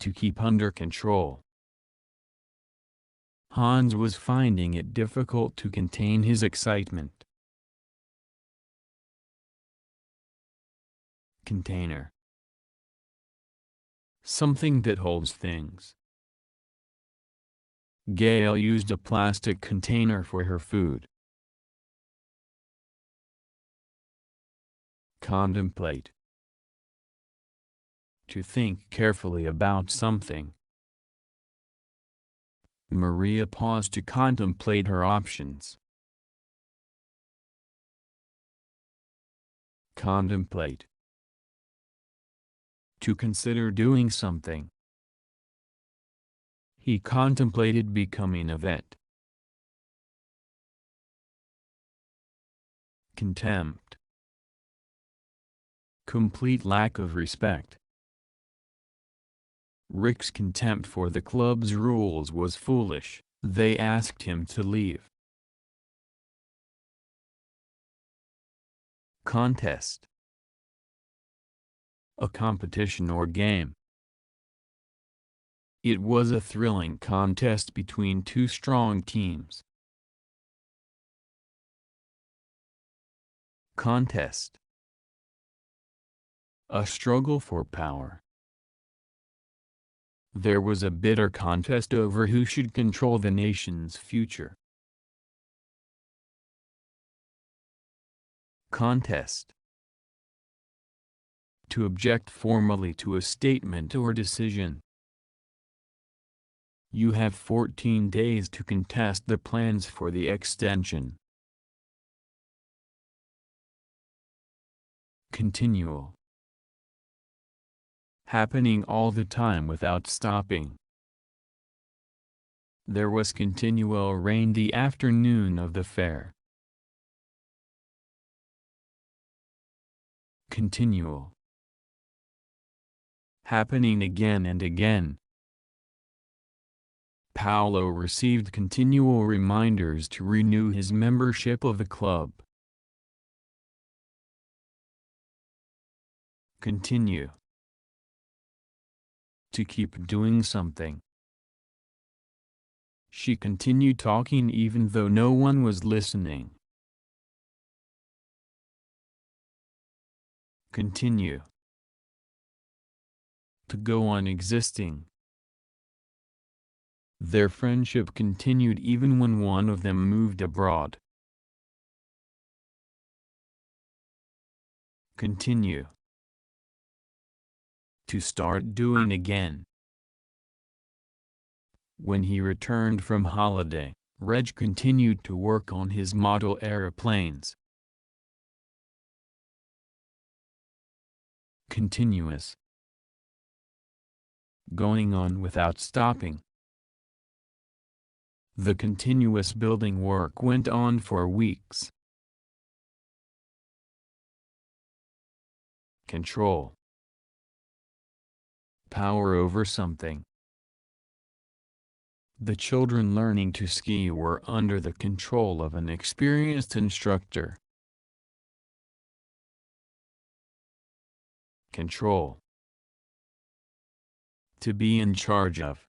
To keep under control. Hans was finding it difficult to contain his excitement. Container. Something that holds things. Gail used a plastic container for her food. Contemplate. To think carefully about something. Maria paused to contemplate her options. Contemplate. To consider doing something. He contemplated becoming a vet. Contempt. Complete lack of respect. Rick's contempt for the club's rules was foolish. They asked him to leave. Contest. A competition or game. It was a thrilling contest between two strong teams. Contest. A struggle for power. There was a bitter contest over who should control the nation's future. Contest. To object formally to a statement or decision. You have 14 days to contest the plans for the extension. Continual. happening all the time without stopping. There was continual rain the afternoon of the fair. Continual. Happening again and again. Paulo received continual reminders to renew his membership of the club. Continue. To keep doing something. She continued talking even though no one was listening. Continue. To go on existing. Their friendship continued even when one of them moved abroad. Continue. To start doing again. When he returned from holiday, Reg continued to work on his model aeroplanes. Continuous. Going on without stopping. The continuous building work went on for weeks. Control. Power over something. The children learning to ski were under the control of an experienced instructor. Control. To be in charge of.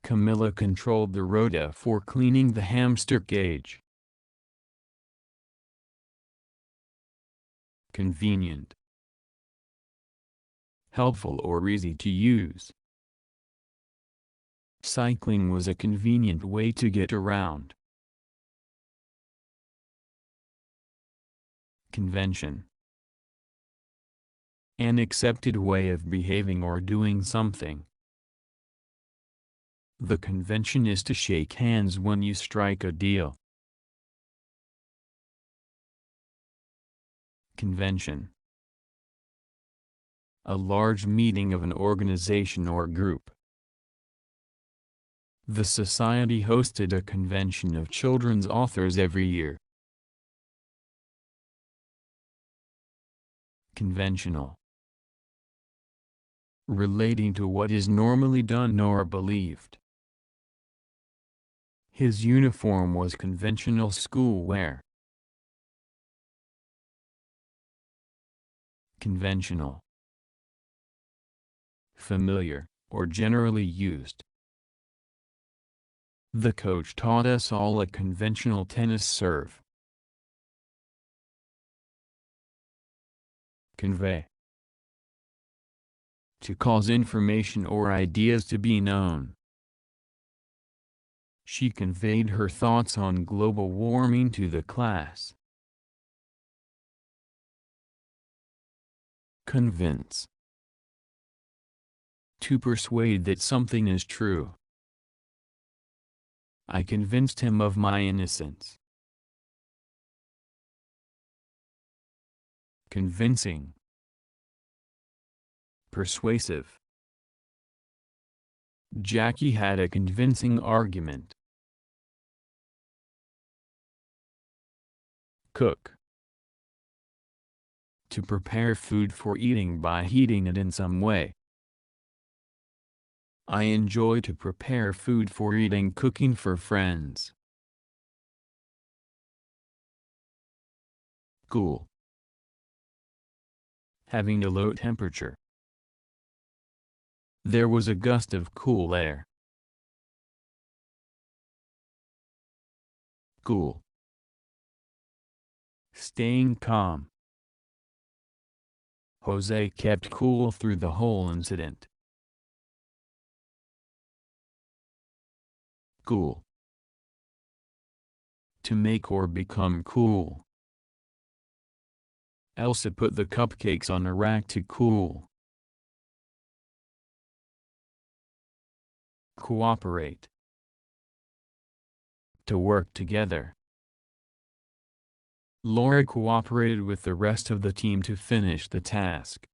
Camilla controlled the rota for cleaning the hamster cage. Convenient. Helpful or easy to use. Cycling was a convenient way to get around. Convention. An accepted way of behaving or doing something. The convention is to shake hands when you strike a deal. Convention. A large meeting of an organization or group. The society hosted a convention of children's authors every year. Conventional. Relating to what is normally done or believed. His uniform was conventional school wear. Conventional. Familiar, or generally used. The coach taught us all a conventional tennis serve. Convey. To cause information or ideas to be known. She conveyed her thoughts on global warming to the class. Convince. To persuade that something is true. I convinced him of my innocence. Convincing. Persuasive. Jackie had a convincing argument. Cook. To prepare food for eating by heating it in some way. I enjoy to prepare food for eating, cooking for friends. Cool. Having a low temperature. There was a gust of cool air. Cool. Staying calm. Jose kept cool through the whole incident. Cool. To make or become cool. Elsa put the cupcakes on a rack to cool. Cooperate. To work together. Laura cooperated with the rest of the team to finish the task.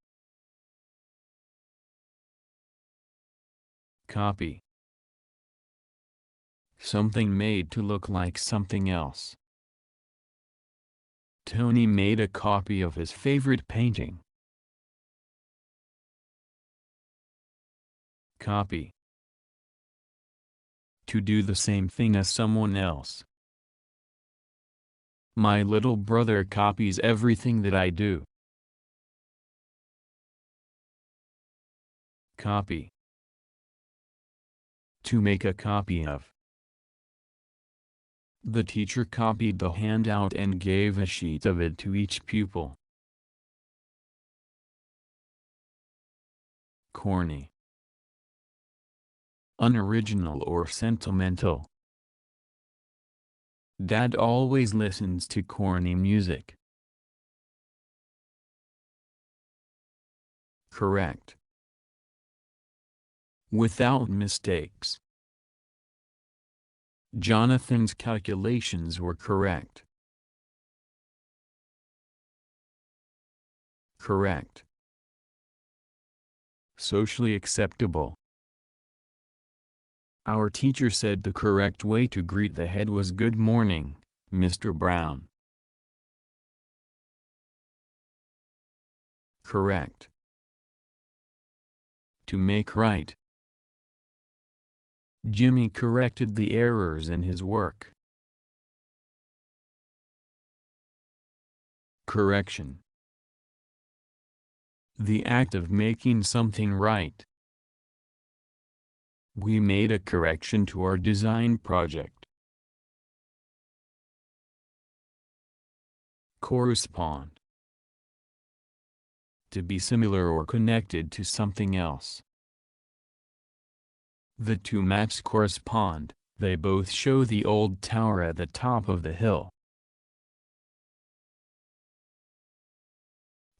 Copy. Something made to look like something else. Tony made a copy of his favorite painting. Copy. To do the same thing as someone else. My little brother copies everything that I do. Copy. To make a copy of. The teacher copied the handout and gave a sheet of it to each pupil. Corny. Unoriginal or sentimental. Dad always listens to corny music. Correct. Without mistakes. Jonathan's calculations were correct. Correct. Socially acceptable. Our teacher said the correct way to greet the head was "Good morning, Mr. Brown." Correct. To make right. Jimmy corrected the errors in his work. Correction. The act of making something right. We made a correction to our design project. Correspond. To be similar or connected to something else. The two maps correspond, they both show the old tower at the top of the hill.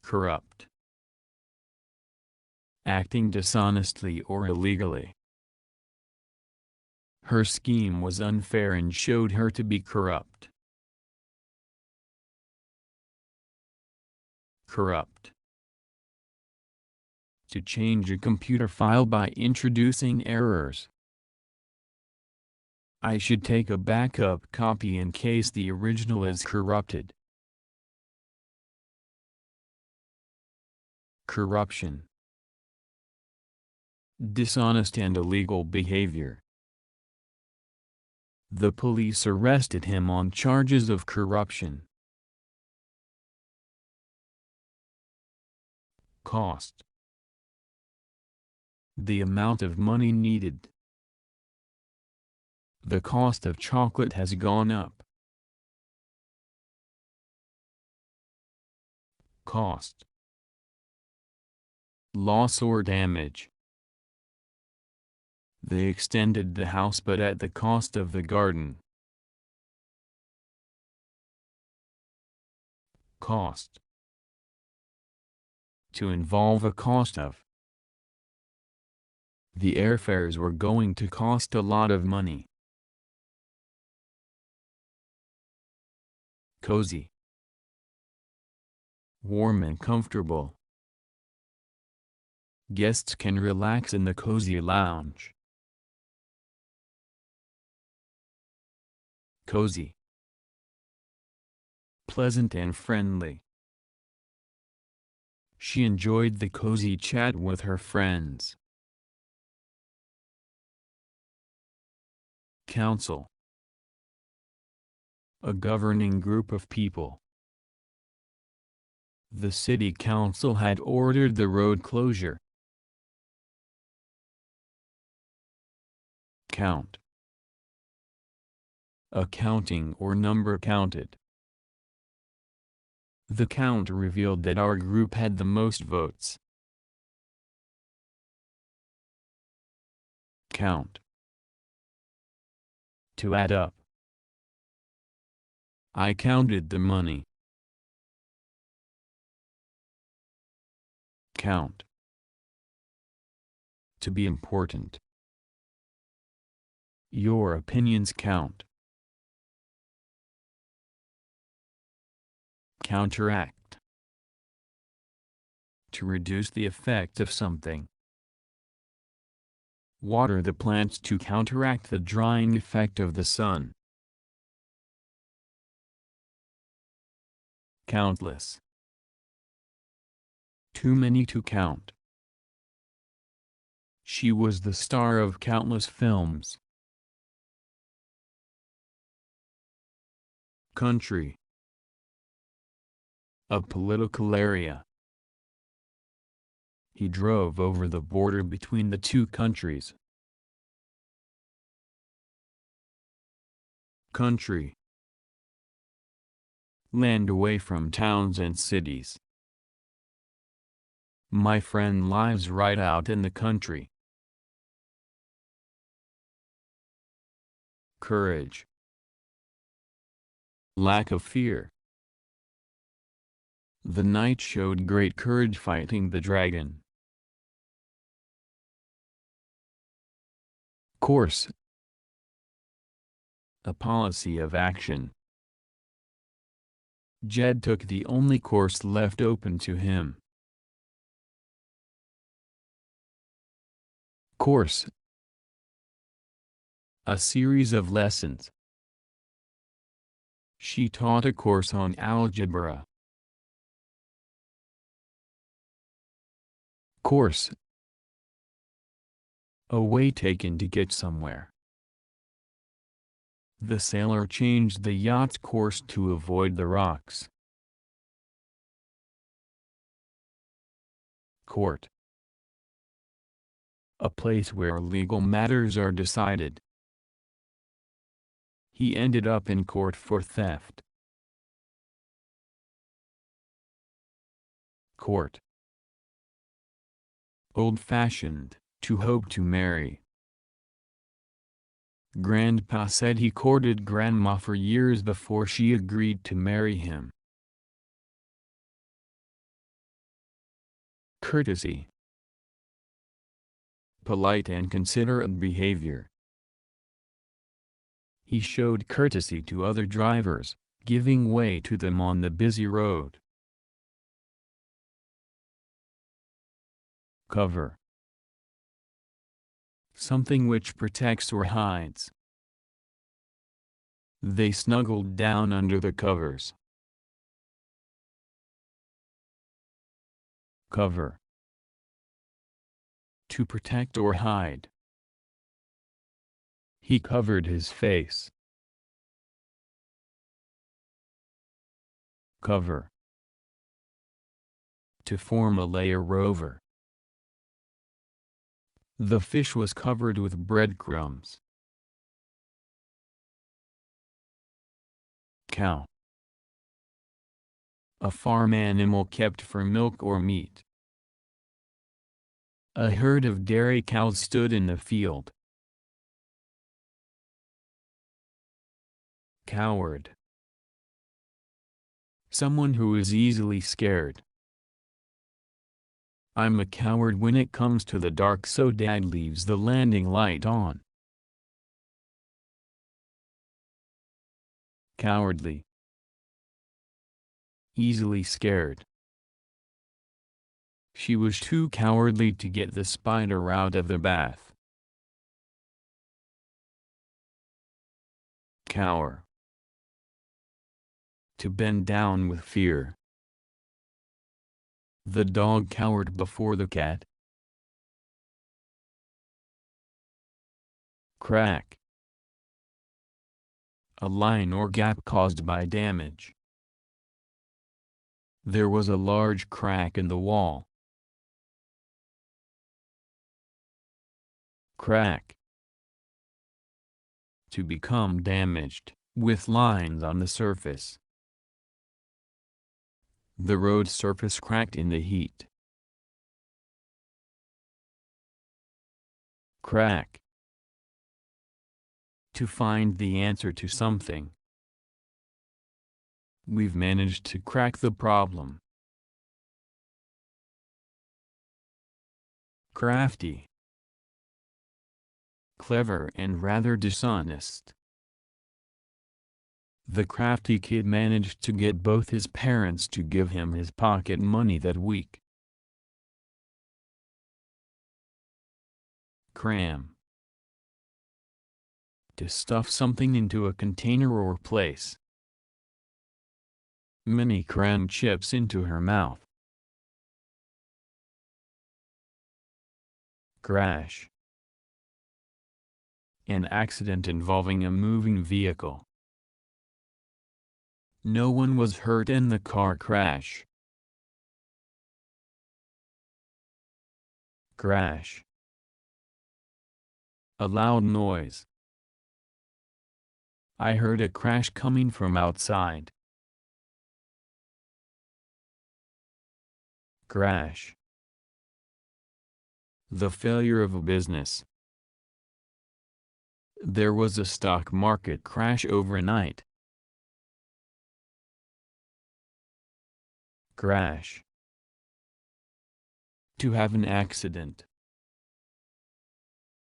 Corrupt. Acting dishonestly or illegally. Her scheme was unfair and showed her to be corrupt. Corrupt. To change a computer file by introducing errors. I should take a backup copy in case the original is corrupted. Corruption. Dishonest and illegal behavior. The police arrested him on charges of corruption. Cost. The amount of money needed. The cost of chocolate has gone up. Cost. Loss or damage. They extended the house but at the cost of the garden. Cost. To involve a cost of. The airfares were going to cost a lot of money. Cozy. Warm and comfortable. Guests can relax in the cozy lounge. Cozy. Pleasant and friendly. She enjoyed the cozy chat with her friends. Council. A governing group of people. The city council had ordered the road closure. Count. A counting or number counted. The count revealed that our group had the most votes. Count. To add up. I counted the money. Count. To be important. Your opinions count. Counteract. To reduce the effect of something. Water the plants to counteract the drying effect of the sun. Countless. Too many to count. She was the star of countless films. Country. A political area. He drove over the border between the two countries. Country. Land away from towns and cities. My friend lives right out in the country. Courage. Lack of fear. The knight showed great courage fighting the dragon. Course. A policy of action. Jed took the only course left open to him. Course. A series of lessons. She taught a course on algebra. Course. A way taken to get somewhere. The sailor changed the yacht's course to avoid the rocks. Court. A place where legal matters are decided. He ended up in court for theft. Court. Old-fashioned, to hope to marry. Grandpa said he courted Grandma for years before she agreed to marry him. Courtesy. Polite and considerate behavior. He showed courtesy to other drivers, giving way to them on the busy road. Cover. Something which protects or hides. They snuggled down under the covers. Cover. To protect or hide. He covered his face. Cover. To form a layer over. The fish was covered with breadcrumbs. Cow. A farm animal kept for milk or meat. A herd of dairy cows stood in the field. Coward. Someone who is easily scared. I'm a coward when it comes to the dark, so Dad leaves the landing light on. Cowardly. Easily scared. She was too cowardly to get the spider out of the bath. Cower. To bend down with fear. The dog cowered before the cat. Crack. A line or gap caused by damage. There was a large crack in the wall. Crack. To become damaged, with lines on the surface. The road surface cracked in the heat. Crack. To find the answer to something. We've managed to crack the problem. Crafty. Clever and rather dishonest. The crafty kid managed to get both his parents to give him his pocket money that week. Cram. To stuff something into a container or place. Minnie crammed chips into her mouth. Crash. An accident involving a moving vehicle. No one was hurt in the car crash. Crash. A loud noise. I heard a crash coming from outside. Crash. The failure of a business. There was a stock market crash overnight. Crash. To have an accident.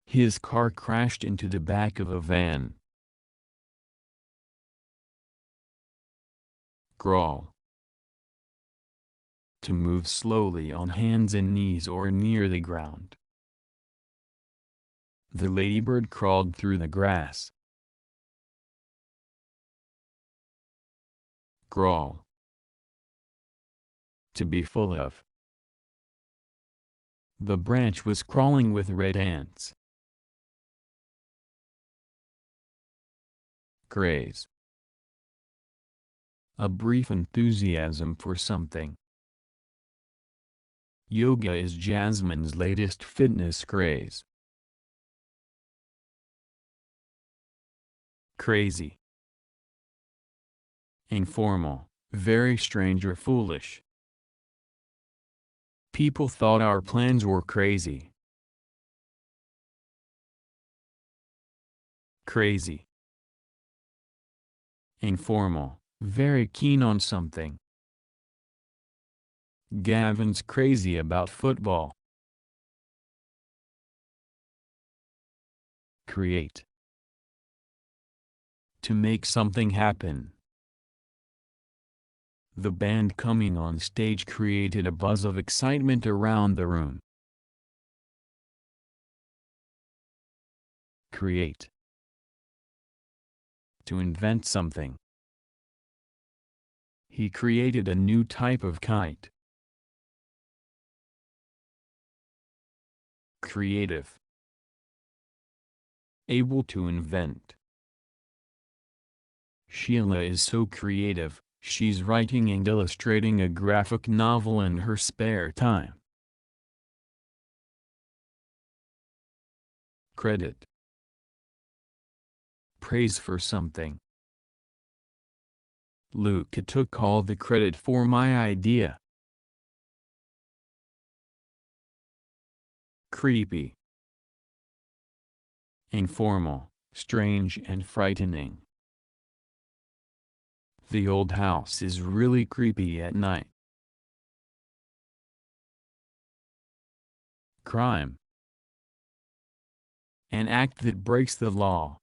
His car crashed into the back of a van. Crawl. To move slowly on hands and knees or near the ground. The ladybird crawled through the grass. Crawl. To be full of. The branch was crawling with red ants. Craze. A brief enthusiasm for something. Yoga is Jasmine's latest fitness craze. Crazy. Informal, very strange or foolish. People thought our plans were crazy. Crazy. Informal, very keen on something. Gavin's crazy about football. Create. To make something happen. The band coming on stage created a buzz of excitement around the room. Create. To invent something. He created a new type of kite. Creative. Able to invent. Sheila is so creative, she's writing and illustrating a graphic novel in her spare time. Credit. Praise for something. Luca took all the credit for my idea. Creepy. Informal, strange and frightening. The old house is really creepy at night. Crime. An act that breaks the law.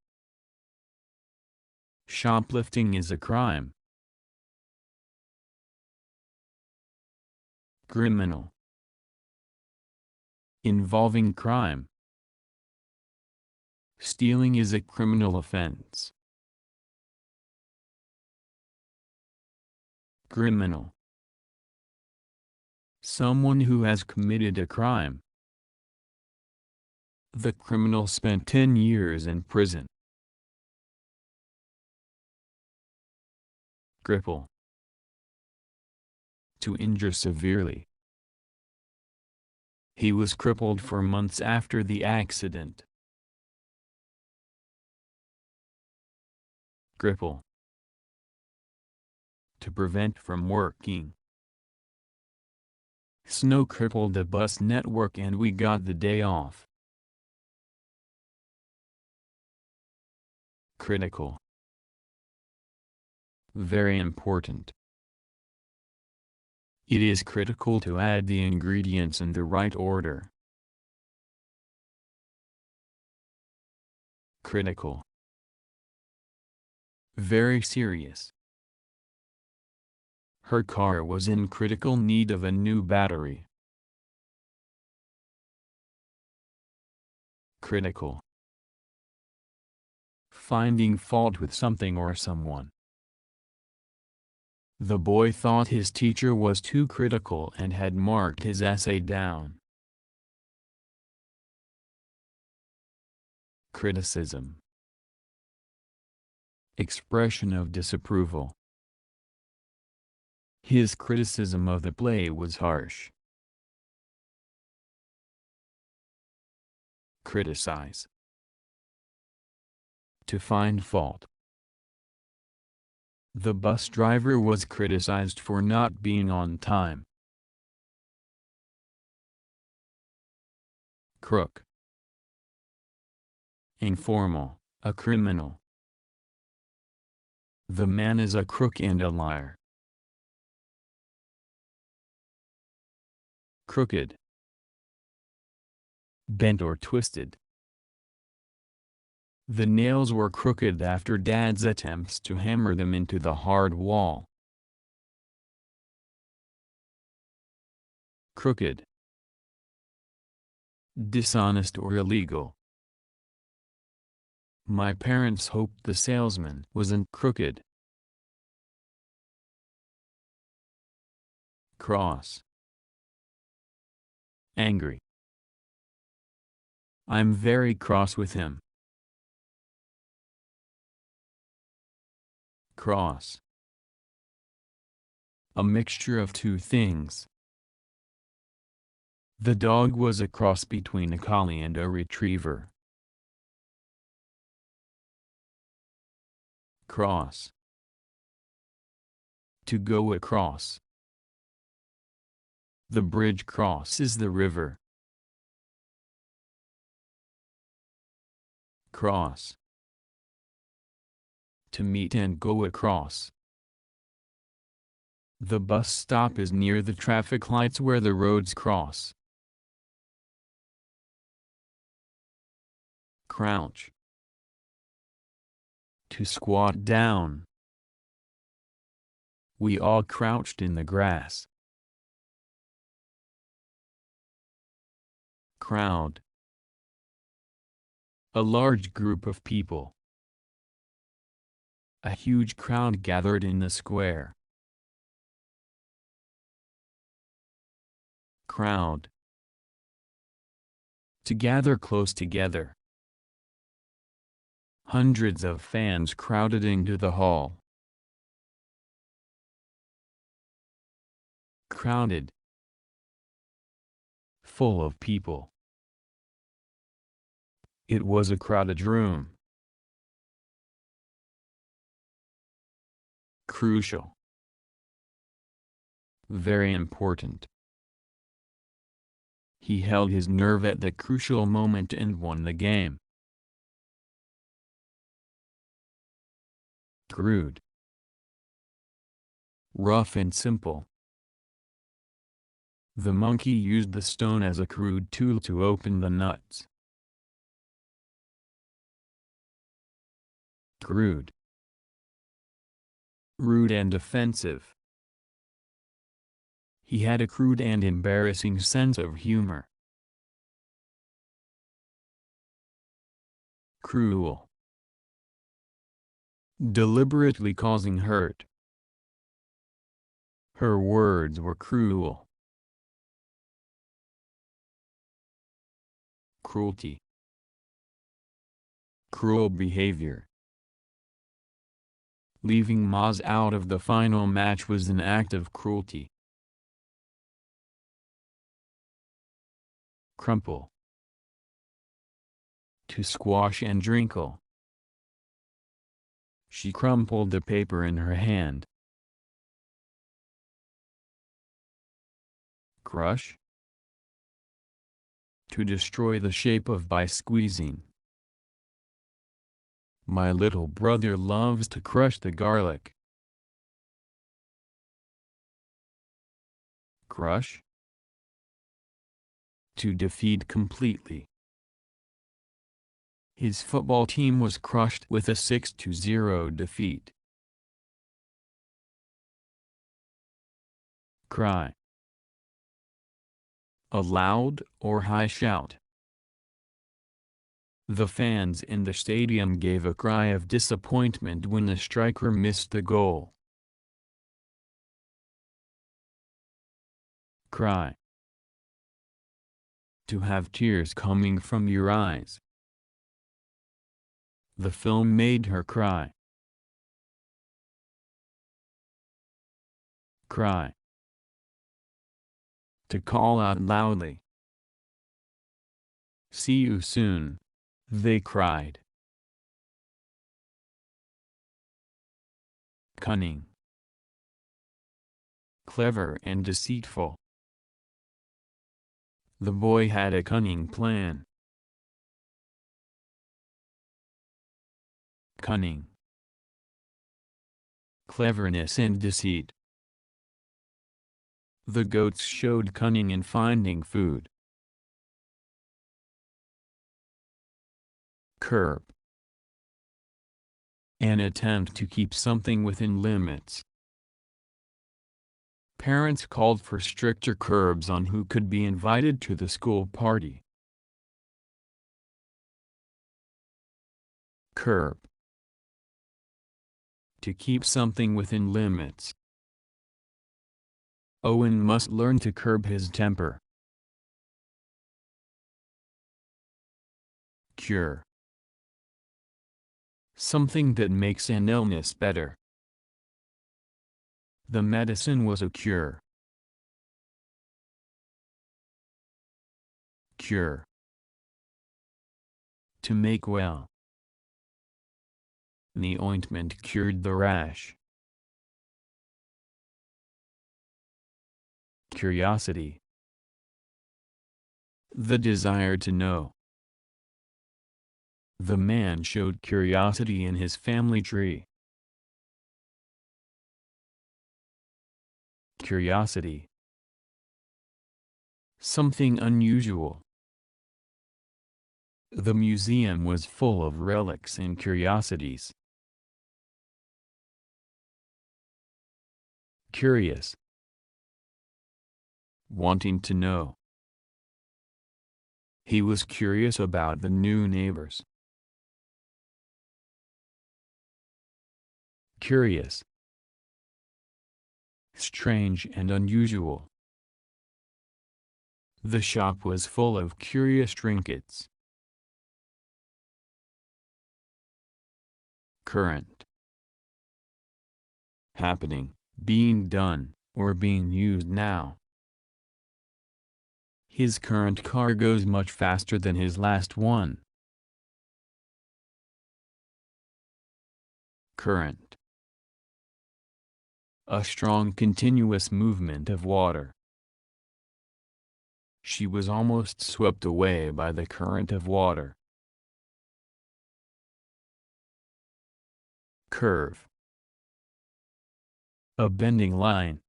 Shoplifting is a crime. Criminal. Involving crime. Stealing is a criminal offense. Criminal. Someone who has committed a crime. The criminal spent 10 years in prison. Cripple. To injure severely. He was crippled for months after the accident. Cripple. To prevent from working. Snow crippled the bus network and we got the day off. Critical. Very important. It is critical to add the ingredients in the right order. Critical. Very serious. Her car was in critical need of a new battery. critical. Finding fault with something or someone. The boy thought his teacher was too critical and had marked his essay down. Criticism. Expression of disapproval. His criticism of the play was harsh. Criticize. To find fault. The bus driver was criticized for not being on time. Crook. Informal, a criminal. The man is a crook and a liar. Crooked. Bent or twisted. The nails were crooked after Dad's attempts to hammer them into the hard wall. Crooked. Dishonest or illegal. My parents hoped the salesman wasn't crooked. Cross. Angry. I'm very cross with him. Cross. A mixture of two things. The dog was a cross between a collie and a retriever. Cross. To go across. The bridge crosses the river. Cross. To meet and go across. The bus stop is near the traffic lights where the roads cross. Crouch. To squat down. We all crouched in the grass. Crowd. A large group of people. A huge crowd gathered in the square. Crowd. To gather close together. Hundreds of fans crowded into the hall. Crowded. Full of people. It was a crowded room. Crucial. Very important. He held his nerve at the crucial moment and won the game. Crude. Rough and simple. The monkey used the stone as a crude tool to open the nuts. Crude. Rude and offensive. He had a crude and embarrassing sense of humor. Cruel. Deliberately causing hurt. Her words were cruel. Cruelty. Cruel behavior. Leaving Maz out of the final match was an act of cruelty. Crumple. To squash and drinkle. She crumpled the paper in her hand. Crush. To destroy the shape of by squeezing. My little brother loves to crush the garlic. Crush. To defeat completely. His football team was crushed with a 6-0 defeat. Cry. A loud or high shout. The fans in the stadium gave a cry of disappointment when the striker missed the goal. Cry. To have tears coming from your eyes. The film made her cry. Cry. To call out loudly. See you soon, they cried. Cunning. Clever and deceitful. The boy had a cunning plan. Cunning. Cleverness and deceit. The goats showed cunning in finding food. Curb. An attempt to keep something within limits. Parents called for stricter curbs on who could be invited to the school party. Curb. To keep something within limits. Owen must learn to curb his temper. Cure. Something that makes an illness better. The medicine was a cure. Cure. To make well. The ointment cured the rash. Curiosity. The desire to know. The man showed curiosity in his family tree. Curiosity. Something unusual. The museum was full of relics and curiosities. Curious. Wanting to know. He was curious about the new neighbors. Curious. Strange and unusual. The shop was full of curious trinkets. Current. Happening, being done, or being used now. His current car goes much faster than his last one. Current. A strong continuous movement of water. She was almost swept away by the current of water. Curve. A bending line.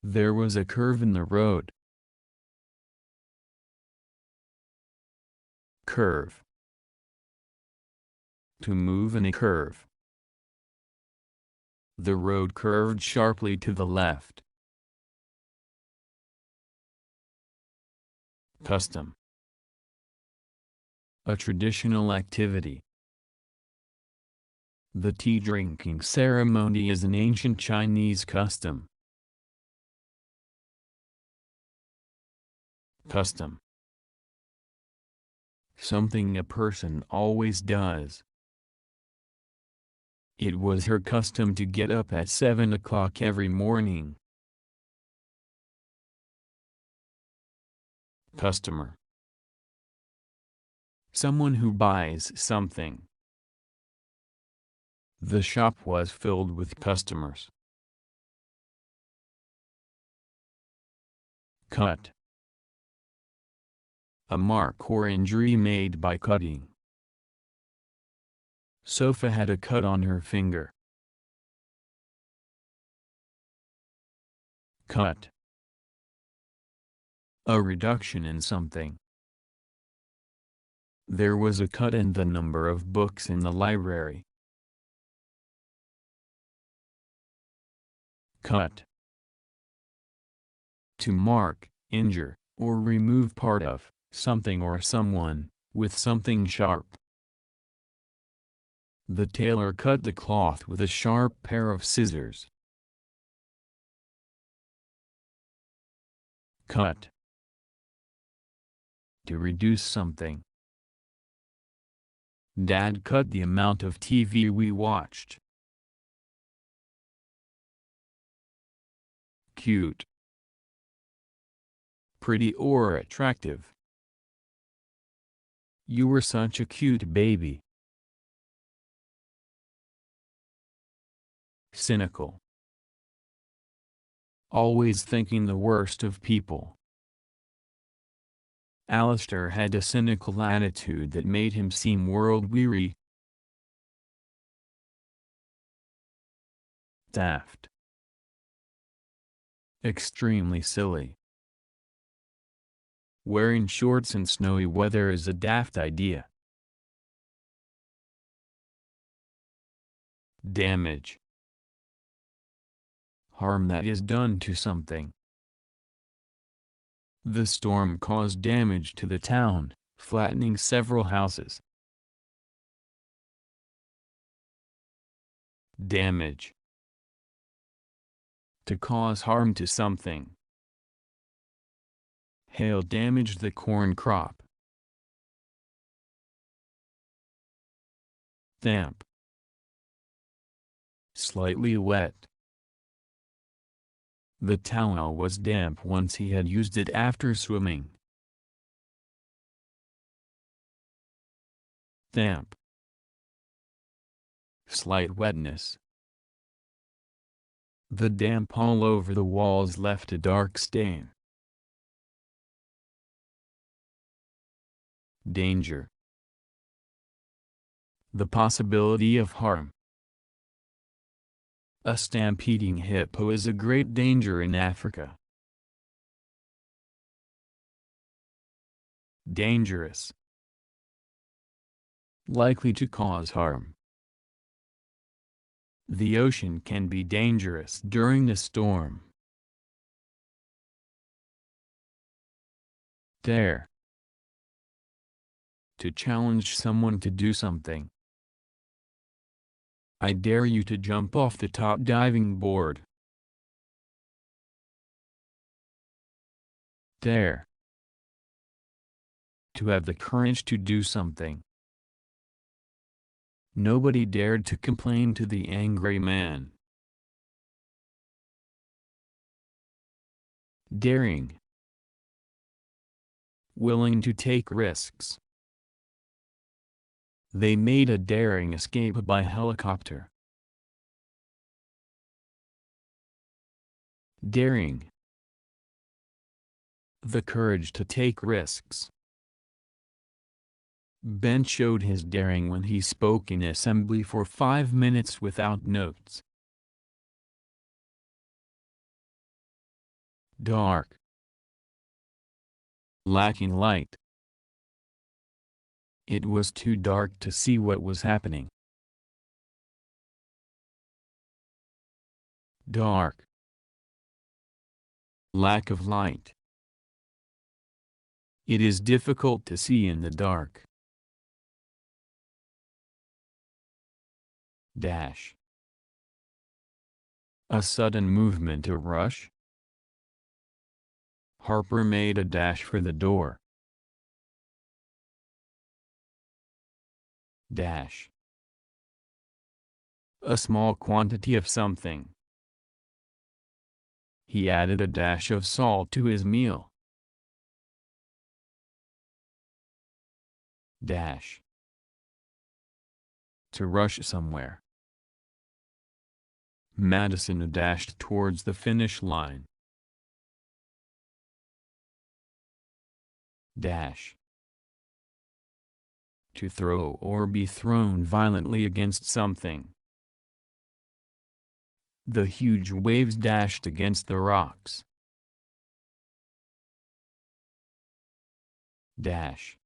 There was a curve in the road. Curve. To move in a curve. The road curved sharply to the left. Custom. A traditional activity. The tea drinking ceremony is an ancient Chinese custom. Custom. Something a person always does. It was her custom to get up at 7 o'clock every morning. Customer. Someone who buys something. The shop was filled with customers. Cut. A mark or injury made by cutting. Sophia had a cut on her finger. Cut. A reduction in something. There was a cut in the number of books in the library. Cut. To mark, injure, or remove part of something or someone, with something sharp. The tailor cut the cloth with a sharp pair of scissors. Cut. To reduce something. Dad cut the amount of TV we watched. Cute. Pretty or attractive. You were such a cute baby. Cynical. Always thinking the worst of people. Alistair had a cynical attitude that made him seem world-weary. Daft. Extremely silly. Wearing shorts in snowy weather is a daft idea. Damage. Harm that is done to something. The storm caused damage to the town, flattening several houses. Damage. To cause harm to something. Hail damaged the corn crop. Damp. Slightly wet. The towel was damp once he had used it after swimming. Damp. Slight wetness. The damp all over the walls left a dark stain. Danger. The possibility of harm. A stampeding hippo is a great danger in Africa. Dangerous. Likely to cause harm. The ocean can be dangerous during a storm. Dare. To challenge someone to do something. I dare you to jump off the top diving board. Dare. To have the courage to do something. Nobody dared to complain to the angry man. Daring. Willing to take risks. They made a daring escape by helicopter. Daring. The courage to take risks. Ben showed his daring when he spoke in assembly for 5 minutes without notes. Dark. Lacking light. It was too dark to see what was happening. Dark. Lack of light. It is difficult to see in the dark. Dash. A sudden movement or rush. Harper made a dash for the door. Dash. A small quantity of something. He added a dash of salt to his meal. Dash. To rush somewhere. Madison dashed towards the finish line. Dash. To throw or be thrown violently against something. The huge waves dashed against the rocks. Dash.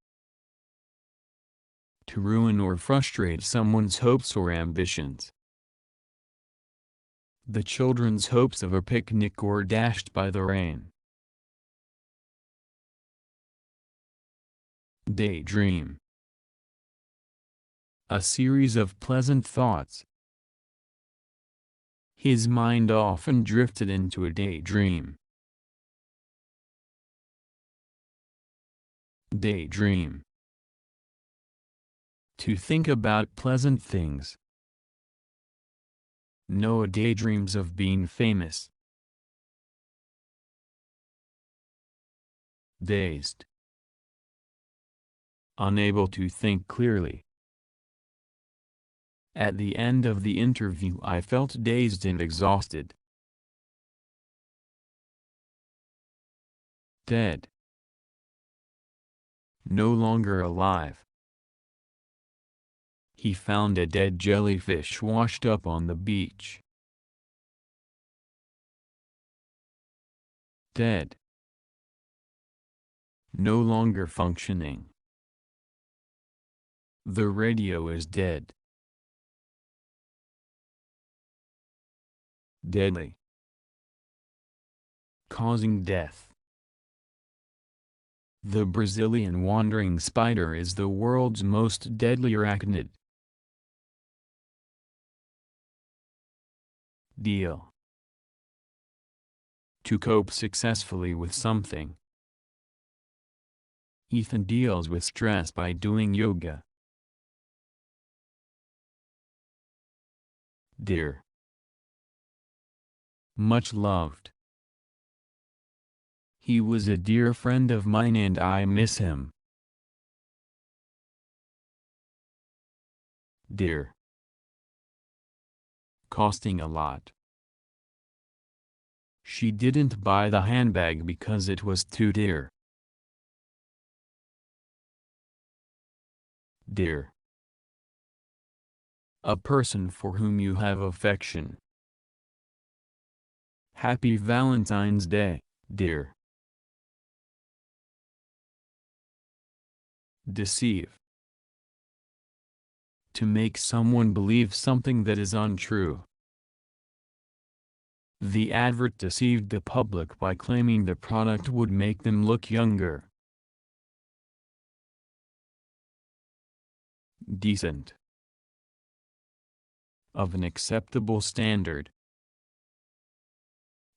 To ruin or frustrate someone's hopes or ambitions. The children's hopes of a picnic were dashed by the rain. Daydream. A series of pleasant thoughts. His mind often drifted into a daydream. Daydream. To think about pleasant things. Noah daydreams of being famous. Dazed. Unable to think clearly. At the end of the interview I felt dazed and exhausted. Dead. No longer alive. He found a dead jellyfish washed up on the beach. Dead. No longer functioning. The radio is dead. Deadly. Causing death. The Brazilian wandering spider is the world's most deadly arachnid. Deal. To cope successfully with something. Ethan deals with stress by doing yoga. Dear. Much loved. He was a dear friend of mine and I miss him. Dear. Costing a lot. She didn't buy the handbag because it was too dear. Dear. A person for whom you have affection. Happy Valentine's Day, dear. Deceive. To make someone believe something that is untrue. The advert deceived the public by claiming the product would make them look younger. Decent. Of an acceptable standard.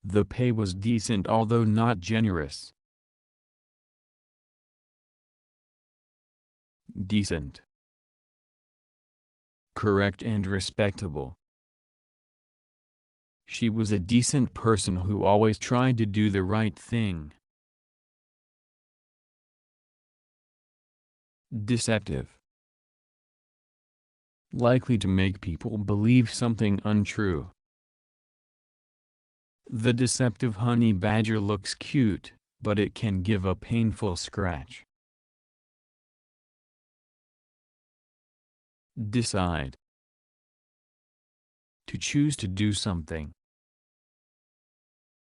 The pay was decent although not generous. Decent. Correct and respectable. She was a decent person who always tried to do the right thing. Deceptive. Likely to make people believe something untrue. The deceptive honey badger looks cute, but it can give a painful scratch. Decide. To choose to do something.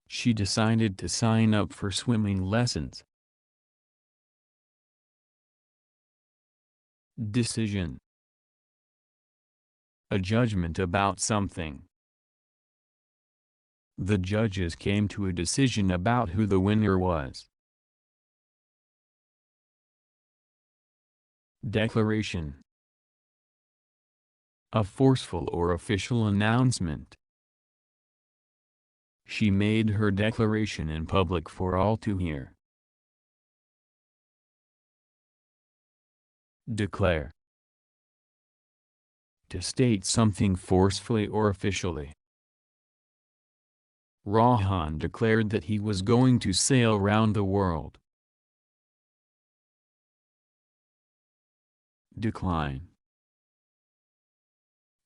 She decided to sign up for swimming lessons. Decision. A judgment about something. The judges came to a decision about who the winner was. Declaration. A forceful or official announcement. She made her declaration in public for all to hear. Declare. To state something forcefully or officially. Rohan declared that he was going to sail round the world. Decline.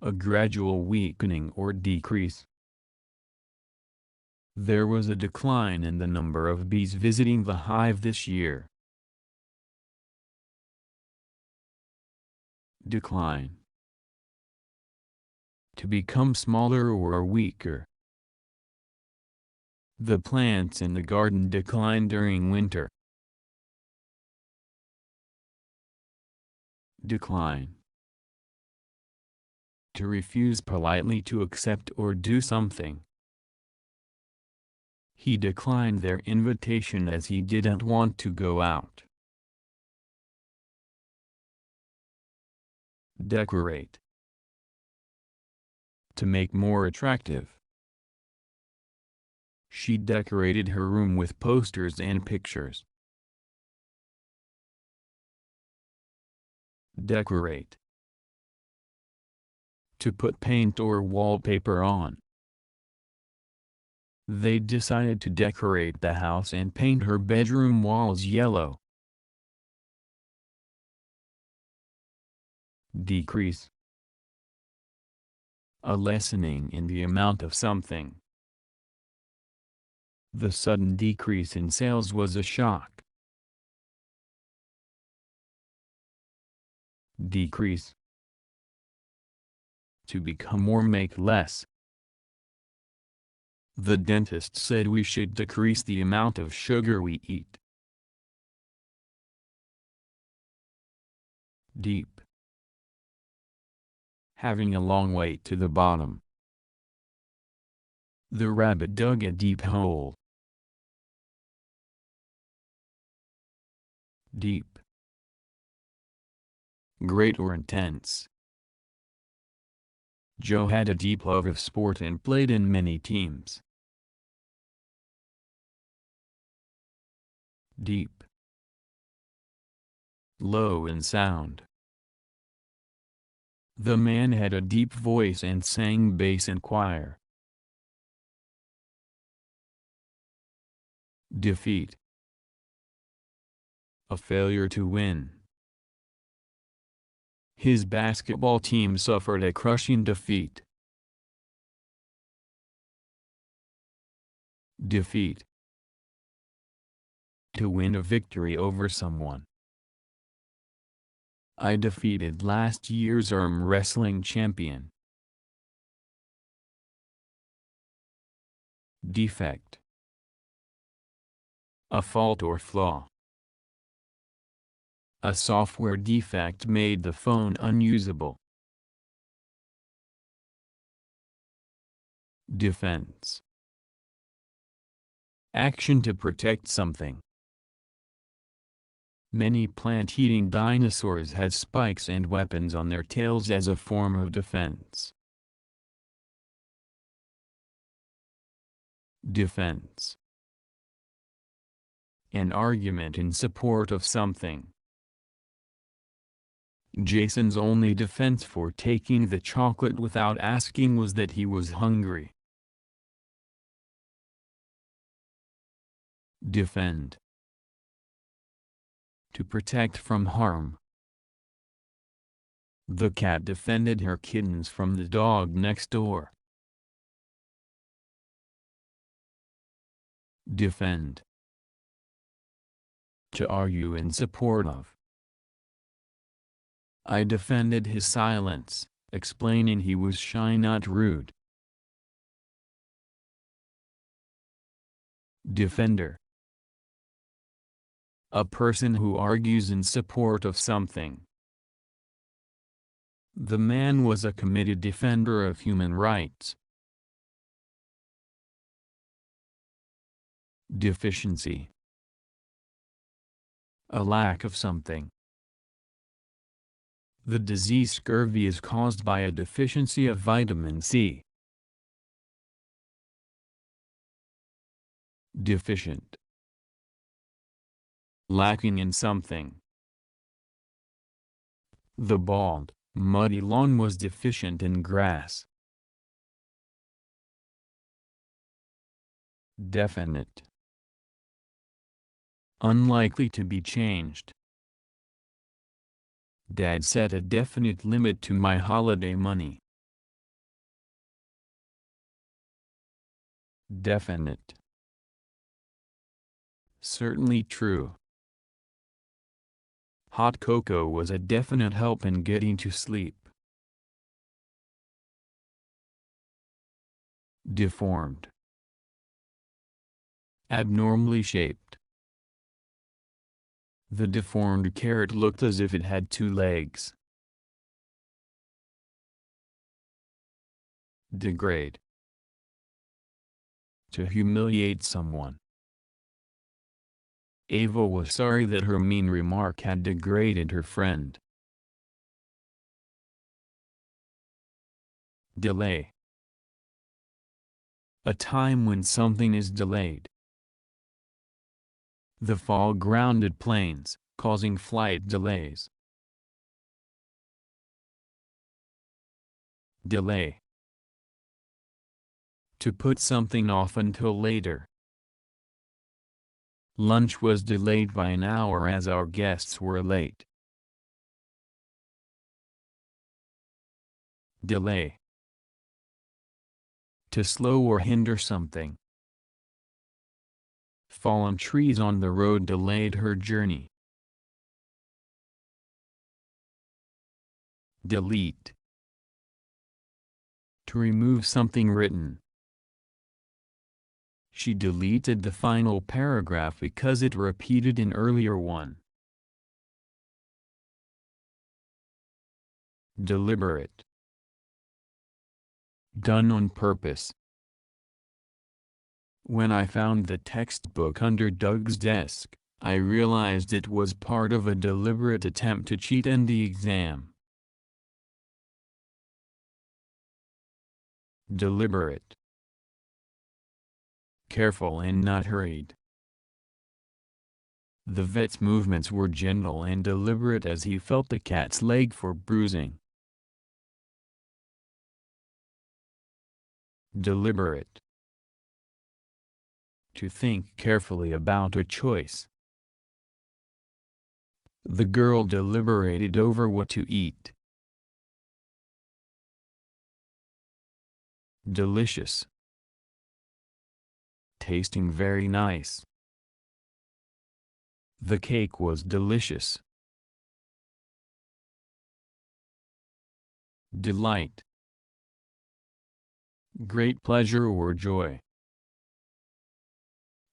A gradual weakening or decrease. There was a decline in the number of bees visiting the hive this year. Decline. To become smaller or weaker. The plants in the garden decline during winter. Decline. To refuse politely to accept or do something. He declined their invitation as he didn't want to go out. Decorate. To make more attractive. She decorated her room with posters and pictures. Decorate. To put paint or wallpaper on. They decided to decorate the house and paint her bedroom walls yellow. Decrease. A lessening in the amount of something. The sudden decrease in sales was a shock. Decrease. To become or make less. The dentist said we should decrease the amount of sugar we eat. Deep. Having a long way to the bottom. The rabbit dug a deep hole. Deep. Great or intense. Joe had a deep love of sport and played in many teams. Deep. Low in sound. The man had a deep voice and sang bass in choir. Defeat. A failure to win. His basketball team suffered a crushing defeat. Defeat. To win a victory over someone. I defeated last year's arm wrestling champion. Defect. A fault or flaw. A software defect made the phone unusable. Defense. Action to protect something. Many plant-eating dinosaurs had spikes and weapons on their tails as a form of defense. Defense. An argument in support of something. Jason's only defense for taking the chocolate without asking was that he was hungry. Defend. To protect from harm. The cat defended her kittens from the dog next door. Defend. To argue in support of. I defended his silence, explaining he was shy, not rude. Defender. A person who argues in support of something. The man was a committed defender of human rights. Deficiency. A lack of something. The disease scurvy is caused by a deficiency of vitamin C. Deficient. Lacking in something. The bald, muddy lawn was deficient in grass. Definite. Unlikely to be changed. Dad set a definite limit to my holiday money. Definite. Certainly true. Hot cocoa was a definite help in getting to sleep. Deformed. Abnormally shaped. The deformed carrot looked as if it had 2 legs. Degrade. To humiliate someone. Ava was sorry that her mean remark had degraded her friend. Delay. A time when something is delayed. The fall grounded planes, causing flight delays. Delay. To put something off until later. Lunch was delayed by an hour as our guests were late. Delay. To slow or hinder something. Fallen trees on the road delayed her journey. Delete. To remove something written. She deleted the final paragraph because it repeated an earlier one. Deliberate. Done on purpose. When I found the textbook under Doug's desk, I realized it was part of a deliberate attempt to cheat in the exam. Deliberate. Careful and not hurried. The vet's movements were gentle and deliberate as he felt the cat's leg for bruising. Deliberate. To think carefully about a choice. The girl deliberated over what to eat. Delicious. Tasting very nice. The cake was delicious. Delight. Great pleasure or joy.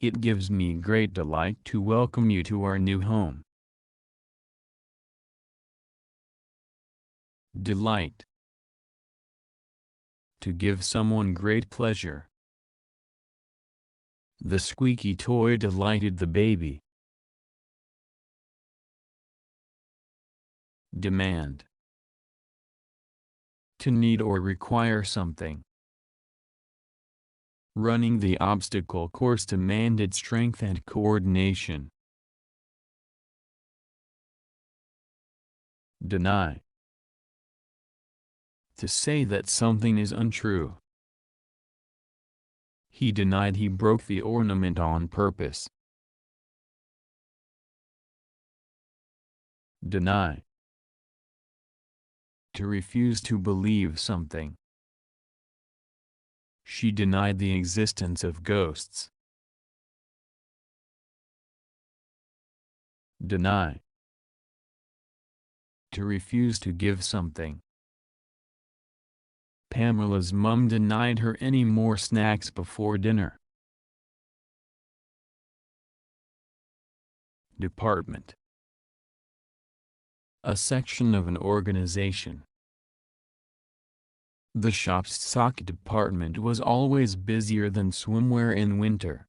It gives me great delight to welcome you to our new home. Delight. To give someone great pleasure. The squeaky toy delighted the baby. Demand. To need or require something. Running the obstacle course demanded strength and coordination. Deny. To say that something is untrue. He denied he broke the ornament on purpose. Deny. To refuse to believe something. She denied the existence of ghosts. Deny. To refuse to give something. Pamela's mum denied her any more snacks before dinner. Department. A section of an organization. The shop's sock department was always busier than swimwear in winter.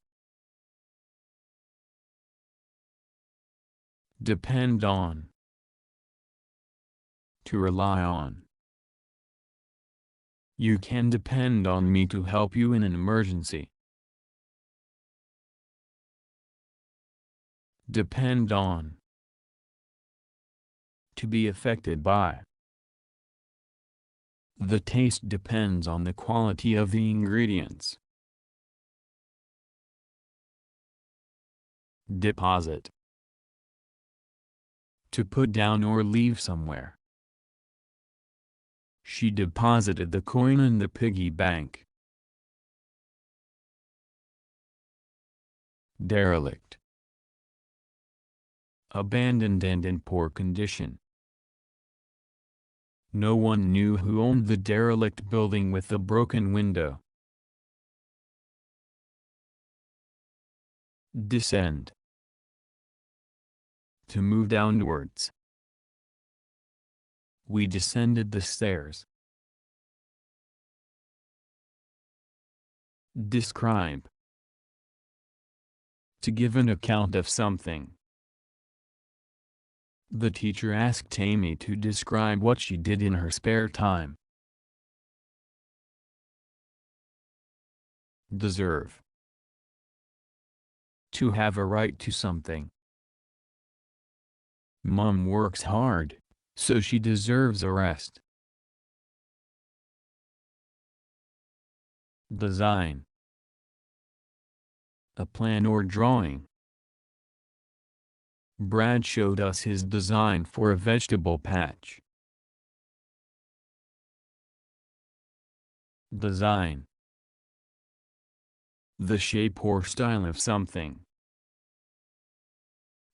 Depend on. To rely on. You can depend on me to help you in an emergency. Depend on. To be affected by. The taste depends on the quality of the ingredients. Deposit. To put down or leave somewhere. She deposited the coin in the piggy bank. Derelict. Abandoned and in poor condition. No one knew who owned the derelict building with the broken window. Descend. To move downwards. We descended the stairs. Describe. To give an account of something. The teacher asked Amy to describe what she did in her spare time. Deserve. To have a right to something. Mom works hard, so she deserves a rest. Design. A plan or drawing. Brad showed us his design for a vegetable patch. Design. The shape or style of something.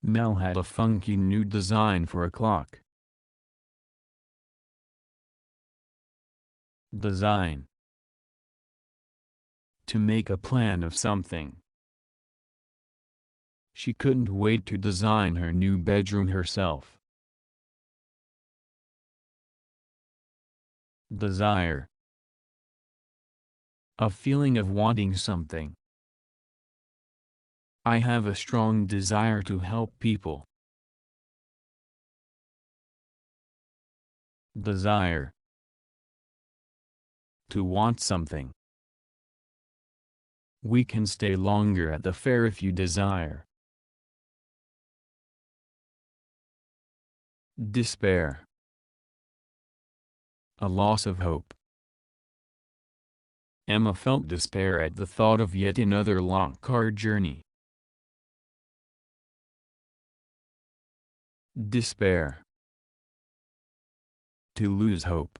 Mel had a funky new design for a clock. Design. To make a plan of something. She couldn't wait to design her new bedroom herself. Desire. A feeling of wanting something. I have a strong desire to help people. Desire. To want something. We can stay longer at the fair if you desire. Despair. A loss of hope. Emma felt despair at the thought of yet another long car journey. Despair. To lose hope.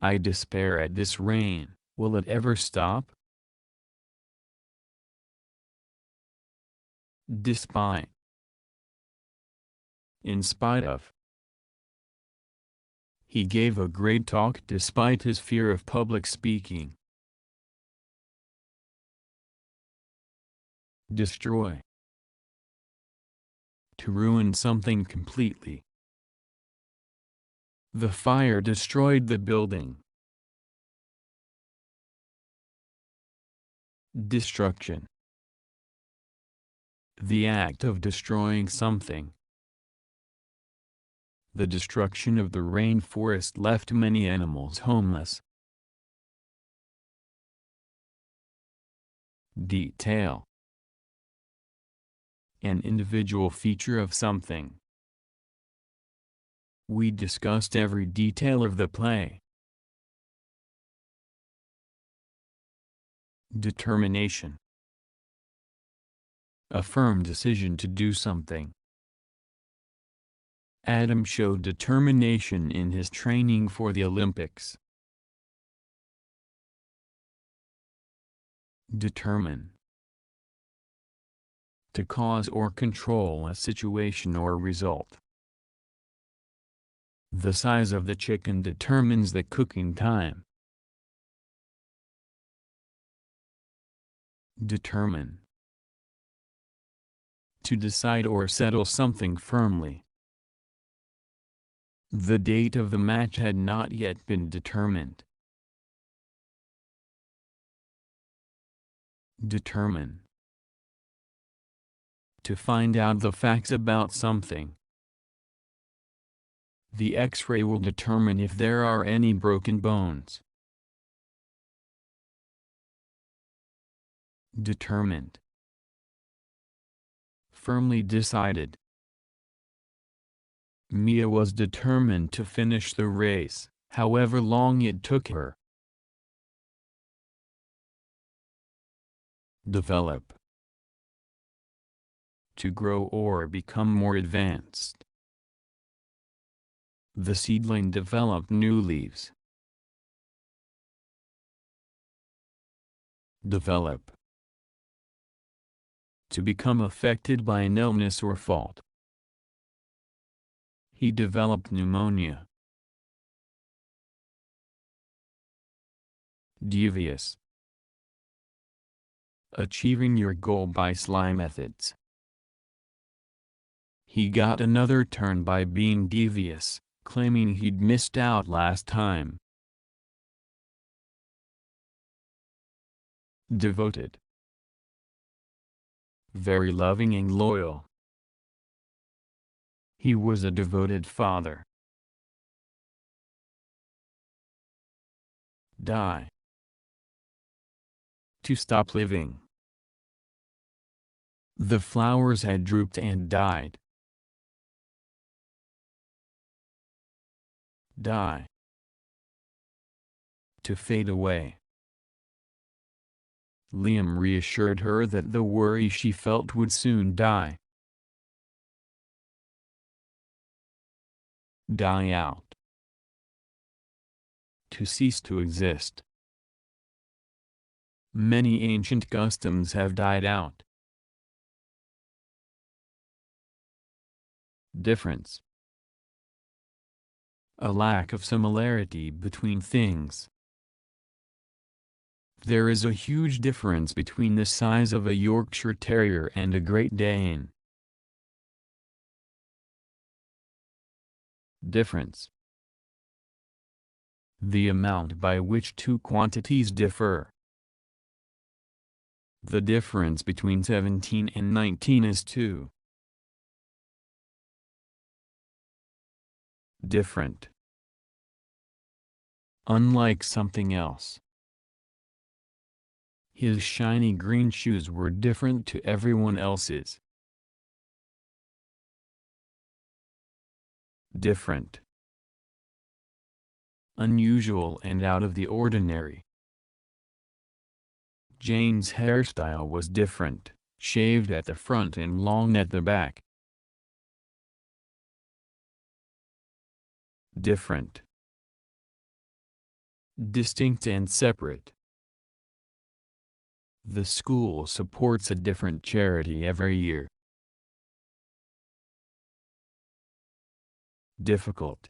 I despair at this rain, will it ever stop? Despite. In spite of. He gave a great talk despite his fear of public speaking. Destroy. To ruin something completely. The fire destroyed the building. Destruction. The act of destroying something. The destruction of the rainforest left many animals homeless. Detail. An individual feature of something. We discussed every detail of the play. Determination. A firm decision to do something. Adam showed determination in his training for the Olympics. Determine. To cause or control a situation or result. The size of the chicken determines the cooking time. Determine. To decide or settle something firmly. The date of the match had not yet been determined. Determine. To find out the facts about something. The X-ray will determine if there are any broken bones. Determined. Firmly decided. Mia was determined to finish the race, however long it took her. Develop. To grow or become more advanced. The seedling developed new leaves. Develop. To become affected by an illness or fault. He developed pneumonia. Devious. Achieving your goal by sly methods. He got another turn by being devious, claiming he'd missed out last time. Devoted. Very loving and loyal. He was a devoted father. Die. to stop living. The flowers had drooped and died. Die. To fade away. Liam reassured her that the worry she felt would soon die. Die out. To cease to exist. Many ancient customs have died out. Difference. A lack of similarity between things. There is a huge difference between the size of a Yorkshire Terrier and a Great Dane. Difference. The amount by which two quantities differ. The difference between 17 and 19 is 2. Different. Unlike something else. His shiny green shoes were different to everyone else's. Different. Unusual and out of the ordinary. Jane's hairstyle was different, shaved at the front and long at the back. Different. Distinct and separate. The school supports a different charity every year. Difficult.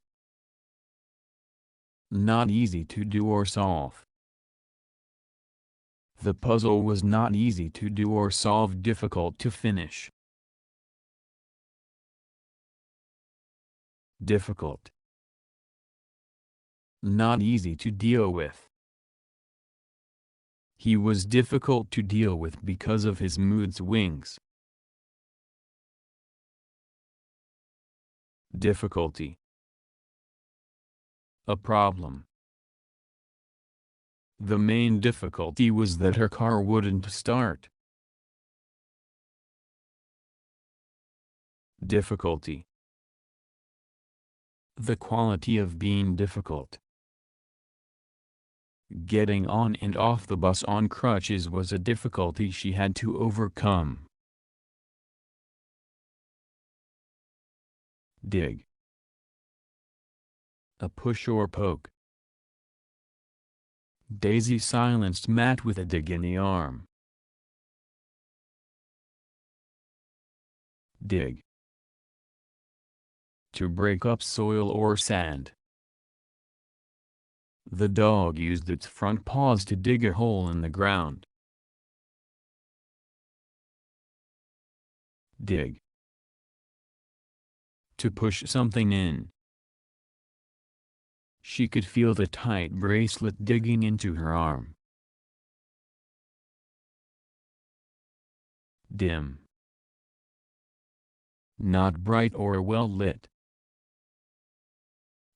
Not easy to do or solve. The puzzle was not easy to do or solve, difficult to finish. Difficult. Not easy to deal with. He was difficult to deal with because of his mood swings. Difficulty. A problem. The main difficulty was that her car wouldn't start. Difficulty. The quality of being difficult. Getting on and off the bus on crutches was a difficulty she had to overcome. Dig. A push or poke. Daisy silenced Matt with a dig in the arm. Dig. To break up soil or sand. The dog used its front paws to dig a hole in the ground. Dig. To push something in. She could feel the tight bracelet digging into her arm. Dim. Not bright or well lit.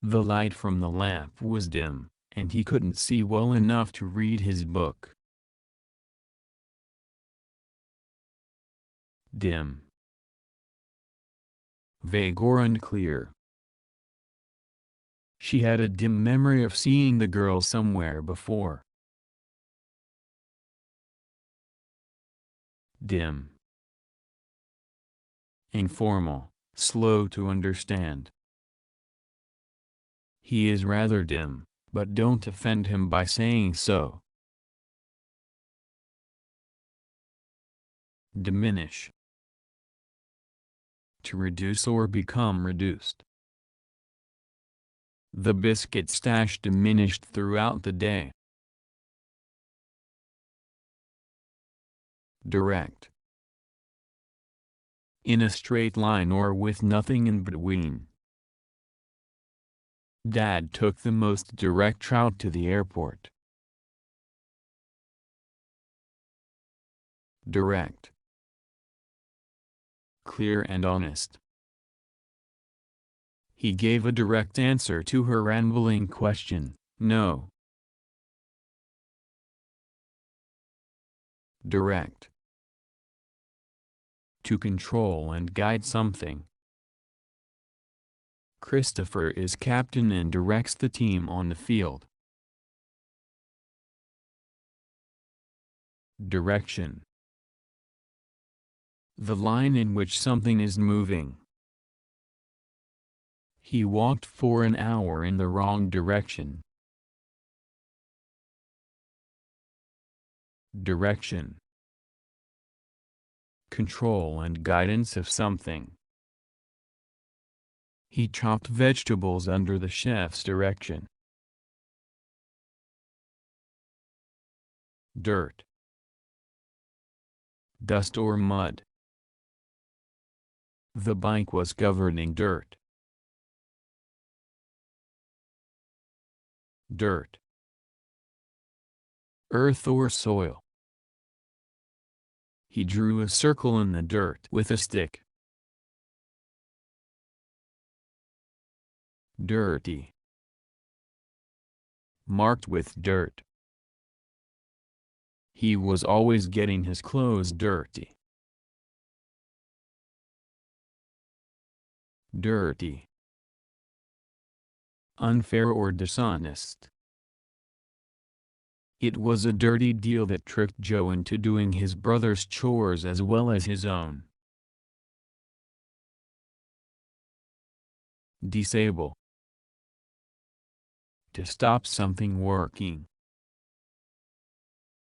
The light from the lamp was dim, and he couldn't see well enough to read his book. Dim. Vague or unclear. She had a dim memory of seeing the girl somewhere before. Dim. Informal, slow to understand. He is rather dim, but don't offend him by saying so. Diminish. To reduce or become reduced. The biscuit stash diminished throughout the day. Direct. In a straight line or with nothing in between. Dad took the most direct route to the airport. Direct. Clear and honest. He gave a direct answer to her rambling question, no. Direct. To control and guide something. Christopher is captain and directs the team on the field. Direction. The line in which something is moving. He walked for an hour in the wrong direction. Direction. Control and guidance of something. He chopped vegetables under the chef's direction. Dirt. Dust or mud. The bike was covered in dirt. Dirt. Earth or soil. He drew a circle in the dirt with a stick. Dirty. Marked with dirt. He was always getting his clothes dirty. Dirty. Unfair or dishonest. It was a dirty deal that tricked Joe into doing his brother's chores as well as his own. Disable. To stop something working.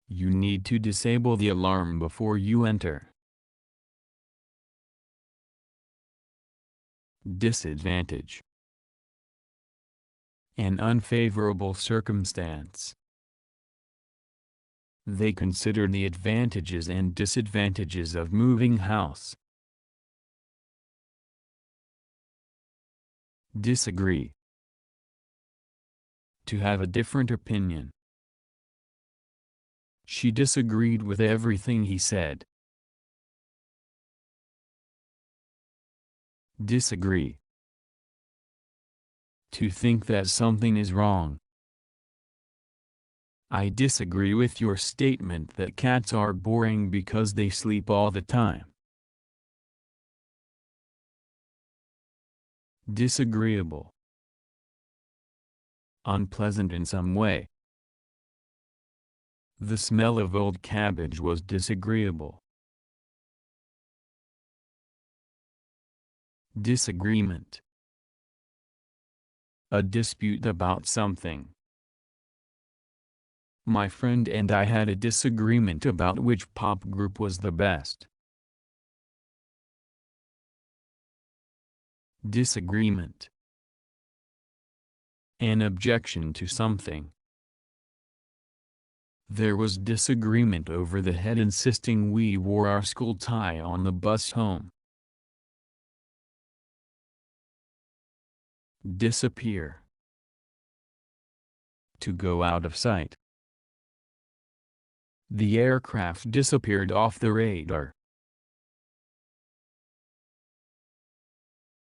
You need to disable the alarm before you enter. Disadvantage. An unfavorable circumstance. They consider the advantages and disadvantages of moving house. Disagree. To have a different opinion. She disagreed with everything he said. Disagree. To think that something is wrong. I disagree with your statement that cats are boring because they sleep all the time. Disagreeable. Unpleasant in some way. The smell of old cabbage was disagreeable. Disagreement. A dispute about something. My friend and I had a disagreement about which pop group was the best. Disagreement. An objection to something. There was disagreement over the head insisting we wore our school tie on the bus home. Disappear. To go out of sight. The aircraft disappeared off the radar.